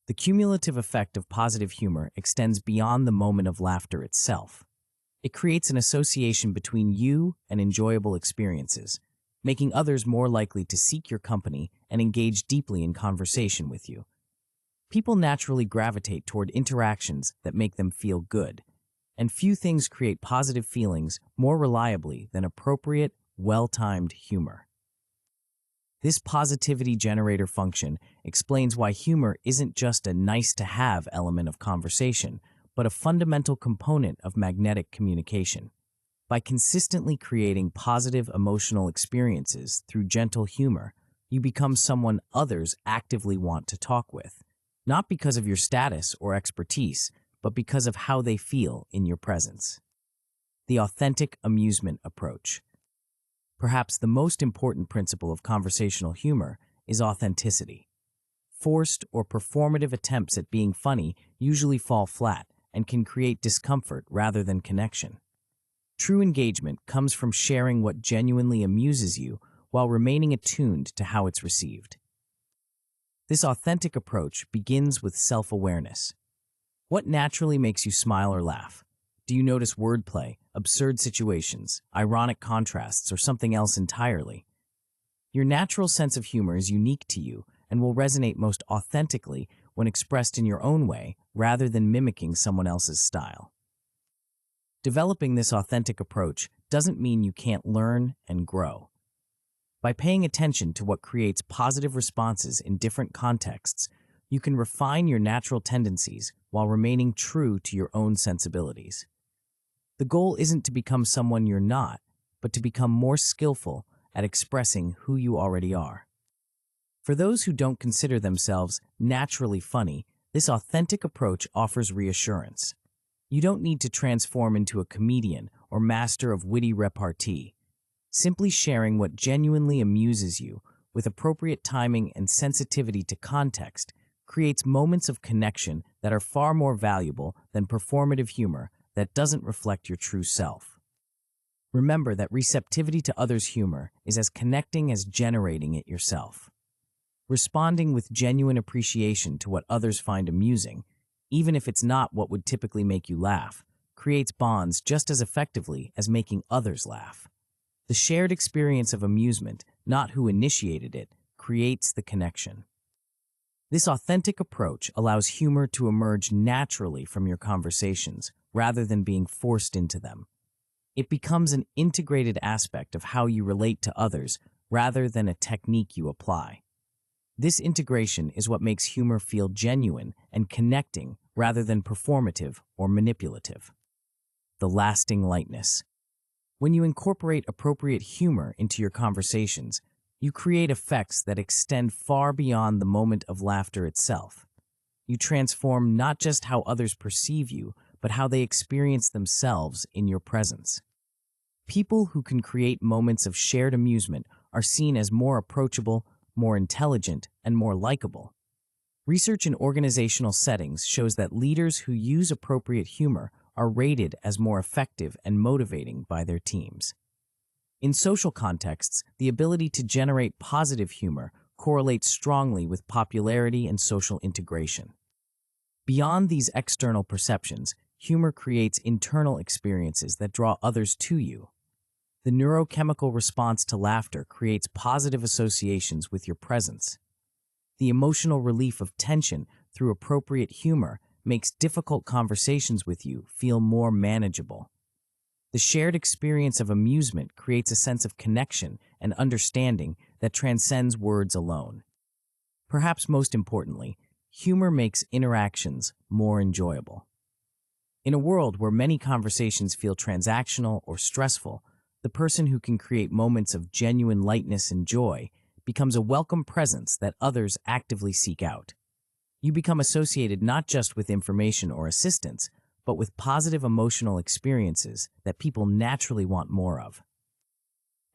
The cumulative effect of positive humor extends beyond the moment of laughter itself. It creates an association between you and enjoyable experiences, making others more likely to seek your company and engage deeply in conversation with you. People naturally gravitate toward interactions that make them feel good, and few things create positive feelings more reliably than appropriate, well-timed humor. This positivity generator function explains why humor isn't just a nice-to-have element of conversation, but a fundamental component of magnetic communication. By consistently creating positive emotional experiences through gentle humor, you become someone others actively want to talk with. not because of your status or expertise, but because of how they feel in your presence. The authentic amusement approach. Perhaps the most important principle of conversational humor is authenticity. Forced or performative attempts at being funny usually fall flat and can create discomfort rather than connection. True engagement comes from sharing what genuinely amuses you while remaining attuned to how it's received. This authentic approach begins with self-awareness. What naturally makes you smile or laugh? Do you notice wordplay, absurd situations, ironic contrasts, or something else entirely? Your natural sense of humor is unique to you and will resonate most authentically when expressed in your own way rather than mimicking someone else's style. Developing this authentic approach doesn't mean you can't learn and grow. By paying attention to what creates positive responses in different contexts, you can refine your natural tendencies while remaining true to your own sensibilities. The goal isn't to become someone you're not, but to become more skillful at expressing who you already are. For those who don't consider themselves naturally funny, this authentic approach offers reassurance. You don't need to transform into a comedian or master of witty repartee. Simply sharing what genuinely amuses you with appropriate timing and sensitivity to context creates moments of connection that are far more valuable than performative humor that doesn't reflect your true self. Remember that receptivity to others' humor is as connecting as generating it yourself. Responding with genuine appreciation to what others find amusing, even if it's not what would typically make you laugh, creates bonds just as effectively as making others laugh. The shared experience of amusement, not who initiated it, creates the connection. This authentic approach allows humor to emerge naturally from your conversations rather than being forced into them. It becomes an integrated aspect of how you relate to others rather than a technique you apply. This integration is what makes humor feel genuine and connecting rather than performative or manipulative. The lasting lightness. When you incorporate appropriate humor into your conversations, you create effects that extend far beyond the moment of laughter itself. You transform not just how others perceive you, but how they experience themselves in your presence. People who can create moments of shared amusement are seen as more approachable, more intelligent, and more likable. Research in organizational settings shows that leaders who use appropriate humor are rated as more effective and motivating by their teams. In social contexts, the ability to generate positive humor correlates strongly with popularity and social integration. Beyond these external perceptions, humor creates internal experiences that draw others to you. The neurochemical response to laughter creates positive associations with your presence. The emotional relief of tension through appropriate humor makes difficult conversations with you feel more manageable. The shared experience of amusement creates a sense of connection and understanding that transcends words alone. Perhaps most importantly, humor makes interactions more enjoyable. In a world where many conversations feel transactional or stressful, the person who can create moments of genuine lightness and joy becomes a welcome presence that others actively seek out. You become associated not just with information or assistance, but with positive emotional experiences that people naturally want more of.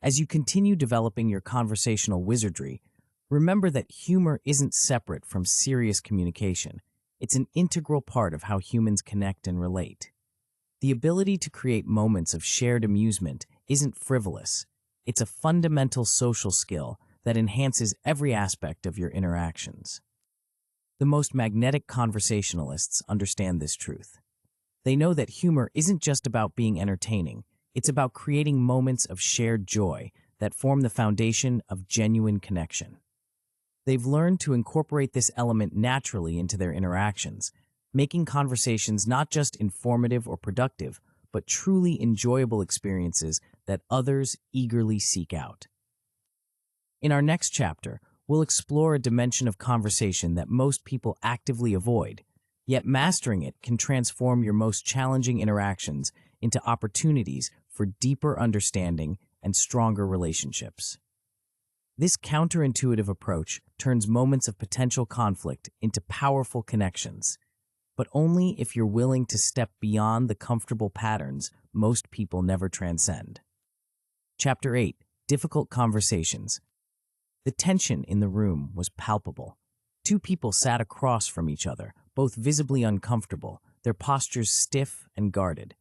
As you continue developing your conversational wizardry, remember that humor isn't separate from serious communication. It's an integral part of how humans connect and relate. The ability to create moments of shared amusement isn't frivolous. It's a fundamental social skill that enhances every aspect of your interactions. The most magnetic conversationalists understand this truth. They know that humor isn't just about being entertaining, it's about creating moments of shared joy that form the foundation of genuine connection. They've learned to incorporate this element naturally into their interactions, making conversations not just informative or productive, but truly enjoyable experiences that others eagerly seek out. In our next chapter, we'll explore a dimension of conversation that most people actively avoid, yet mastering it can transform your most challenging interactions into opportunities for deeper understanding and stronger relationships. This counterintuitive approach turns moments of potential conflict into powerful connections, but only if you're willing to step beyond the comfortable patterns most people never transcend. Chapter 8: Difficult Conversations. The tension in the room was palpable. Two people sat across from each other, both visibly uncomfortable, their postures stiff and guarded.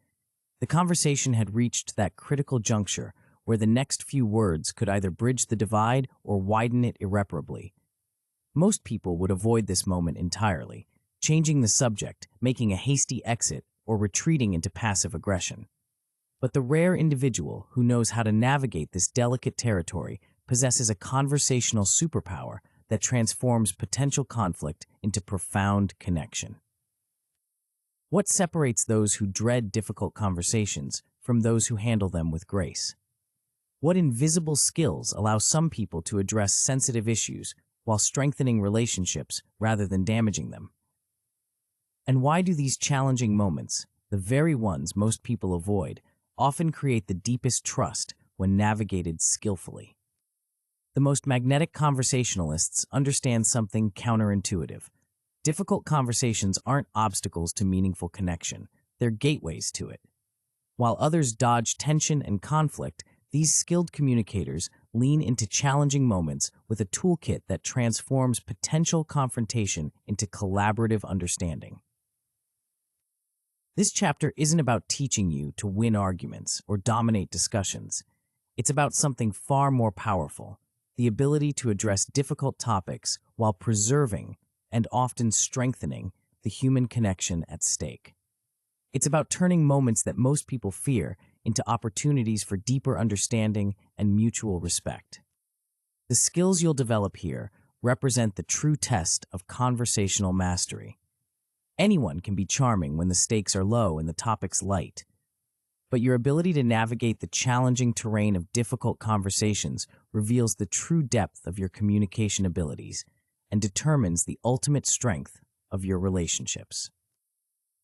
The conversation had reached that critical juncture where the next few words could either bridge the divide or widen it irreparably. Most people would avoid this moment entirely, changing the subject, making a hasty exit, or retreating into passive aggression. But the rare individual who knows how to navigate this delicate territory possesses a conversational superpower that transforms potential conflict into profound connection. What separates those who dread difficult conversations from those who handle them with grace? What invisible skills allow some people to address sensitive issues while strengthening relationships rather than damaging them? And why do these challenging moments, the very ones most people avoid, often create the deepest trust when navigated skillfully? The most magnetic conversationalists understand something counterintuitive. Difficult conversations aren't obstacles to meaningful connection, they're gateways to it. While others dodge tension and conflict, these skilled communicators lean into challenging moments with a toolkit that transforms potential confrontation into collaborative understanding. This chapter isn't about teaching you to win arguments or dominate discussions. It's about something far more powerful: the ability to address difficult topics while preserving and often strengthening the human connection at stake. It's about turning moments that most people fear into opportunities for deeper understanding and mutual respect. The skills you'll develop here represent the true test of conversational mastery. Anyone can be charming when the stakes are low and the topics light, but your ability to navigate the challenging terrain of difficult conversations reveals the true depth of your communication abilities and determines the ultimate strength of your relationships.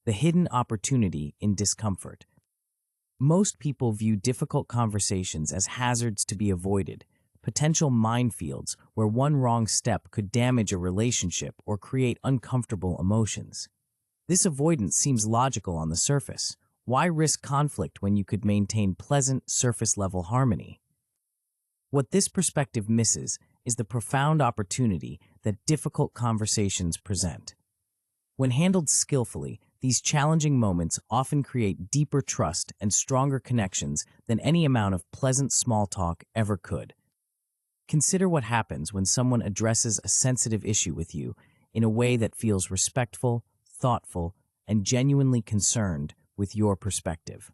The hidden opportunity in discomfort. Most people view difficult conversations as hazards to be avoided, potential minefields where one wrong step could damage a relationship or create uncomfortable emotions. This avoidance seems logical on the surface. Why risk conflict when you could maintain pleasant, surface-level harmony? What this perspective misses is the profound opportunity that difficult conversations present. When handled skillfully, these challenging moments often create deeper trust and stronger connections than any amount of pleasant small talk ever could. Consider what happens when someone addresses a sensitive issue with you in a way that feels respectful, thoughtful, and genuinely concerned with your perspective.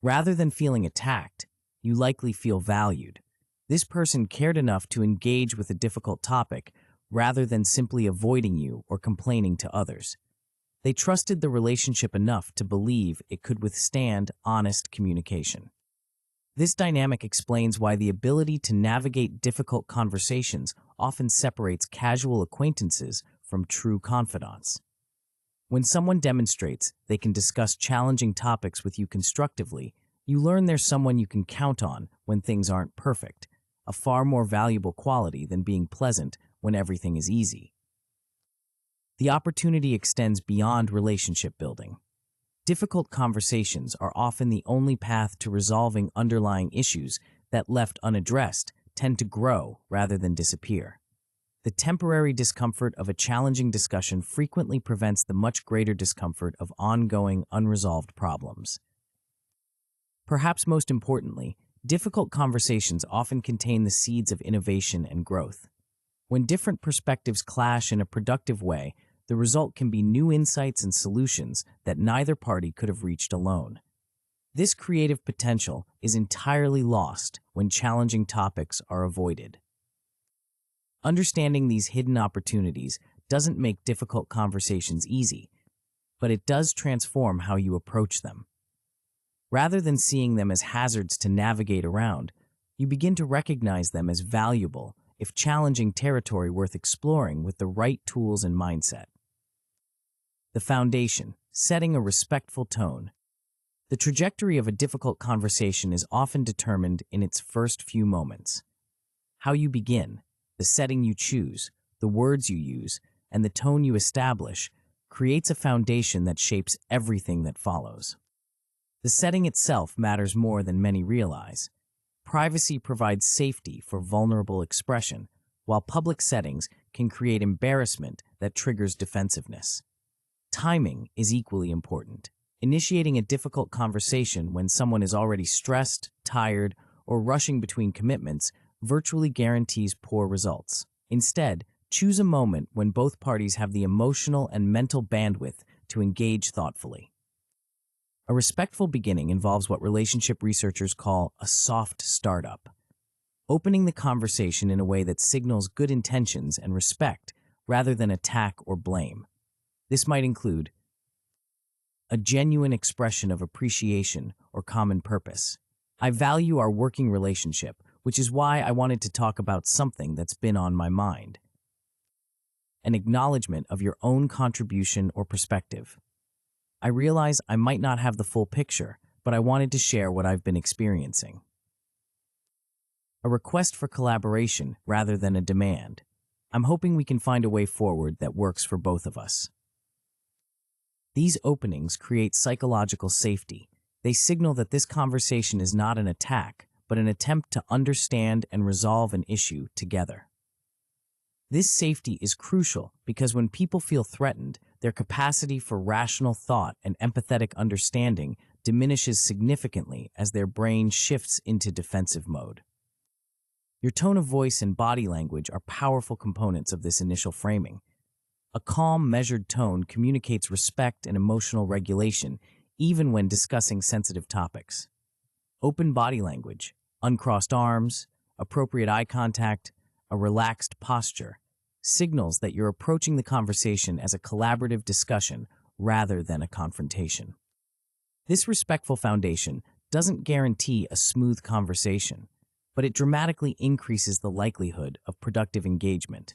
Rather than feeling attacked, you likely feel valued. This person cared enough to engage with a difficult topic rather than simply avoiding you or complaining to others. They trusted the relationship enough to believe it could withstand honest communication. This dynamic explains why the ability to navigate difficult conversations often separates casual acquaintances from true confidants. When someone demonstrates they can discuss challenging topics with you constructively, you learn there's someone you can count on when things aren't perfect, a far more valuable quality than being pleasant when everything is easy. The opportunity extends beyond relationship building. Difficult conversations are often the only path to resolving underlying issues that, left unaddressed, tend to grow rather than disappear. The temporary discomfort of a challenging discussion frequently prevents the much greater discomfort of ongoing, unresolved problems. Perhaps most importantly, difficult conversations often contain the seeds of innovation and growth. When different perspectives clash in a productive way, the result can be new insights and solutions that neither party could have reached alone. This creative potential is entirely lost when challenging topics are avoided. Understanding these hidden opportunities doesn't make difficult conversations easy, but it does transform how you approach them. Rather than seeing them as hazards to navigate around, you begin to recognize them as valuable, if challenging territory worth exploring with the right tools and mindset. The foundation: setting a respectful tone. The trajectory of a difficult conversation is often determined in its first few moments. How you begin, the setting you choose, the words you use, and the tone you establish creates a foundation that shapes everything that follows. The setting itself matters more than many realize. Privacy provides safety for vulnerable expression, while public settings can create embarrassment that triggers defensiveness. Timing is equally important. Initiating a difficult conversation when someone is already stressed, tired, or rushing between commitments virtually guarantees poor results. Instead, choose a moment when both parties have the emotional and mental bandwidth to engage thoughtfully. A respectful beginning involves what relationship researchers call a soft startup. Opening the conversation in a way that signals good intentions and respect rather than attack or blame. This might include a genuine expression of appreciation or common purpose. I value our working relationship, which is why I wanted to talk about something that's been on my mind. An acknowledgement of your own contribution or perspective. I realize I might not have the full picture, but I wanted to share what I've been experiencing. A request for collaboration rather than a demand. I'm hoping we can find a way forward that works for both of us. These openings create psychological safety. They signal that this conversation is not an attack, but an attempt to understand and resolve an issue together. This safety is crucial because when people feel threatened, their capacity for rational thought and empathetic understanding diminishes significantly as their brain shifts into defensive mode. Your tone of voice and body language are powerful components of this initial framing. A calm, measured tone communicates respect and emotional regulation, even when discussing sensitive topics. Open body language, uncrossed arms, appropriate eye contact, a relaxed posture, signals that you're approaching the conversation as a collaborative discussion rather than a confrontation. This respectful foundation doesn't guarantee a smooth conversation, but it dramatically increases the likelihood of productive engagement.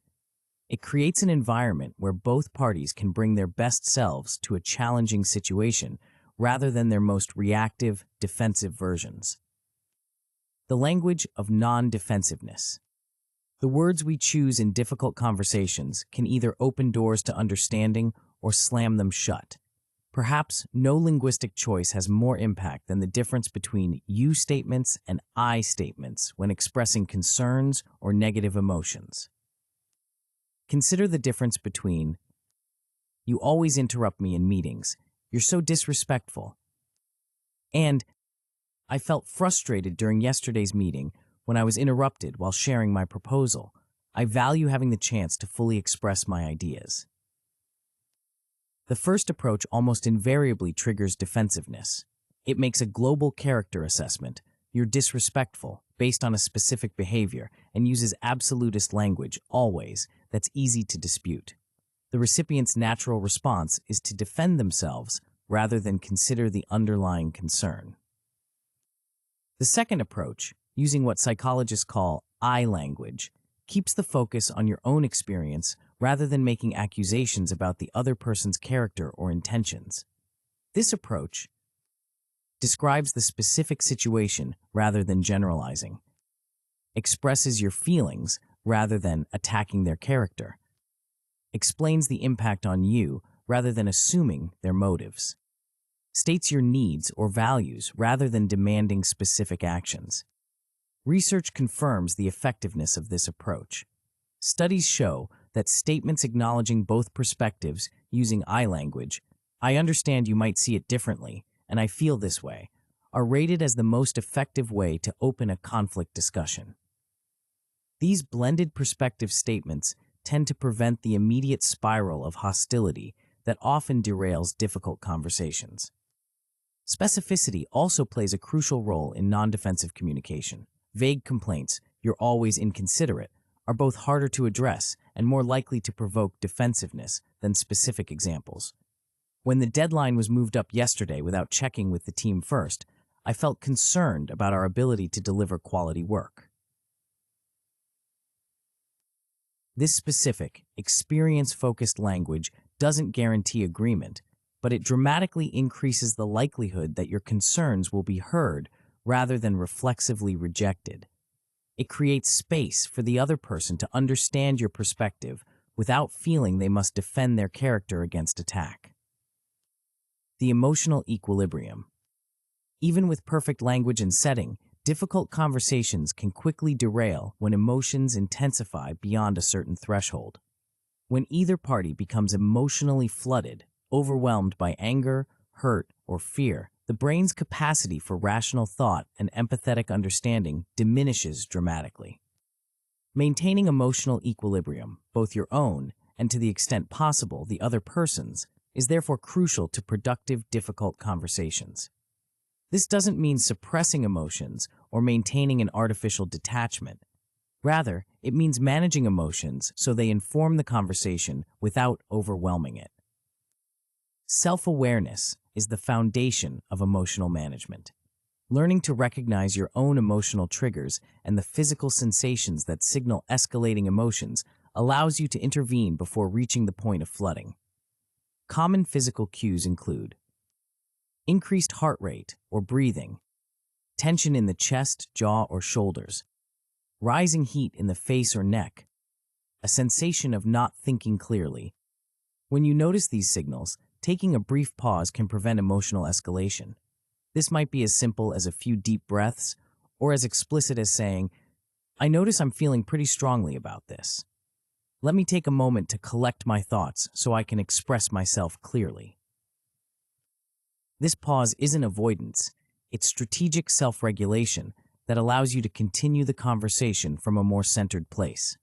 It creates an environment where both parties can bring their best selves to a challenging situation rather than their most reactive, defensive versions. The language of non-defensiveness. The words we choose in difficult conversations can either open doors to understanding or slam them shut. Perhaps no linguistic choice has more impact than the difference between you statements and I statements when expressing concerns or negative emotions. Consider the difference between, "You always interrupt me in meetings. You're so disrespectful," and "I felt frustrated during yesterday's meeting when I was interrupted while sharing my proposal. I value having the chance to fully express my ideas." The first approach almost invariably triggers defensiveness. It makes a global character assessment, "You're disrespectful," based on a specific behavior, and uses absolutist language, always, that's easy to dispute. The recipient's natural response is to defend themselves rather than consider the underlying concern. The second approach, using what psychologists call I language, keeps the focus on your own experience rather than making accusations about the other person's character or intentions. This approach describes the specific situation rather than generalizing, expresses your feelings rather than attacking their character, explains the impact on you rather than assuming their motives, states your needs or values rather than demanding specific actions. Research confirms the effectiveness of this approach. Studies show that statements acknowledging both perspectives using I language, "I understand you might see it differently, and I feel this way," are rated as the most effective way to open a conflict discussion. These blended perspective statements tend to prevent the immediate spiral of hostility that often derails difficult conversations. Specificity also plays a crucial role in non-defensive communication. Vague complaints, "You're always inconsiderate," are both harder to address and more likely to provoke defensiveness than specific examples. When the deadline was moved up yesterday without checking with the team first, I felt concerned about our ability to deliver quality work. This specific, experience-focused language doesn't guarantee agreement, but it dramatically increases the likelihood that your concerns will be heard rather than reflexively rejected. It creates space for the other person to understand your perspective without feeling they must defend their character against attack. The emotional equilibrium. Even with perfect language and setting, difficult conversations can quickly derail when emotions intensify beyond a certain threshold. When either party becomes emotionally flooded, overwhelmed by anger, hurt, or fear, the brain's capacity for rational thought and empathetic understanding diminishes dramatically. Maintaining emotional equilibrium, both your own and to the extent possible the other person's, is therefore crucial to productive, difficult conversations. This doesn't mean suppressing emotions or maintaining an artificial detachment. Rather, it means managing emotions so they inform the conversation without overwhelming it. Self-awareness is the foundation of emotional management. Learning to recognize your own emotional triggers and the physical sensations that signal escalating emotions allows you to intervene before reaching the point of flooding. Common physical cues include increased heart rate or breathing, tension in the chest, jaw, or shoulders, rising heat in the face or neck, a sensation of not thinking clearly. When you notice these signals, taking a brief pause can prevent emotional escalation. This might be as simple as a few deep breaths, or as explicit as saying, "I notice I'm feeling pretty strongly about this. Let me take a moment to collect my thoughts so I can express myself clearly." This pause isn't avoidance, it's strategic self-regulation that allows you to continue the conversation from a more centered place.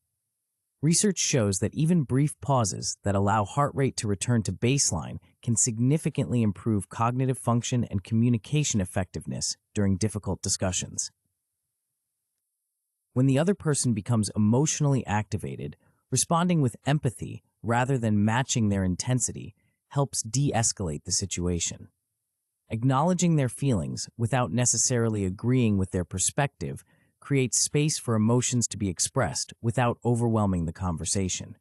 Research shows that even brief pauses that allow heart rate to return to baseline can significantly improve cognitive function and communication effectiveness during difficult discussions. When the other person becomes emotionally activated, responding with empathy rather than matching their intensity helps de-escalate the situation. Acknowledging their feelings without necessarily agreeing with their perspective creates space for emotions to be expressed without overwhelming the conversation.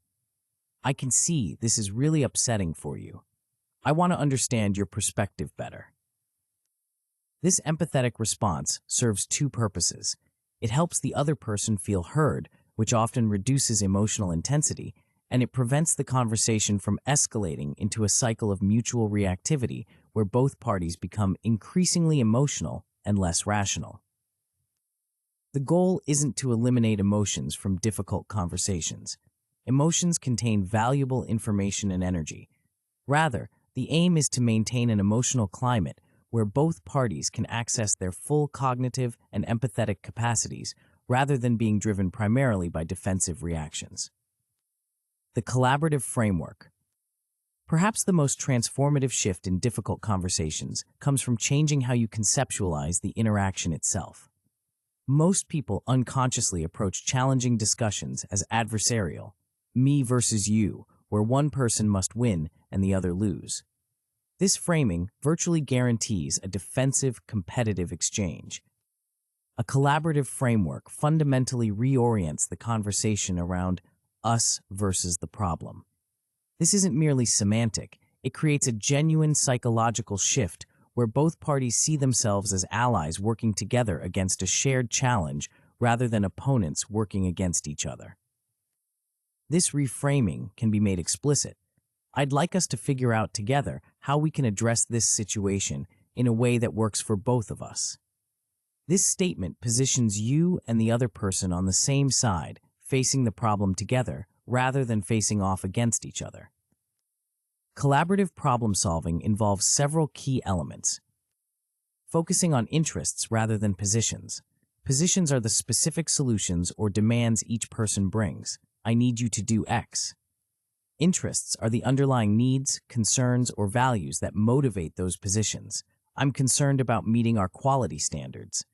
"I can see this is really upsetting for you. I want to understand your perspective better." This empathetic response serves two purposes. It helps the other person feel heard, which often reduces emotional intensity, and it prevents the conversation from escalating into a cycle of mutual reactivity where both parties become increasingly emotional and less rational. The goal isn't to eliminate emotions from difficult conversations. Emotions contain valuable information and energy. Rather, the aim is to maintain an emotional climate where both parties can access their full cognitive and empathetic capacities rather than being driven primarily by defensive reactions. The collaborative framework. Perhaps the most transformative shift in difficult conversations comes from changing how you conceptualize the interaction itself. Most people unconsciously approach challenging discussions as adversarial, me versus you, where one person must win and the other lose. This framing virtually guarantees a defensive, competitive exchange. A collaborative framework fundamentally reorients the conversation around us versus the problem. This isn't merely semantic, it creates a genuine psychological shift where both parties see themselves as allies working together against a shared challenge rather than opponents working against each other. This reframing can be made explicit. "I'd like us to figure out together how we can address this situation in a way that works for both of us." This statement positions you and the other person on the same side, facing the problem together rather than facing off against each other. Collaborative problem-solving involves several key elements. Focusing on interests rather than positions. Positions are the specific solutions or demands each person brings. "I need you to do X." Interests are the underlying needs, concerns, or values that motivate those positions. "I'm concerned about meeting our quality standards."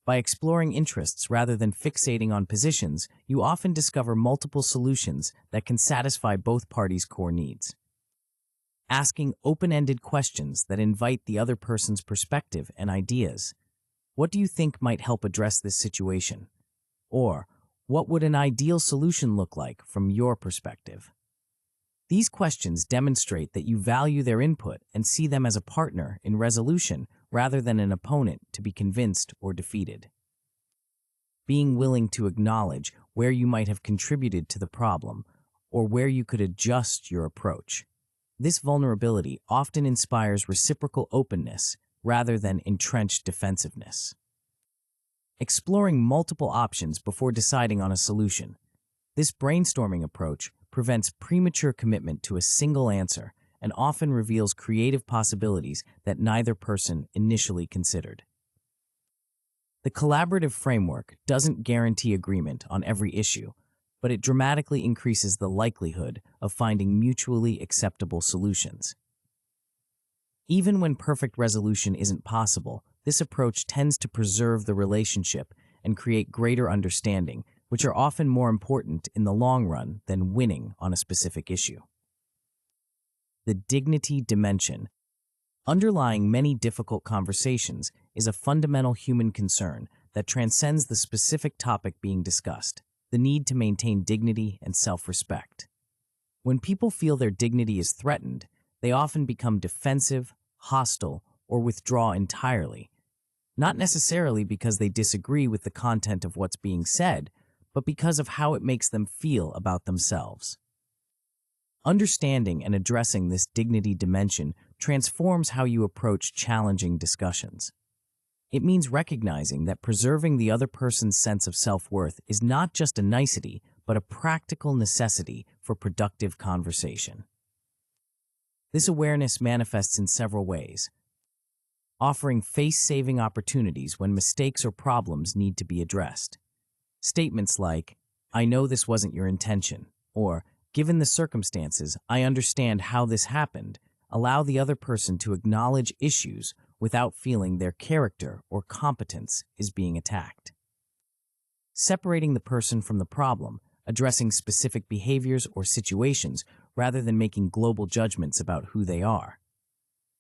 By exploring interests rather than fixating on positions, you often discover multiple solutions that can satisfy both parties' core needs. Asking open-ended questions that invite the other person's perspective and ideas. "What do you think might help address this situation?" Or, "What would an ideal solution look like from your perspective?" These questions demonstrate that you value their input and see them as a partner in resolution rather than an opponent to be convinced or defeated. being willing to acknowledge where you might have contributed to the problem or where you could adjust your approach. This vulnerability often inspires reciprocal openness rather than entrenched defensiveness. Exploring multiple options before deciding on a solution. This brainstorming approach prevents premature commitment to a single answer and often reveals creative possibilities that neither person initially considered. The collaborative framework doesn't guarantee agreement on every issue, but it dramatically increases the likelihood of finding mutually acceptable solutions. Even when perfect resolution isn't possible, this approach tends to preserve the relationship and create greater understanding, which are often more important in the long run than winning on a specific issue. The dignity dimension. Underlying many difficult conversations is a fundamental human concern that transcends the specific topic being discussed: the need to maintain dignity and self-respect. When people feel their dignity is threatened, they often become defensive, hostile, or withdraw entirely, not necessarily because they disagree with the content of what's being said, but because of how it makes them feel about themselves. Understanding and addressing this dignity dimension transforms how you approach challenging discussions. It means recognizing that preserving the other person's sense of self-worth is not just a nicety, but a practical necessity for productive conversation. This awareness manifests in several ways: offering face-saving opportunities when mistakes or problems need to be addressed. Statements like, "I know this wasn't your intention," or "Given the circumstances, I understand how this happened," allow the other person to acknowledge issues without feeling their character or competence is being attacked. Separating the person from the problem, addressing specific behaviors or situations rather than making global judgments about who they are.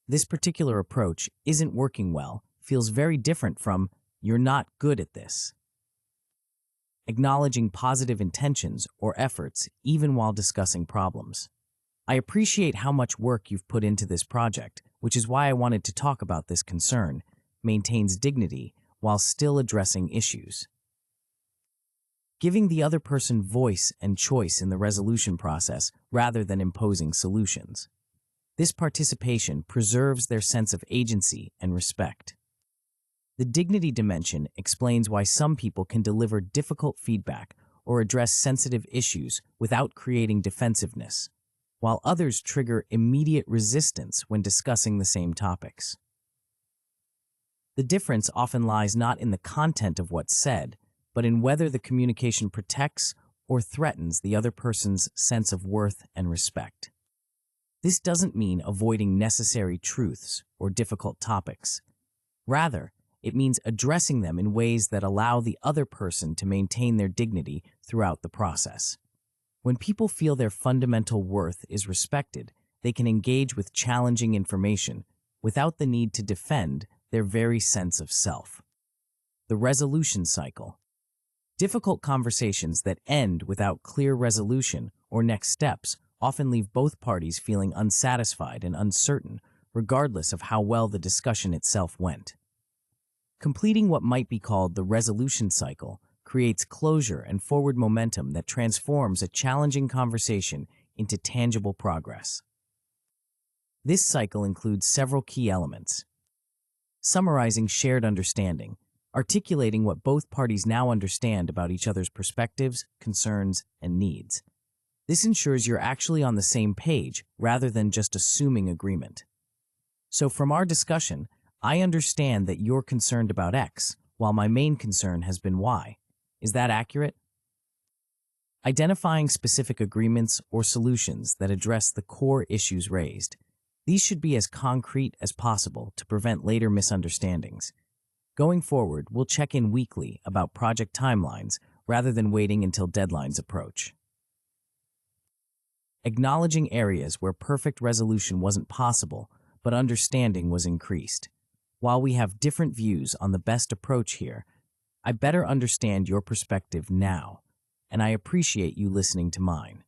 This particular approach isn't working well feels very different from "you're not good at this." Acknowledging positive intentions or efforts even while discussing problems. I appreciate how much work you've put into this project, which is why I wanted to talk about this concern, maintains dignity while still addressing issues. Giving the other person voice and choice in the resolution process rather than imposing solutions. This participation preserves their sense of agency and respect. The dignity dimension explains why some people can deliver difficult feedback or address sensitive issues without creating defensiveness, while others trigger immediate resistance when discussing the same topics. The difference often lies not in the content of what's said, but in whether the communication protects or threatens the other person's sense of worth and respect. This doesn't mean avoiding necessary truths or difficult topics. Rather, it means addressing them in ways that allow the other person to maintain their dignity throughout the process. When people feel their fundamental worth is respected, they can engage with challenging information without the need to defend their very sense of self. The resolution cycle. Difficult conversations that end without clear resolution or next steps often leave both parties feeling unsatisfied and uncertain, regardless of how well the discussion itself went. Completing what might be called the resolution cycle creates closure and forward momentum that transforms a challenging conversation into tangible progress. This cycle includes several key elements. Summarizing shared understanding, articulating what both parties now understand about each other's perspectives, concerns, and needs. This ensures you're actually on the same page rather than just assuming agreement. So from our discussion, I understand that you're concerned about X, while my main concern has been Y. Is that accurate? Identifying specific agreements or solutions that address the core issues raised. These should be as concrete as possible to prevent later misunderstandings. Going forward, we'll check in weekly about project timelines rather than waiting until deadlines approach. Acknowledging areas where perfect resolution wasn't possible, but understanding was increased. While we have different views on the best approach here, I better understand your perspective now, and I appreciate you listening to mine.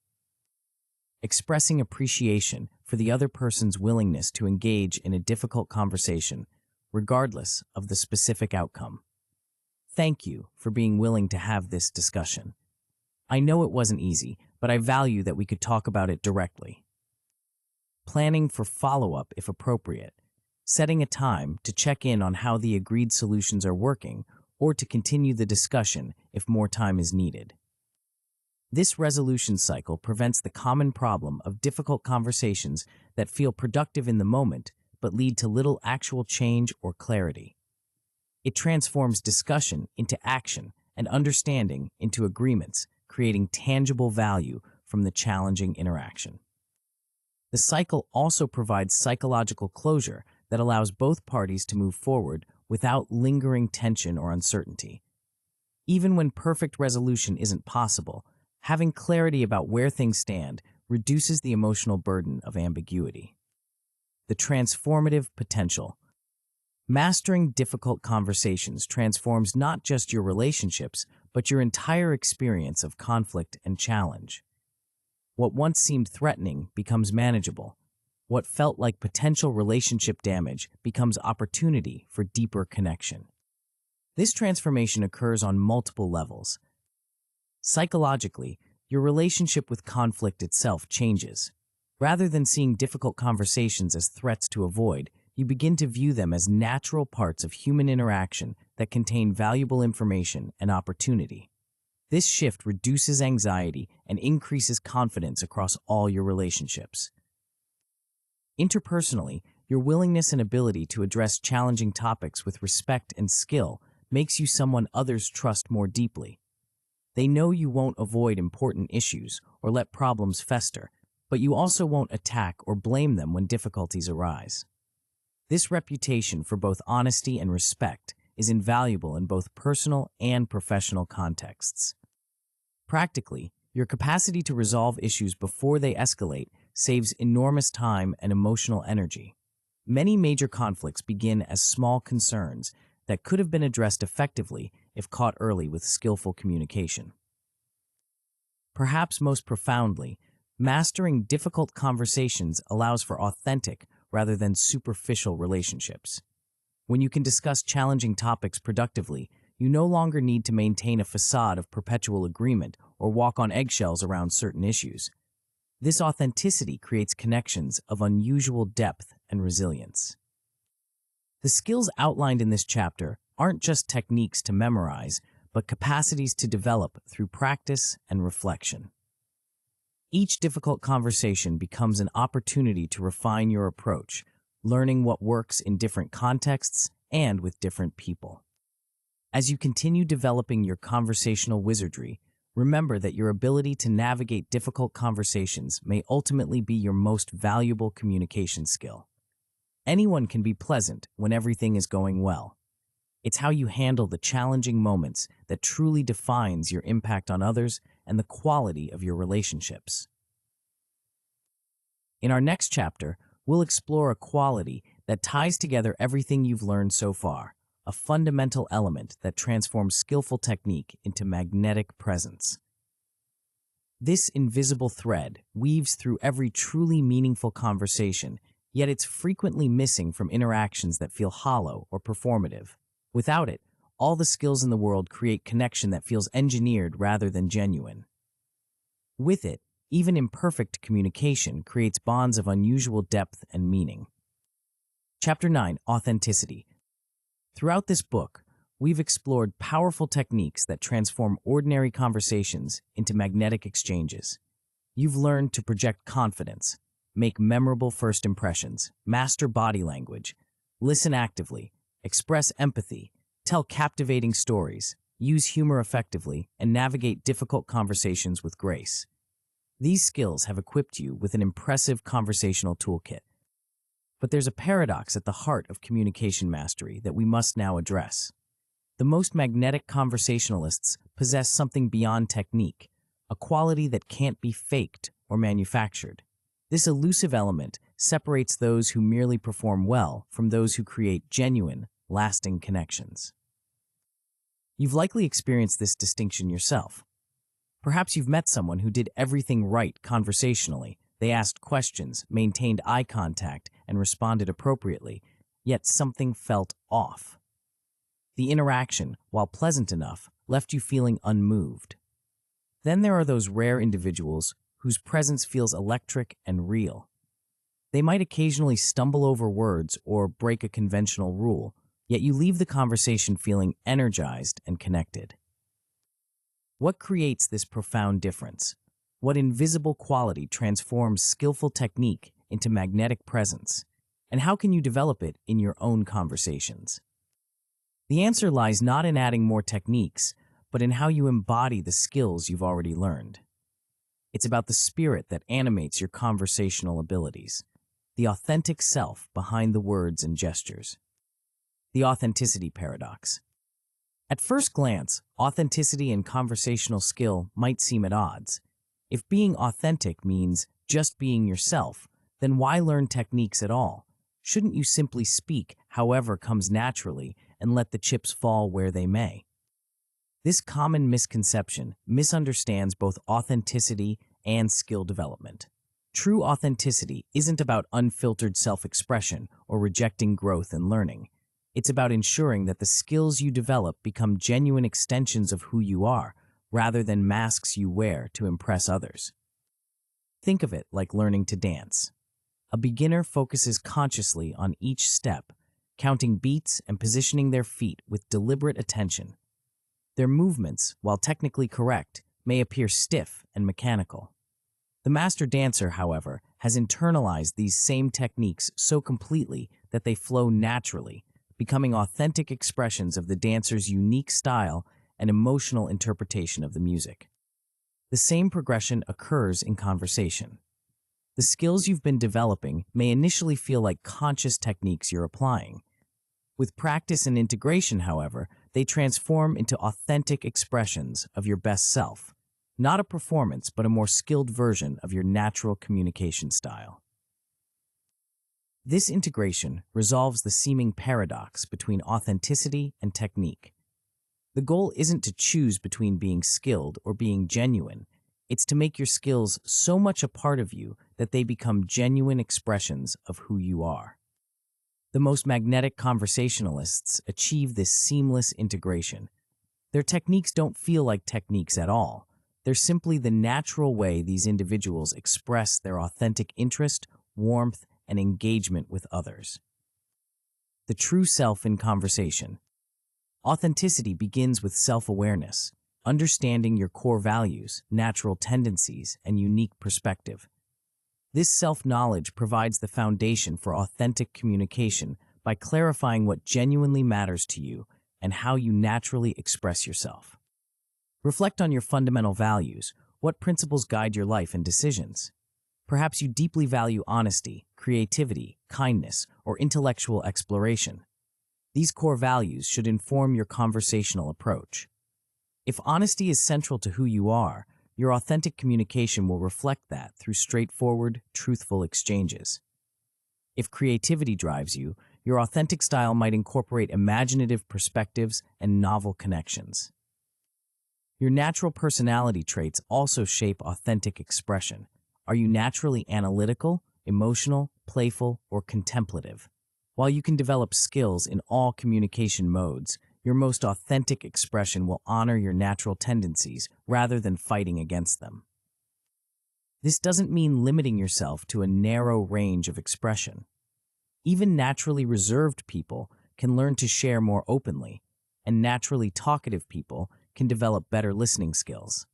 Expressing appreciation for the other person's willingness to engage in a difficult conversation, regardless of the specific outcome. thank you for being willing to have this discussion. I know it wasn't easy, but I value that we could talk about it directly. Planning for follow-up if appropriate. Setting a time to check in on how the agreed solutions are working or to continue the discussion if more time is needed. This resolution cycle prevents the common problem of difficult conversations that feel productive in the moment but lead to little actual change or clarity. It transforms discussion into action and understanding into agreements, creating tangible value from the challenging interaction. The cycle also provides psychological closure that allows both parties to move forward without lingering tension or uncertainty. Even when perfect resolution isn't possible, having clarity about where things stand reduces the emotional burden of ambiguity. The transformative potential. Mastering difficult conversations transforms not just your relationships, but your entire experience of conflict and challenge. What once seemed threatening becomes manageable. What felt like potential relationship damage becomes opportunity for deeper connection. This transformation occurs on multiple levels. Psychologically, your relationship with conflict itself changes. Rather than seeing difficult conversations as threats to avoid, you begin to view them as natural parts of human interaction that contain valuable information and opportunity. This shift reduces anxiety and increases confidence across all your relationships. Interpersonally, your willingness and ability to address challenging topics with respect and skill makes you someone others trust more deeply. They know you won't avoid important issues or let problems fester, but you also won't attack or blame them when difficulties arise. This reputation for both honesty and respect is invaluable in both personal and professional contexts. Practically, your capacity to resolve issues before they escalate saves enormous time and emotional energy. Many major conflicts begin as small concerns that could have been addressed effectively if caught early with skillful communication. Perhaps most profoundly, mastering difficult conversations allows for authentic rather than superficial relationships. When you can discuss challenging topics productively, you no longer need to maintain a facade of perpetual agreement or walk on eggshells around certain issues. This authenticity creates connections of unusual depth and resilience. The skills outlined in this chapter aren't just techniques to memorize, but capacities to develop through practice and reflection. Each difficult conversation becomes an opportunity to refine your approach, learning what works in different contexts and with different people. As you continue developing your conversational wizardry, remember that your ability to navigate difficult conversations may ultimately be your most valuable communication skill. Anyone can be pleasant when everything is going well. It's how you handle the challenging moments that truly defines your impact on others and the quality of your relationships. In our next chapter, we'll explore a quality that ties together everything you've learned so far, a fundamental element that transforms skillful technique into magnetic presence. This invisible thread weaves through every truly meaningful conversation, yet it's frequently missing from interactions that feel hollow or performative. Without it, all the skills in the world create connection that feels engineered rather than genuine. With it, even imperfect communication creates bonds of unusual depth and meaning. Chapter 9: Authenticity. Throughout this book, we've explored powerful techniques that transform ordinary conversations into magnetic exchanges. You've learned to project confidence, make memorable first impressions, master body language, listen actively, express empathy, tell captivating stories, use humor effectively, and navigate difficult conversations with grace. These skills have equipped you with an impressive conversational toolkit. But there's a paradox at the heart of communication mastery that we must now address. The most magnetic conversationalists possess something beyond technique, a quality that can't be faked or manufactured. This elusive element separates those who merely perform well from those who create genuine, lasting connections. You've likely experienced this distinction yourself. Perhaps you've met someone who did everything right conversationally. They asked questions, maintained eye contact, and responded appropriately, yet something felt off. The interaction, while pleasant enough, left you feeling unmoved. Then there are those rare individuals whose presence feels electric and real. They might occasionally stumble over words or break a conventional rule, yet you leave the conversation feeling energized and connected. What creates this profound difference? What invisible quality transforms skillful technique into magnetic presence? And how can you develop it in your own conversations? The answer lies not in adding more techniques, but in how you embody the skills you've already learned. It's about the spirit that animates your conversational abilities, the authentic self behind the words and gestures. The authenticity paradox. At first glance, authenticity and conversational skill might seem at odds. If being authentic means just being yourself, then why learn techniques at all? Shouldn't you simply speak however comes naturally and let the chips fall where they may? This common misconception misunderstands both authenticity and skill development. True authenticity isn't about unfiltered self-expression or rejecting growth and learning. It's about ensuring that the skills you develop become genuine extensions of who you are, rather than masks you wear to impress others. Think of it like learning to dance. A beginner focuses consciously on each step, counting beats and positioning their feet with deliberate attention. Their movements, while technically correct, may appear stiff and mechanical. The master dancer, however, has internalized these same techniques so completely that they flow naturally, becoming authentic expressions of the dancer's unique style and emotional interpretation of the music. The same progression occurs in conversation. The skills you've been developing may initially feel like conscious techniques you're applying. With practice and integration, however, they transform into authentic expressions of your best self, not a performance, but a more skilled version of your natural communication style. This integration resolves the seeming paradox between authenticity and technique. The goal isn't to choose between being skilled or being genuine. It's to make your skills so much a part of you that they become genuine expressions of who you are. The most magnetic conversationalists achieve this seamless integration. Their techniques don't feel like techniques at all. They're simply the natural way these individuals express their authentic interest, warmth, and engagement with others. The true self in conversation. Authenticity begins with self-awareness, understanding your core values, natural tendencies, and unique perspective. This self-knowledge provides the foundation for authentic communication by clarifying what genuinely matters to you and how you naturally express yourself. Reflect on your fundamental values. What principles guide your life and decisions? Perhaps you deeply value honesty, creativity, kindness, or intellectual exploration. These core values should inform your conversational approach. If honesty is central to who you are, your authentic communication will reflect that through straightforward, truthful exchanges. If creativity drives you, your authentic style might incorporate imaginative perspectives and novel connections. Your natural personality traits also shape authentic expression. Are you naturally analytical, emotional, playful, or contemplative? While you can develop skills in all communication modes, your most authentic expression will honor your natural tendencies rather than fighting against them. This doesn't mean limiting yourself to a narrow range of expression. Even naturally reserved people can learn to share more openly, and naturally talkative people can develop better listening skills.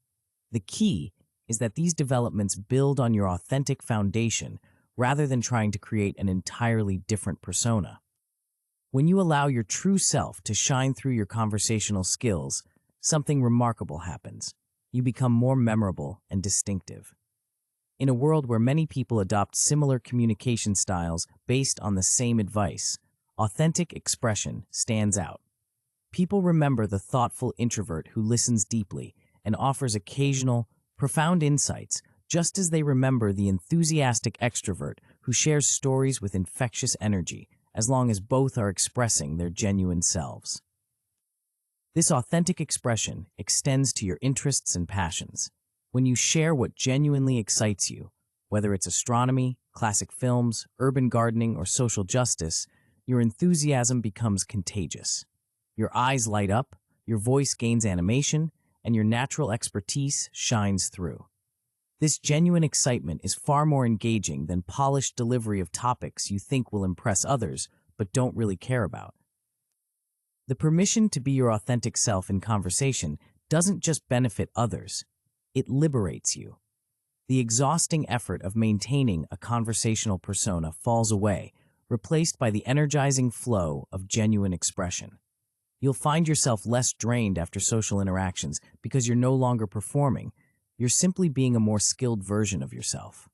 The key is that these developments build on your authentic foundation rather than trying to create an entirely different persona. When you allow your true self to shine through your conversational skills, something remarkable happens. You become more memorable and distinctive. In a world where many people adopt similar communication styles based on the same advice, authentic expression stands out. People remember the thoughtful introvert who listens deeply and offers occasional, profound insights, just as they remember the enthusiastic extrovert who shares stories with infectious energy, as long as both are expressing their genuine selves. This authentic expression extends to your interests and passions. When you share what genuinely excites you, whether it's astronomy, classic films, urban gardening, or social justice, your enthusiasm becomes contagious. Your eyes light up, your voice gains animation, and your natural expertise shines through. This genuine excitement is far more engaging than polished delivery of topics you think will impress others but don't really care about. The permission to be your authentic self in conversation doesn't just benefit others, it liberates you. The exhausting effort of maintaining a conversational persona falls away, replaced by the energizing flow of genuine expression. You'll find yourself less drained after social interactions because you're no longer performing. You're simply being a more skilled version of yourself.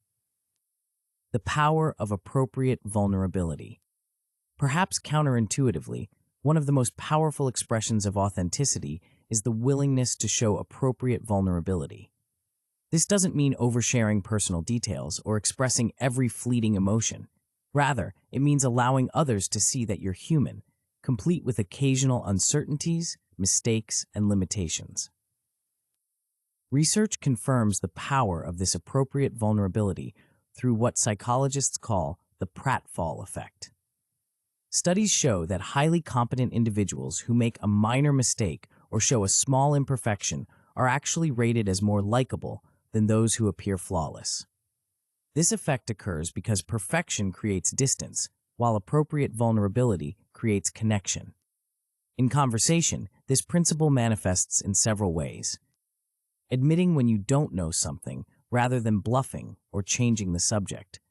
The power of appropriate vulnerability. Perhaps counterintuitively, one of the most powerful expressions of authenticity is the willingness to show appropriate vulnerability. This doesn't mean oversharing personal details or expressing every fleeting emotion. Rather, it means allowing others to see that you're human, complete with occasional uncertainties, mistakes, and limitations. Research confirms the power of this appropriate vulnerability through what psychologists call the pratfall effect. Studies show that highly competent individuals who make a minor mistake or show a small imperfection are actually rated as more likable than those who appear flawless. This effect occurs because perfection creates distance, while appropriate vulnerability creates connection. In conversation, this principle manifests in several ways. Admitting when you don't know something rather than bluffing or changing the subject.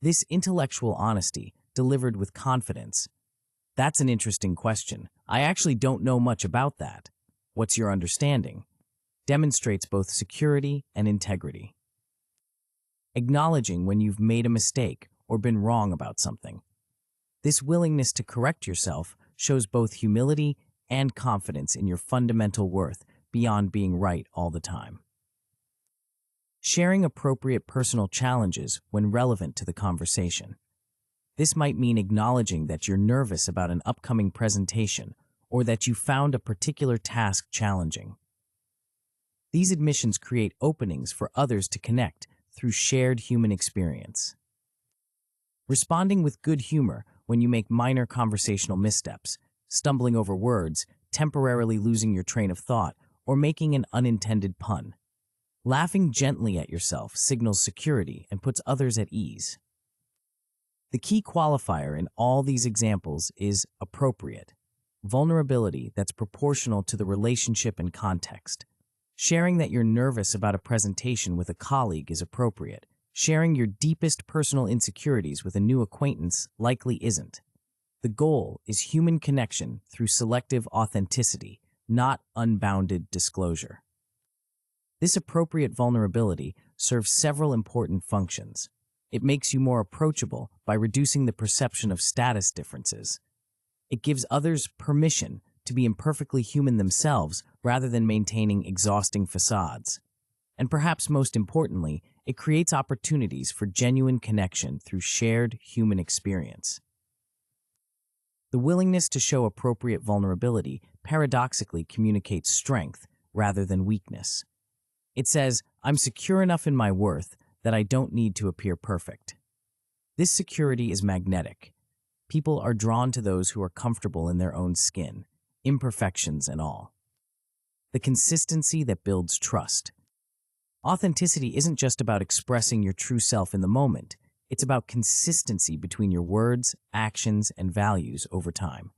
This intellectual honesty, delivered with confidence. That's an interesting question. I actually don't know much about that. What's your understanding? Demonstrates both security and integrity. Acknowledging when you've made a mistake or been wrong about something. This willingness to correct yourself shows both humility and confidence in your fundamental worth beyond being right all the time. Sharing appropriate personal challenges when relevant to the conversation. This might mean acknowledging that you're nervous about an upcoming presentation or that you found a particular task challenging. These admissions create openings for others to connect through shared human experience. Responding with good humor when you make minor conversational missteps, stumbling over words, temporarily losing your train of thought, or making an unintended pun. Laughing gently at yourself signals security and puts others at ease. The key qualifier in all these examples is appropriate, vulnerability that's proportional to the relationship and context. Sharing that you're nervous about a presentation with a colleague is appropriate. Sharing your deepest personal insecurities with a new acquaintance likely isn't. The goal is human connection through selective authenticity, not unbounded disclosure. This appropriate vulnerability serves several important functions. It makes you more approachable by reducing the perception of status differences. It gives others permission to be imperfectly human themselves rather than maintaining exhausting facades. And perhaps most importantly, it creates opportunities for genuine connection through shared human experience. The willingness to show appropriate vulnerability paradoxically communicates strength rather than weakness. It says, I'm secure enough in my worth that I don't need to appear perfect. This security is magnetic. People are drawn to those who are comfortable in their own skin, imperfections and all. The consistency that builds trust. Authenticity isn't just about expressing your true self in the moment. It's about consistency between your words, actions, and values over time.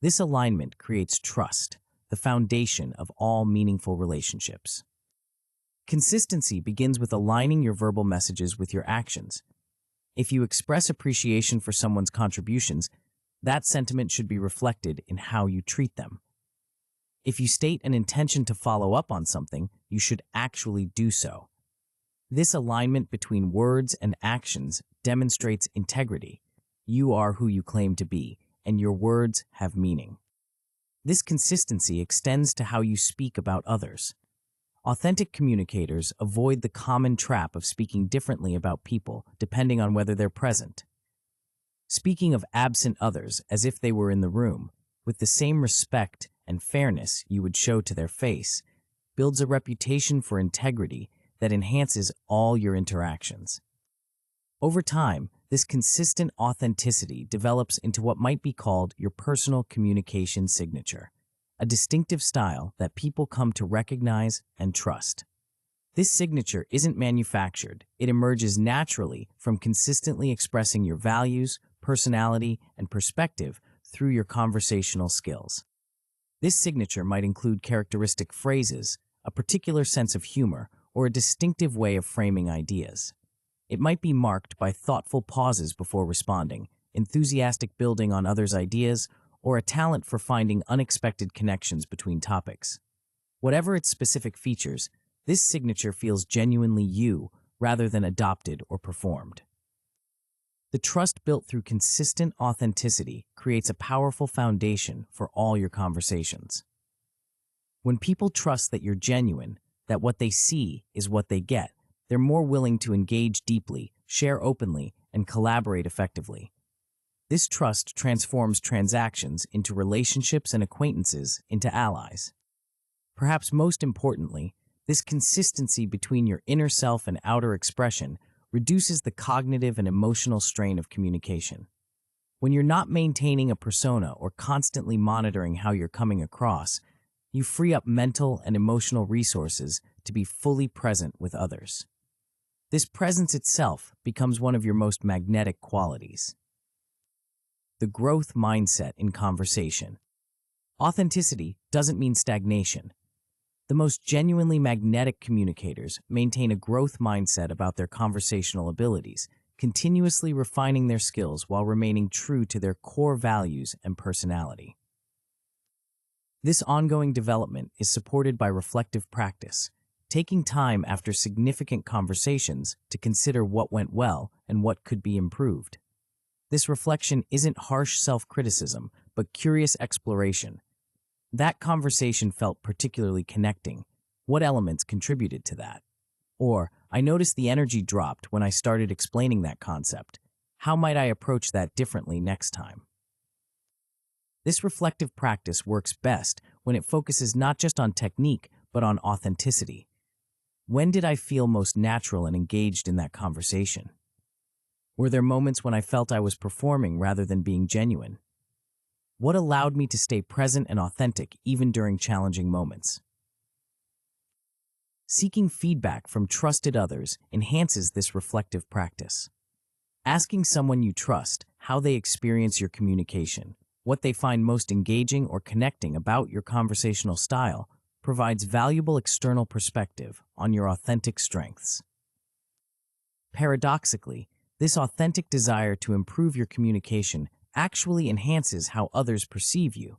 This alignment creates trust, the foundation of all meaningful relationships. Consistency begins with aligning your verbal messages with your actions. If you express appreciation for someone's contributions, that sentiment should be reflected in how you treat them. If you state an intention to follow up on something, you should actually do so. This alignment between words and actions demonstrates integrity. You are who you claim to be, and your words have meaning. This consistency extends to how you speak about others. Authentic communicators avoid the common trap of speaking differently about people depending on whether they're present. Speaking of absent others as if they were in the room, with the same respect and fairness you would show to their face, builds a reputation for integrity that enhances all your interactions. Over time, This consistent authenticity develops into what might be called your personal communication signature, a distinctive style that people come to recognize and trust. This signature isn't manufactured. It emerges naturally from consistently expressing your values, personality, and perspective through your conversational skills. This signature might include characteristic phrases, a particular sense of humor, or a distinctive way of framing ideas. It might be marked by thoughtful pauses before responding, enthusiastic building on others' ideas, or a talent for finding unexpected connections between topics. Whatever its specific features, this signature feels genuinely you rather than adopted or performed. The trust built through consistent authenticity creates a powerful foundation for all your conversations. When people trust that you're genuine, that what they see is what they get, they're more willing to engage deeply, share openly, and collaborate effectively. This trust transforms transactions into relationships and acquaintances into allies. Perhaps most importantly, this consistency between your inner self and outer expression reduces the cognitive and emotional strain of communication. When you're not maintaining a persona or constantly monitoring how you're coming across, you free up mental and emotional resources to be fully present with others. This presence itself becomes one of your most magnetic qualities. The growth mindset in conversation. Authenticity doesn't mean stagnation. The most genuinely magnetic communicators maintain a growth mindset about their conversational abilities, continuously refining their skills while remaining true to their core values and personality. This ongoing development is supported by reflective practice, taking time after significant conversations to consider what went well and what could be improved. This reflection isn't harsh self-criticism, but curious exploration. That conversation felt particularly connecting. What elements contributed to that? Or, I noticed the energy dropped when I started explaining that concept. How might I approach that differently next time? This reflective practice works best when it focuses not just on technique, but on authenticity. When did I feel most natural and engaged in that conversation? Were there moments when I felt I was performing rather than being genuine? What allowed me to stay present and authentic even during challenging moments? Seeking feedback from trusted others enhances this reflective practice. Asking someone you trust how they experience your communication, what they find most engaging or connecting about your conversational style, provides valuable external perspective on your authentic strengths. Paradoxically, this authentic desire to improve your communication actually enhances how others perceive you.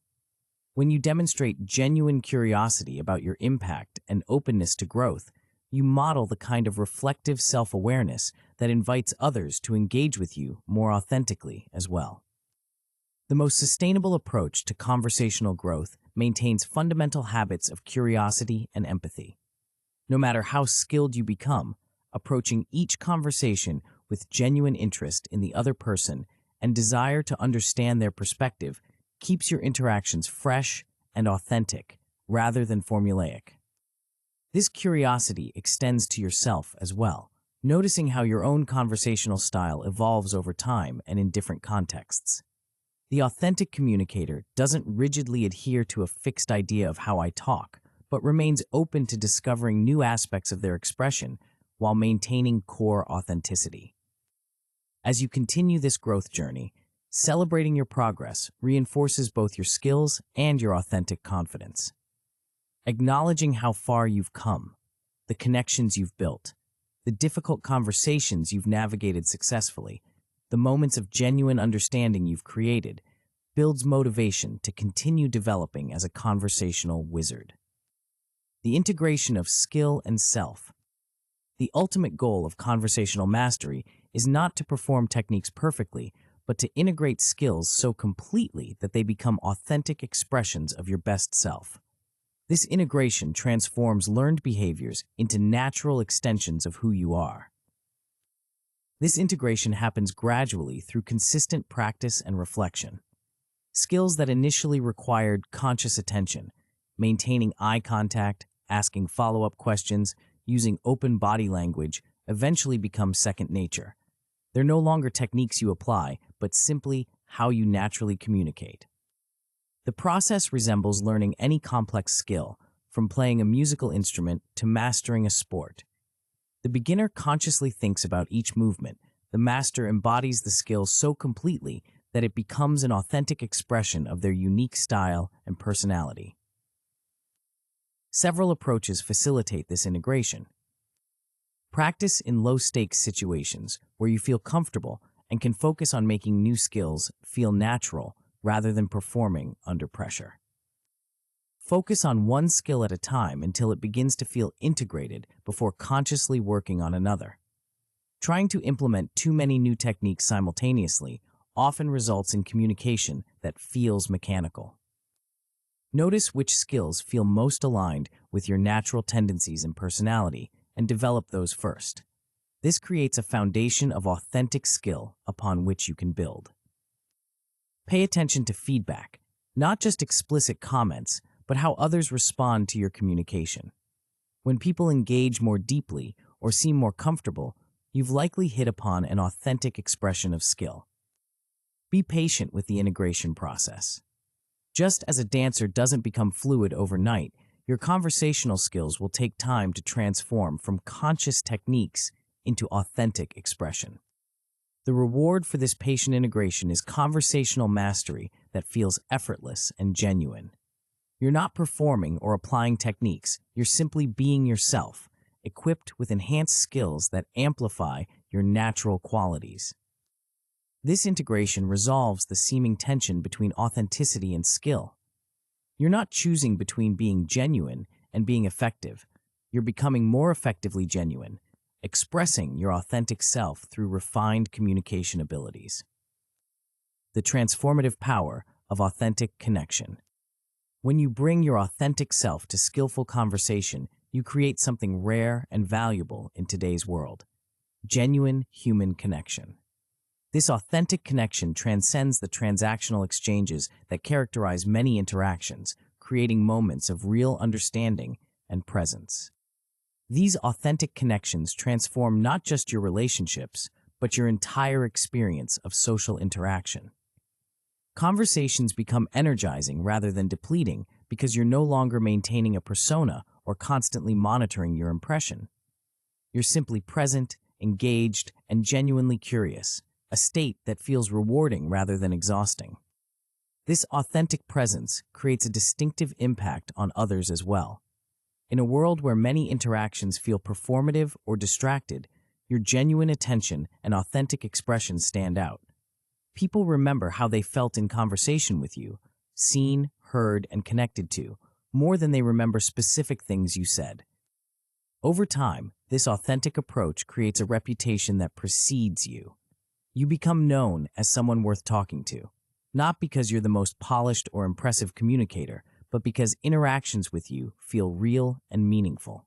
When you demonstrate genuine curiosity about your impact and openness to growth, you model the kind of reflective self-awareness that invites others to engage with you more authentically as well. The most sustainable approach to conversational growth maintains fundamental habits of curiosity and empathy. No matter how skilled you become, approaching each conversation with genuine interest in the other person and desire to understand their perspective keeps your interactions fresh and authentic rather than formulaic. This curiosity extends to yourself as well, noticing how your own conversational style evolves over time and in different contexts. The authentic communicator doesn't rigidly adhere to a fixed idea of how I talk, but remains open to discovering new aspects of their expression while maintaining core authenticity. As you continue this growth journey, celebrating your progress reinforces both your skills and your authentic confidence. Acknowledging how far you've come, the connections you've built, the difficult conversations you've navigated successfully, the moments of genuine understanding you've created, builds motivation to continue developing as a conversational wizard. The integration of skill and self. The ultimate goal of conversational mastery is not to perform techniques perfectly, but to integrate skills so completely that they become authentic expressions of your best self. This integration transforms learned behaviors into natural extensions of who you are. This integration happens gradually through consistent practice and reflection. Skills that initially required conscious attention, maintaining eye contact, asking follow-up questions, using open body language, eventually become second nature. They're no longer techniques you apply, but simply how you naturally communicate. The process resembles learning any complex skill, from playing a musical instrument to mastering a sport. The beginner consciously thinks about each movement. The master embodies the skill so completely that it becomes an authentic expression of their unique style and personality. Several approaches facilitate this integration. Practice in low-stakes situations where you feel comfortable and can focus on making new skills feel natural rather than performing under pressure. Focus on one skill at a time until it begins to feel integrated before consciously working on another. Trying to implement too many new techniques simultaneously often results in communication that feels mechanical. Notice which skills feel most aligned with your natural tendencies and personality and develop those first. This creates a foundation of authentic skill upon which you can build. Pay attention to feedback, not just explicit comments, but how others respond to your communication. When people engage more deeply or seem more comfortable, you've likely hit upon an authentic expression of skill. Be patient with the integration process. Just as a dancer doesn't become fluid overnight, your conversational skills will take time to transform from conscious techniques into authentic expression. The reward for this patient integration is conversational mastery that feels effortless and genuine. You're not performing or applying techniques, you're simply being yourself, equipped with enhanced skills that amplify your natural qualities. This integration resolves the seeming tension between authenticity and skill. You're not choosing between being genuine and being effective. You're becoming more effectively genuine, expressing your authentic self through refined communication abilities. The transformative power of authentic connection. When you bring your authentic self to skillful conversation, you create something rare and valuable in today's world: genuine human connection. This authentic connection transcends the transactional exchanges that characterize many interactions, creating moments of real understanding and presence. These authentic connections transform not just your relationships, but your entire experience of social interaction. Conversations become energizing rather than depleting because you're no longer maintaining a persona or constantly monitoring your impression. You're simply present, engaged, and genuinely curious, a state that feels rewarding rather than exhausting. This authentic presence creates a distinctive impact on others as well. In a world where many interactions feel performative or distracted, your genuine attention and authentic expressions stand out. People remember how they felt in conversation with you, seen, heard, and connected to, more than they remember specific things you said. Over time, this authentic approach creates a reputation that precedes you. You become known as someone worth talking to, not because you're the most polished or impressive communicator, but because interactions with you feel real and meaningful.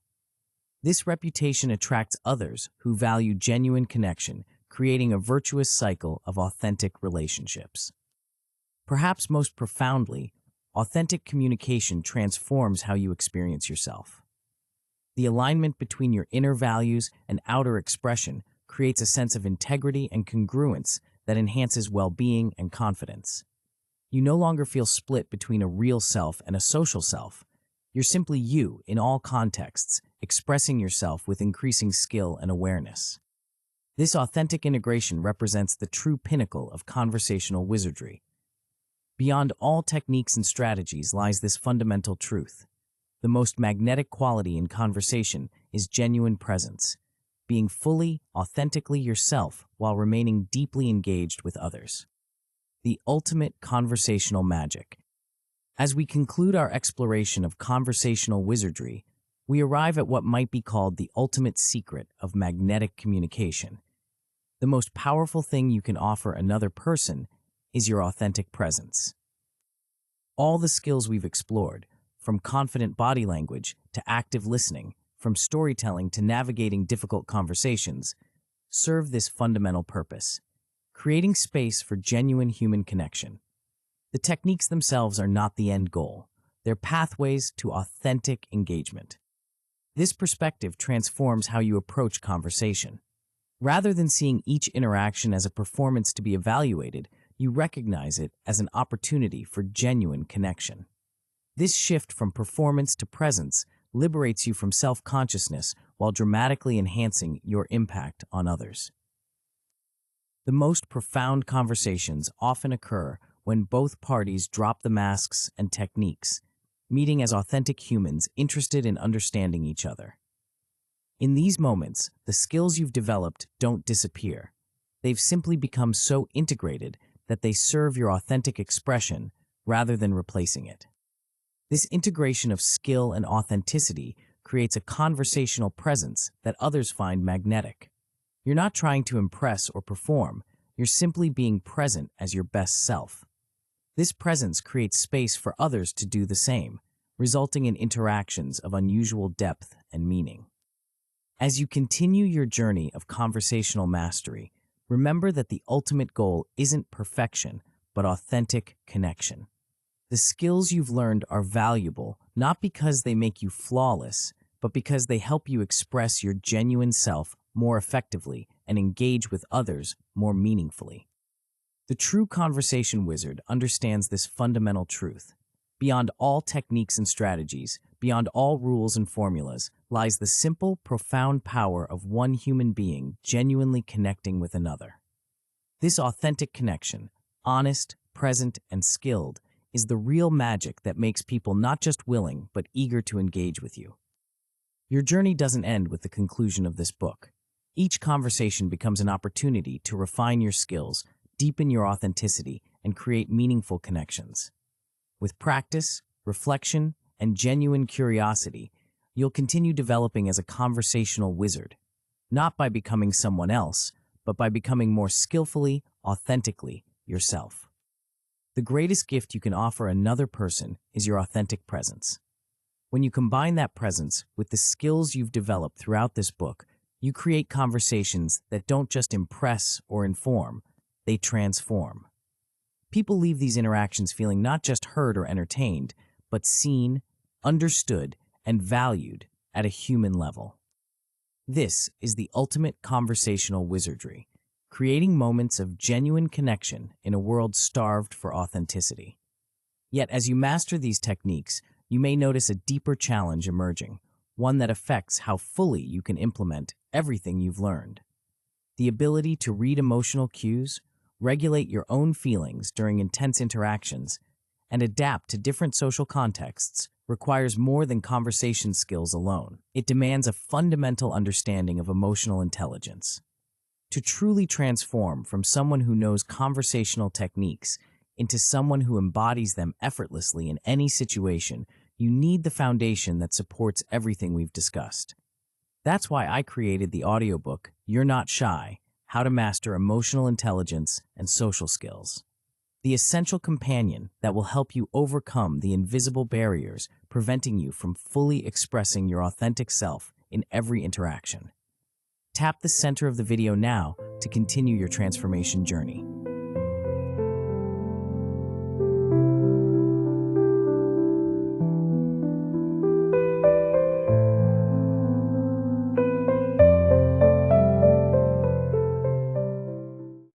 This reputation attracts others who value genuine connection, creating a virtuous cycle of authentic relationships. Perhaps most profoundly, authentic communication transforms how you experience yourself. The alignment between your inner values and outer expression creates a sense of integrity and congruence that enhances well-being and confidence. You no longer feel split between a real self and a social self. You're simply you in all contexts, expressing yourself with increasing skill and awareness. This authentic integration represents the true pinnacle of conversational wizardry. Beyond all techniques and strategies lies this fundamental truth. The most magnetic quality in conversation is genuine presence, being fully, authentically yourself while remaining deeply engaged with others. The ultimate conversational magic. As we conclude our exploration of conversational wizardry, we arrive at what might be called the ultimate secret of magnetic communication. The most powerful thing you can offer another person is your authentic presence. All the skills we've explored, from confident body language to active listening, from storytelling to navigating difficult conversations, serve this fundamental purpose: creating space for genuine human connection. The techniques themselves are not the end goal. They're pathways to authentic engagement. This perspective transforms how you approach conversation. Rather than seeing each interaction as a performance to be evaluated, you recognize it as an opportunity for genuine connection. This shift from performance to presence liberates you from self-consciousness while dramatically enhancing your impact on others. The most profound conversations often occur when both parties drop the masks and techniques, meeting as authentic humans interested in understanding each other. In these moments, the skills you've developed don't disappear. They've simply become so integrated that they serve your authentic expression rather than replacing it. This integration of skill and authenticity creates a conversational presence that others find magnetic. You're not trying to impress or perform, you're simply being present as your best self. This presence creates space for others to do the same, resulting in interactions of unusual depth and meaning. As you continue your journey of conversational mastery, remember that the ultimate goal isn't perfection, but authentic connection. The skills you've learned are valuable not because they make you flawless, but because they help you express your genuine self more effectively and engage with others more meaningfully. The true conversation wizard understands this fundamental truth. Beyond all techniques and strategies, beyond all rules and formulas, lies the simple, profound power of one human being genuinely connecting with another. This authentic connection, honest, present, and skilled, is the real magic that makes people not just willing, but eager to engage with you. Your journey doesn't end with the conclusion of this book. Each conversation becomes an opportunity to refine your skills, deepen your authenticity, and create meaningful connections. With practice, reflection, and genuine curiosity, you'll continue developing as a conversational wizard, not by becoming someone else, but by becoming more skillfully, authentically yourself. The greatest gift you can offer another person is your authentic presence. When you combine that presence with the skills you've developed throughout this book, you create conversations that don't just impress or inform, they transform. People leave these interactions feeling not just heard or entertained, but seen, understood, and valued at a human level. This is the ultimate conversational wizardry, creating moments of genuine connection in a world starved for authenticity. Yet as you master these techniques, you may notice a deeper challenge emerging, one that affects how fully you can implement everything you've learned. The ability to read emotional cues, regulate your own feelings during intense interactions, and adapt to different social contexts requires more than conversation skills alone. It demands a fundamental understanding of emotional intelligence. To truly transform from someone who knows conversational techniques into someone who embodies them effortlessly in any situation, you need the foundation that supports everything we've discussed. That's why I created the audiobook, You're Not Shy: How to Master Emotional Intelligence and Social Skills. The essential companion that will help you overcome the invisible barriers preventing you from fully expressing your authentic self in every interaction. Tap the center of the video now to continue your transformation journey.